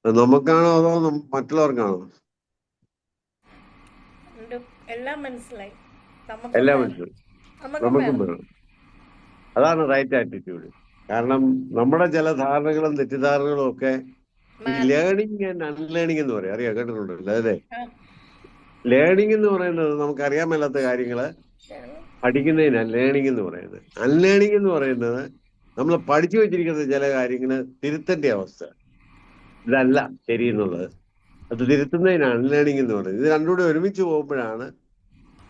അത് നമുക്കാണോ അതോ മറ്റുള്ളവർക്കാണോ? എല്ലാം മനസ്സിലായി. എല്ലാം മനസ്സിലായി. നമുക്കും വേണം. അതാണ് റൈറ്റ് ആറ്റിറ്റ്യൂഡ്. കാരണം നമ്മുടെ ചില ധാരണകളും തെറ്റിദ്ധാരണകളും ഒക്കെ ഈ ലേണിംഗ് ആൻഡ് അൺലേണിംഗ് എന്ന് പറയും. അറിയാം, കേട്ടിട്ടുണ്ടല്ലോ അല്ലേ? ലേണിംഗ് എന്ന് പറയുന്നത് നമുക്കറിയാൻ മേലാത്ത കാര്യങ്ങള് പഠിക്കുന്നതിനാണ് ലേണിംഗ് എന്ന് പറയുന്നത്. അൺലേണിംഗ് എന്ന് പറയുന്നത് നമ്മൾ പഠിച്ചു വെച്ചിരിക്കുന്ന ചില കാര്യങ്ങൾ തിരുത്തേണ്ട അവസ്ഥ. ഇതല്ല ശരി എന്നുള്ളത്, അത് തിരുത്തുന്നതിനാണ് അൺലേണിംഗ് എന്ന് പറയുന്നത്. ഇത് രണ്ടുകൂടെ ഒരുമിച്ച് പോകുമ്പോഴാണ്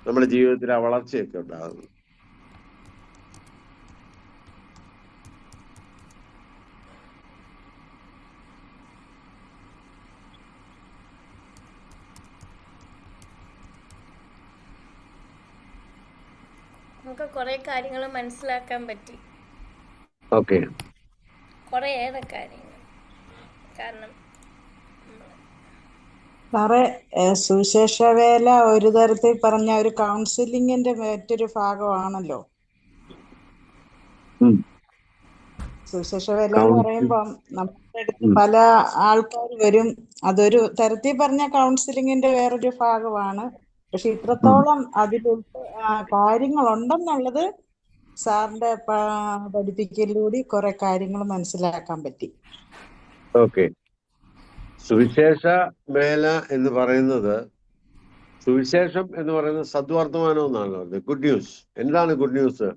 നമ്മുടെ ജീവിതത്തിൽ ആ വളർച്ചയൊക്കെ ഉണ്ടാകുന്നത്. നമുക്ക് കുറെ കാര്യങ്ങൾ മനസ്സിലാക്കാൻ പറ്റി. ഓക്കെ. കുറേയേറെ കാര്യങ്ങൾ. കാരണം സാറേ, സുവിശേഷ വേല ഒരു തരത്തിൽ പറഞ്ഞ ഒരു കൗൺസിലിങ്ങിന്റെ മറ്റൊരു ഭാഗമാണല്ലോ. സുവിശേഷ വേല എന്ന് പറയുമ്പം നമ്മുടെ അടുത്ത് പല ആൾക്കാർ വരും. അതൊരു തരത്തിൽ പറഞ്ഞ കൗൺസിലിങ്ങിന്റെ വേറൊരു ഭാഗമാണ്. പക്ഷെ ഇത്രത്തോളം അതിൽ കാര്യങ്ങളുണ്ടെന്നുള്ളത് സാറിന്റെ പഠിപ്പിക്കലിലൂടെ കുറെ കാര്യങ്ങൾ മനസ്സിലാക്കാൻ പറ്റി. ഓക്കെ. സുവിശേഷ വേല എന്ന് പറയുന്നത്, സുവിശേഷം എന്ന് പറയുന്നത് സദ്വർത്തമാനം എന്നാണ് പറയുന്നത്. Good news. എന്താണ് ഗുഡ് ന്യൂസ്?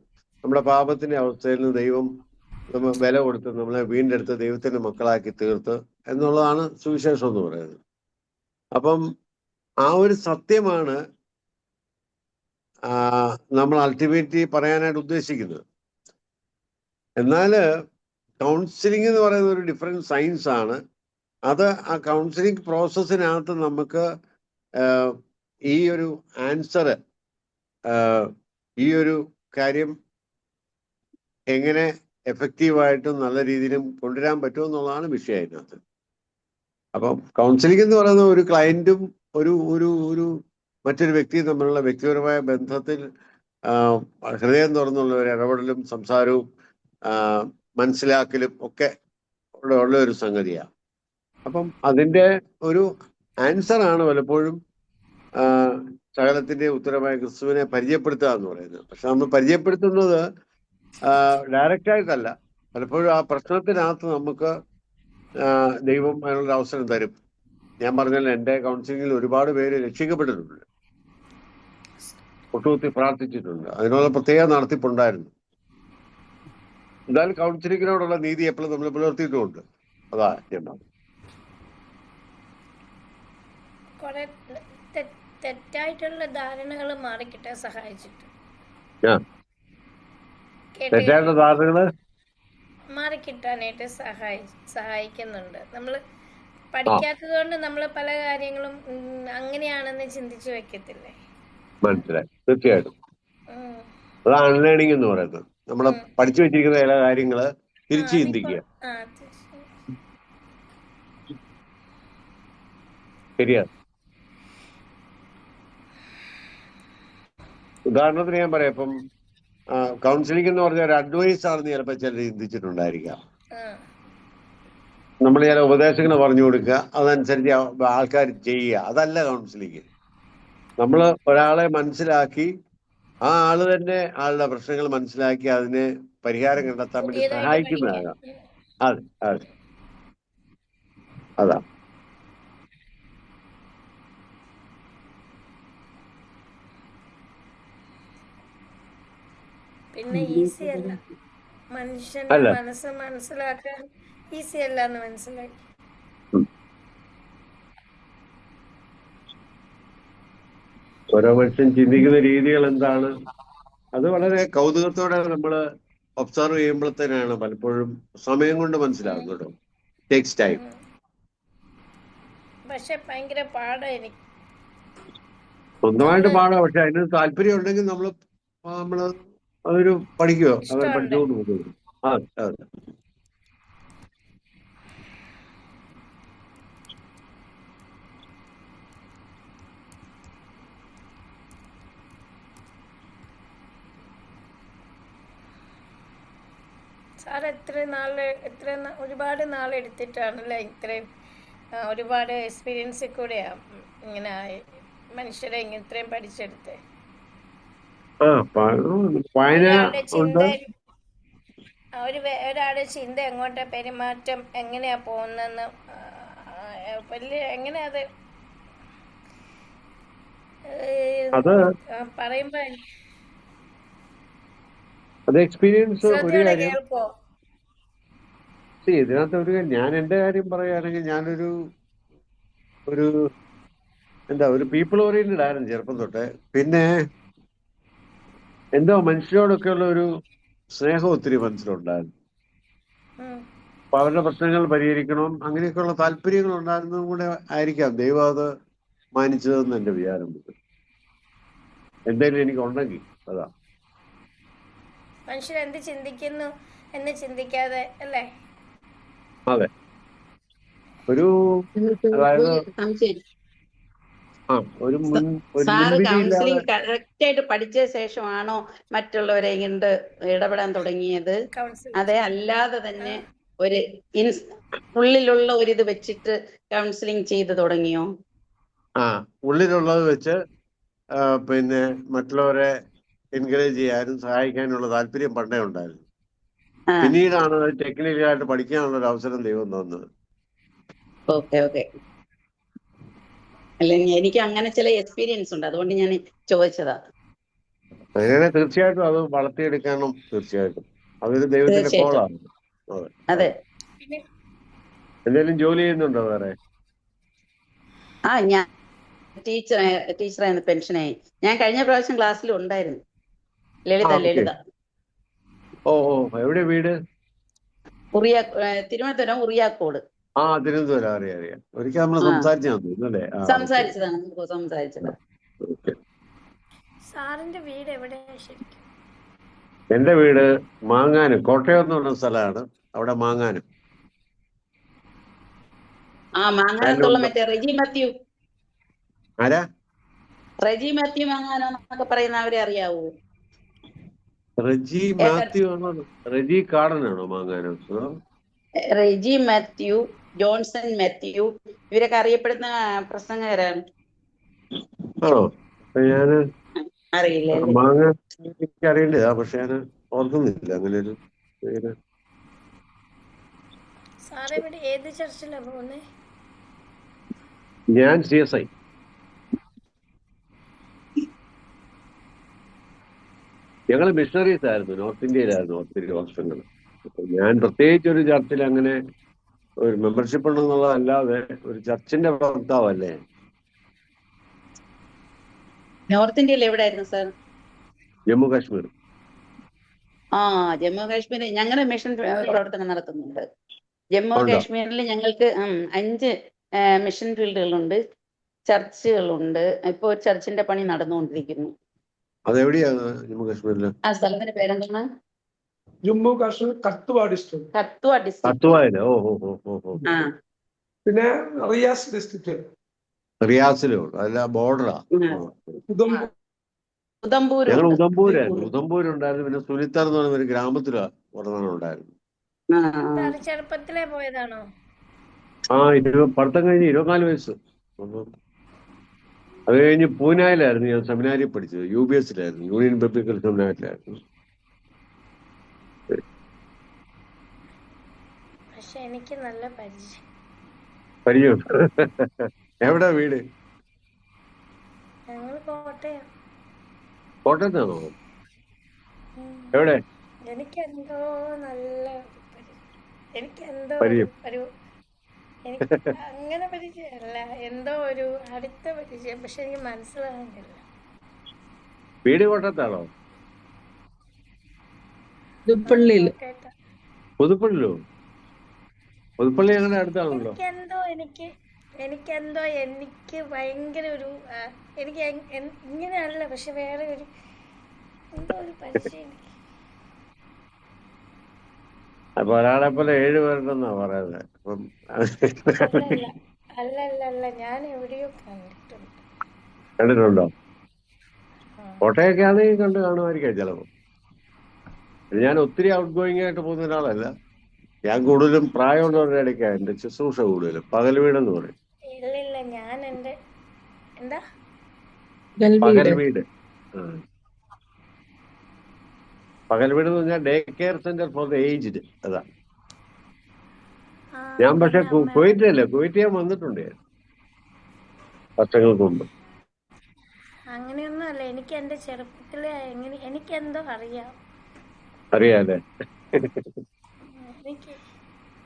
നമ്മുടെ പാപത്തിന്റെ അവസ്ഥയിൽ നിന്ന് ദൈവം വില കൊടുത്ത് നമ്മളെ വീണ്ടെടുത്ത് ദൈവത്തിന്റെ മക്കളാക്കി തീർത്ത് എന്നുള്ളതാണ് സുവിശേഷം എന്ന് പറയുന്നത്. അപ്പം ആ ഒരു സത്യമാണ് നമ്മൾ അൾട്ടിമേറ്റ്ലി പറയാനായിട്ട് ഉദ്ദേശിക്കുന്നത്. എന്നാൽ കൗൺസിലിംഗ് എന്ന് പറയുന്ന ഒരു ഡിഫറെന്റ് സയൻസ് ആണ്. അത് ആ കൗൺസിലിംഗ് പ്രോസസ്സിനകത്ത് നമുക്ക് ഈ ഒരു ആൻസർ, ഈ ഒരു കാര്യം എങ്ങനെ എഫക്റ്റീവായിട്ടും നല്ല രീതിയിലും കൊണ്ടുവരാൻ പറ്റും എന്നുള്ളതാണ് വിഷയം അതിനകത്ത്. അപ്പം കൗൺസിലിംഗ് എന്ന് പറയുന്ന ഒരു ക്ലയന്റും ഒരു ഒരു ഒരു മറ്റൊരു വ്യക്തിയും തമ്മിലുള്ള വ്യക്തിപരമായ ബന്ധത്തിൽ ഹൃദയം തുറന്നുള്ള ഒരു ഇടപെടലും സംസാരവും മനസ്സിലാക്കലും ഒക്കെ ഉള്ള ഒരു സംഗതിയാണ്. അപ്പം അതിൻ്റെ ഒരു ആൻസറാണ് പലപ്പോഴും സകലത്തിന്റെ ഉത്തരമായ ക്രിസ്തുവിനെ പരിചയപ്പെടുത്തുക എന്ന് പറയുന്നത്. പക്ഷെ നമ്മൾ പരിചയപ്പെടുത്തുന്നത് ഡയറക്റ്റായിട്ടല്ല. പലപ്പോഴും ആ പ്രശ്നത്തിനകത്ത് നമുക്ക് ദൈവം അതിനുള്ള അവസരം തരും. ഞാൻ പറഞ്ഞല്ലോ, എൻ്റെ കൗൺസിലിങ്ങിൽ ഒരുപാട് പേര് രക്ഷിക്കപ്പെട്ടിട്ടുണ്ട്, ഒട്ടുകുത്തി പ്രാർത്ഥിച്ചിട്ടുണ്ട്. അതിനുള്ള പ്രത്യേക നടത്തിപ്പുണ്ടായിരുന്നു. എന്തായാലും കൗൺസിലിങ്ങിനോടുള്ള നീതി എപ്പോഴും നമ്മൾ പുലർത്തിയിട്ടുമുണ്ട്. അതാ ഞാൻ പറഞ്ഞു. കുറെ തെറ്റായിട്ടുള്ള ധാരണകൾ മാറിക്കിട്ടാൻ സഹായിച്ചിട്ടുണ്ട്. തെറ്റായിട്ടുള്ള ധാരണകള് മാറിക്കിട്ടാനായിട്ട് സഹായിക്കുന്നുണ്ട്. നമ്മൾ പഠിക്കാത്തത് കൊണ്ട് നമ്മൾ പല കാര്യങ്ങളും അങ്ങനെയാണെന്ന് ചിന്തിച്ചു വെക്കത്തില്ലേ? മനസ്സിലായി. തീർച്ചയായിട്ടും അതാണ് അൺലേണിംഗ് എന്ന് പറയുന്നത്. നമ്മൾ പഠിച്ചു വെച്ചിരിക്കുന്ന ചില കാര്യങ്ങള് തിരിച്ചു ചിന്തിക്കുക. ശരിയാണ്. ഉദാഹരണത്തിന് ഞാൻ പറയാം, ഇപ്പം കൗൺസിലിംഗ് എന്ന് പറഞ്ഞ ഒരു അഡ്വൈസ് ആണെന്ന് ചിലപ്പോൾ ചിലർ ചിന്തിച്ചിട്ടുണ്ടായിരിക്കാം. നമ്മൾ ചില ഉപദേശങ്ങൾ പറഞ്ഞു കൊടുക്കുക, അതനുസരിച്ച് ആൾക്കാർ ചെയ്യുക. അതല്ല കൗൺസിലിംഗ്. നമ്മൾ ഒരാളെ മനസ്സിലാക്കി ആ ആള് തന്നെ ആളുടെ പ്രശ്നങ്ങൾ മനസ്സിലാക്കി അതിന് പരിഹാരം കണ്ടെത്താൻ വേണ്ടി സഹായിക്കുന്നതാണ്. അതെ അതെ, അതാ. പിന്നെ ഈസി അല്ല, മനുഷ്യന്റെ മനസ്സ് മനസ്സിലാക്കാൻ ഈസി അല്ല എന്ന് മനസ്സിലാക്കി. ഓരോ മനുഷ്യൻ ചിന്തിക്കുന്ന രീതികൾ എന്താണ്, അത് വളരെ കൗതുകത്തോടെ നമ്മൾ ഒബ്സർവ് ചെയ്യുമ്പോഴത്തേനാണ് പലപ്പോഴും സമയം കൊണ്ട് മനസ്സിലാകും കേട്ടോ. Takes time. പക്ഷെ ഭയങ്കര പാടാ എനിക്ക്. സ്വന്തമായിട്ട് പാടാം, പക്ഷെ അതിന് താല്പര്യം ഉണ്ടെങ്കിൽ നമ്മള് അതൊരു പഠിക്കുവോ, അത് പഠിച്ചുകൊണ്ട് പോകും. അതെ അതെ. സാർ ഒരുപാട് നാളെടുത്തിട്ടാണല്ലേ ഇത്രയും ഒരുപാട് എക്സ്പീരിയൻസിൽ കൂടെയാ ഇങ്ങനെ മനുഷ്യരെ ഇത്രയും പഠിച്ചെടുത്ത്. ഒരാളുടെ ചിന്ത എങ്ങോട്ടാ, പെരുമാറ്റം എങ്ങനെയാ പോകുന്നെന്ന് വലിയ എങ്ങനെയാ അത് പറയുമ്പോ അത് എക്സ്പീരിയൻസ്. ഒരു കാര്യം കേൾക്കോ? ഇതിനകത്ത് ഒരു ഞാൻ എൻ്റെ കാര്യം പറയുകയാണെങ്കിൽ ഞാനൊരു ഒരു പീപ്പിൾ ഓറിയന്റഡ് ആയിരുന്നു ചെറുപ്പം തൊട്ടേ. പിന്നെ എന്തോ മനുഷ്യരോടൊക്കെ ഉള്ള ഒരു സ്നേഹം ഒത്തിരി മനസ്സിലുണ്ടായിരുന്നു. അപ്പൊ അവരുടെ പ്രശ്നങ്ങൾ പരിഹരിക്കണം, അങ്ങനെയൊക്കെയുള്ള താല്പര്യങ്ങൾ ഉണ്ടായിരുന്നതും കൂടെ ആയിരിക്കാം ദൈവം അത് മാനിച്ചതെന്ന് എൻ്റെ വിചാരം. എന്തായാലും എനിക്കുണ്ടെങ്കിൽ അതാ. മനുഷ്യർ എന്ത് ചിന്തിക്കുന്നു എന്ന് ചിന്തിക്കാതെ അല്ലേ? അതെ, ഒരു അതായത് സംശയം ഒരു സാറ് മുൻവിധി ഇല്ലാതെ. കൗൺസിലിംഗ് കറക്റ്റ് ആയിട്ട് പഠിച്ച ശേഷമാണോ മറ്റുള്ളവരെ ഇങ്ങോട്ട് ഇടപെടാൻ തുടങ്ങിയത്? കൗൺസിൽ അതെ, അല്ലാതെ തന്നെ ഒരു ഉള്ളിലുള്ള ഒരിത് വെച്ചിട്ട് കൗൺസിലിംഗ് ചെയ്ത് തുടങ്ങിയോ? ഉള്ളിലുള്ളത് വെച്ച് പിന്നെ മറ്റുള്ളവരെ എൻകറേജ് ചെയ്യാനും സഹായിക്കാനുള്ള താല്പര്യം പണ്ടേ ഉണ്ടായിരുന്നു. പിന്നീടാണ് ടെക്നിക്കലായിട്ട് പഠിക്കാനുള്ള ഒരു അവസരം ദൈവം തന്നത്. Okay okay. അല്ല, എനിക്ക് അങ്ങനെ ചില എക്സ്പീരിയൻസ് ഉണ്ട്, അതുകൊണ്ട് ഞാൻ ചോദിച്ചതാ. അങ്ങനെ തീർച്ചയായിട്ടും അത് വളർത്തിയെടുക്കണം. തീർച്ചയായിട്ടും അതൊരു ദൈവത്തിന്റെ കോളാണ്. അതെ. എന്തെങ്കിലും ജോലി ചെയ്യുന്നുണ്ടോ വേറെ? ഞാൻ ടീച്ചറായിരുന്നു, പെൻഷനായി. ഞാൻ കഴിഞ്ഞ പ്രാവശ്യം ക്ലാസ്സിൽ ഉണ്ടായിരുന്നു. ലളിത. ഓ എവിടെ വീട്? തിരുവനന്തപുരം ഉറിയാക്കോട്. തിരുവനന്തപുരം. അറിയാം. ഒരിക്കൽ നമ്മൾ സംസാരിച്ചതല്ലേ? സംസാരിച്ചതാ. സാറിന്റെ വീട് എവിടെയാ ശരിക്കും? എന്റെ വീട് മാങ്ങാനം, കോട്ടയം എന്ന് പറഞ്ഞ സ്ഥലമാണ്. അവിടെ മാങ്ങാനം. മാങ്ങാനത്തുള്ള മറ്റേ റെജി മാത്യു. ആരാ? റെജി മാത്യു മാങ്ങാനോ എന്നൊക്കെ പറയുന്നവരെ അറിയാവൂ? റെജി മാത്യു ആണോ? റെജി കാടനാണോ മാങ്ങാനം? റെജി മാത്യു, ജോൺസൺ മാത്യു, ഇവരൊക്കെ അറിയപ്പെടുന്ന പ്രസംഗകരാണ്. ആണോ? ഞാന് അറിയില്ലേ? മാങ്ങ എനിക്ക് അറിയേണ്ടതാ, പക്ഷെ ഞാൻ ഓർക്കുന്നില്ല അങ്ങനെ ഒരു പേര്. സാറ് ഇവിടെ ഏത് ചർച്ചിലാ പോകുന്നേ? ഞാൻ CSI. ഞങ്ങൾ മിഷണറീസ് ആയിരുന്നു, നോർത്ത് ഇന്ത്യയിലായിരുന്നു ഒത്തിരി വർഷങ്ങൾ. ഞാൻ പ്രത്യേകിച്ച് ഒരു ചർച്ചിൽ അങ്ങനെ ഒരു മെമ്പർഷിപ്പ് ഉണ്ടെന്നുള്ളതല്ലാതെ ഒരു ചർച്ചിന്റെ ഭർത്താവല്ലേ. നോർത്ത് ഇന്ത്യയിൽ എവിടെയായിരുന്നു സാർ? ജമ്മു കാശ്മീർ. ജമ്മു കാശ്മീർ ഞങ്ങളുടെ മിഷൻ പ്രവർത്തനം നടത്തുന്നുണ്ട്. ജമ്മു കാശ്മീരിൽ ഞങ്ങൾക്ക് 5 മിഷൻ ഫീൽഡുകളുണ്ട്, ചർച്ചുകളുണ്ട്. ഇപ്പൊ ഒരു ചർച്ചിന്റെ പണി നടന്നുകൊണ്ടിരിക്കുന്നു. അതെവിടെയാണ് ജമ്മു കാശ്മീരില്? ആ സ്ഥലത്തിന്റെ പേരെന്താണ്? ജമ്മു കാശ്മീർ കത്വ ഡിസ്ട്രിക്ട്. കത്വയില്. പിന്നെ റിയാസ് ഡിസ്ട്രിക്ട്. റിയാസിലോ? അല്ല, ബോർഡറാ. ഞങ്ങൾ ഉദംപൂരുണ്ടായിരുന്നു. പിന്നെ സുനിത്തർ എന്ന് പറയുന്ന ഒരു ഗ്രാമത്തില് ഒരെണ്ണം ഉണ്ടായിരുന്നു. ചെറുപ്പത്തിലേ പോയതാണോ? പഠിത്തം കഴിഞ്ഞ് 24 വയസ്സ്. അത് കഴിഞ്ഞ് പൂനായിലായിരുന്നു ഞാൻ സെമിനാരിൽ പഠിച്ചത്. UBSലായിരുന്നു, യൂണിയൻ പബ്ലിക്കൽ സെമിനാരിലായിരുന്നു. പക്ഷെ എനിക്ക് നല്ല പരിചയം. എവിടെ വീട്? ഞങ്ങൾ കോട്ടയം. കോട്ടയത്താണോ? എവിടെ? എനിക്കെന്തോ നല്ല പരിചയം. എനിക്ക് അങ്ങനെ പരിചയമല്ല, എന്തോ ഒരു അടുത്ത പരിചയം. പക്ഷെ എനിക്ക് മനസ്സിലാകുന്നില്ല. വീട് കോട്ടയത്താണോ? പുതുപ്പള്ളിയിലോ? പുതുപ്പള്ളി ഞങ്ങളുടെ അടുത്താണല്ലോ. എനിക്ക് ഭയങ്കര ഒരു എനിക്ക് ഇങ്ങനെയല്ല, പക്ഷെ വേറെ ഒരു എന്തോ ഒരു പരിചയം. അപ്പൊ ഒരാളെ പോലെ 7 പേരുണ്ടെന്നാ പറയുന്നത്. അപ്പം അല്ല, ഞാൻ എവിടെയോ കണ്ടിട്ടുണ്ടോ? കോട്ടയൊക്കെ ആണെങ്കിൽ കണ്ടു കാണുമായിരിക്കാം ചിലപ്പോ. ഞാൻ ഒത്തിരി ഔട്ട് ഗോയിങ് ആയിട്ട് പോകുന്ന ഒരാളല്ല. ഞാൻ കൂടുതലും പ്രായമുള്ളവരുടെ ഇടയ്ക്കാണ് എന്റെ ശുശ്രൂഷ കൂടുതലും. പകൽ വീടെന്ന് പറയും. ഇല്ല, ഞാൻ എന്റെ എന്താ പകൽ വീട്. പകൽ വീട് എന്ന് പറഞ്ഞാൽ day care centre for the aged. അതാ ഞാൻ. പക്ഷെ കുവൈറ്റ് ഞാൻ വന്നിട്ടുണ്ട് വർഷങ്ങൾക്ക് മുമ്പ്. അങ്ങനെയൊന്നും അല്ല, എനിക്ക് എന്റെ ചെറുപ്പത്തിലെ എനിക്കെന്തോ അറിയാല്ലേ?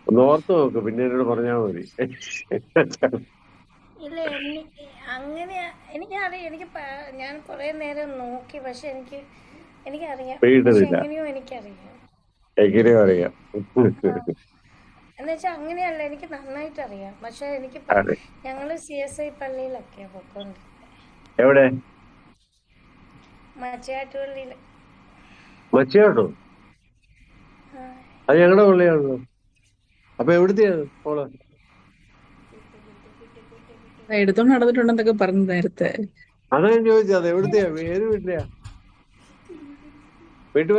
ഒന്ന് ഓർത്ത് നോക്ക്, പിന്നെ എന്നോട് പറഞ്ഞാ മതി. ഇല്ല, അങ്ങനെ എനിക്കറിയാം. ഞാൻ കുറെ നേരം നോക്കി, പക്ഷെ എനിക്കറിയാം. എങ്ങനെയോ അറിയാം എന്നുവെച്ചാ അങ്ങനെയല്ല, എനിക്ക് നന്നായിട്ട് അറിയാം. പക്ഷെ എനിക്ക് ഞങ്ങള് CSI പള്ളിയിലൊക്കെയാ പൊക്കോണ്ടിരുന്നത്. എവിടെ? മച്ചയാട്ടുപള്ളിയില്. മച്ചയാട്ടോ? അത് ഞങ്ങളുടെ പള്ളിയാണല്ലോ. അപ്പൊ എവിടുത്തെയാ മോള്? എടുത്തോണ്ട് നടന്നിട്ടുണ്ടെന്നൊക്കെ പറഞ്ഞു നേരത്തെ. അതാ ഞാൻ ചോദിച്ചത്, അത് എവിടുത്തെയാ, ഏത് വീട്ടിലെയാ?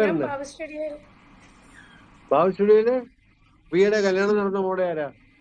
ഞാൻ വീട്ടുപേരെന്താ? ബാബു സ്റ്റുഡിയോയിൽ ബാബു സ്റ്റുഡിയോയില്? പിയുടെ കല്യാണം നടന്ന മോടെ ആരാ?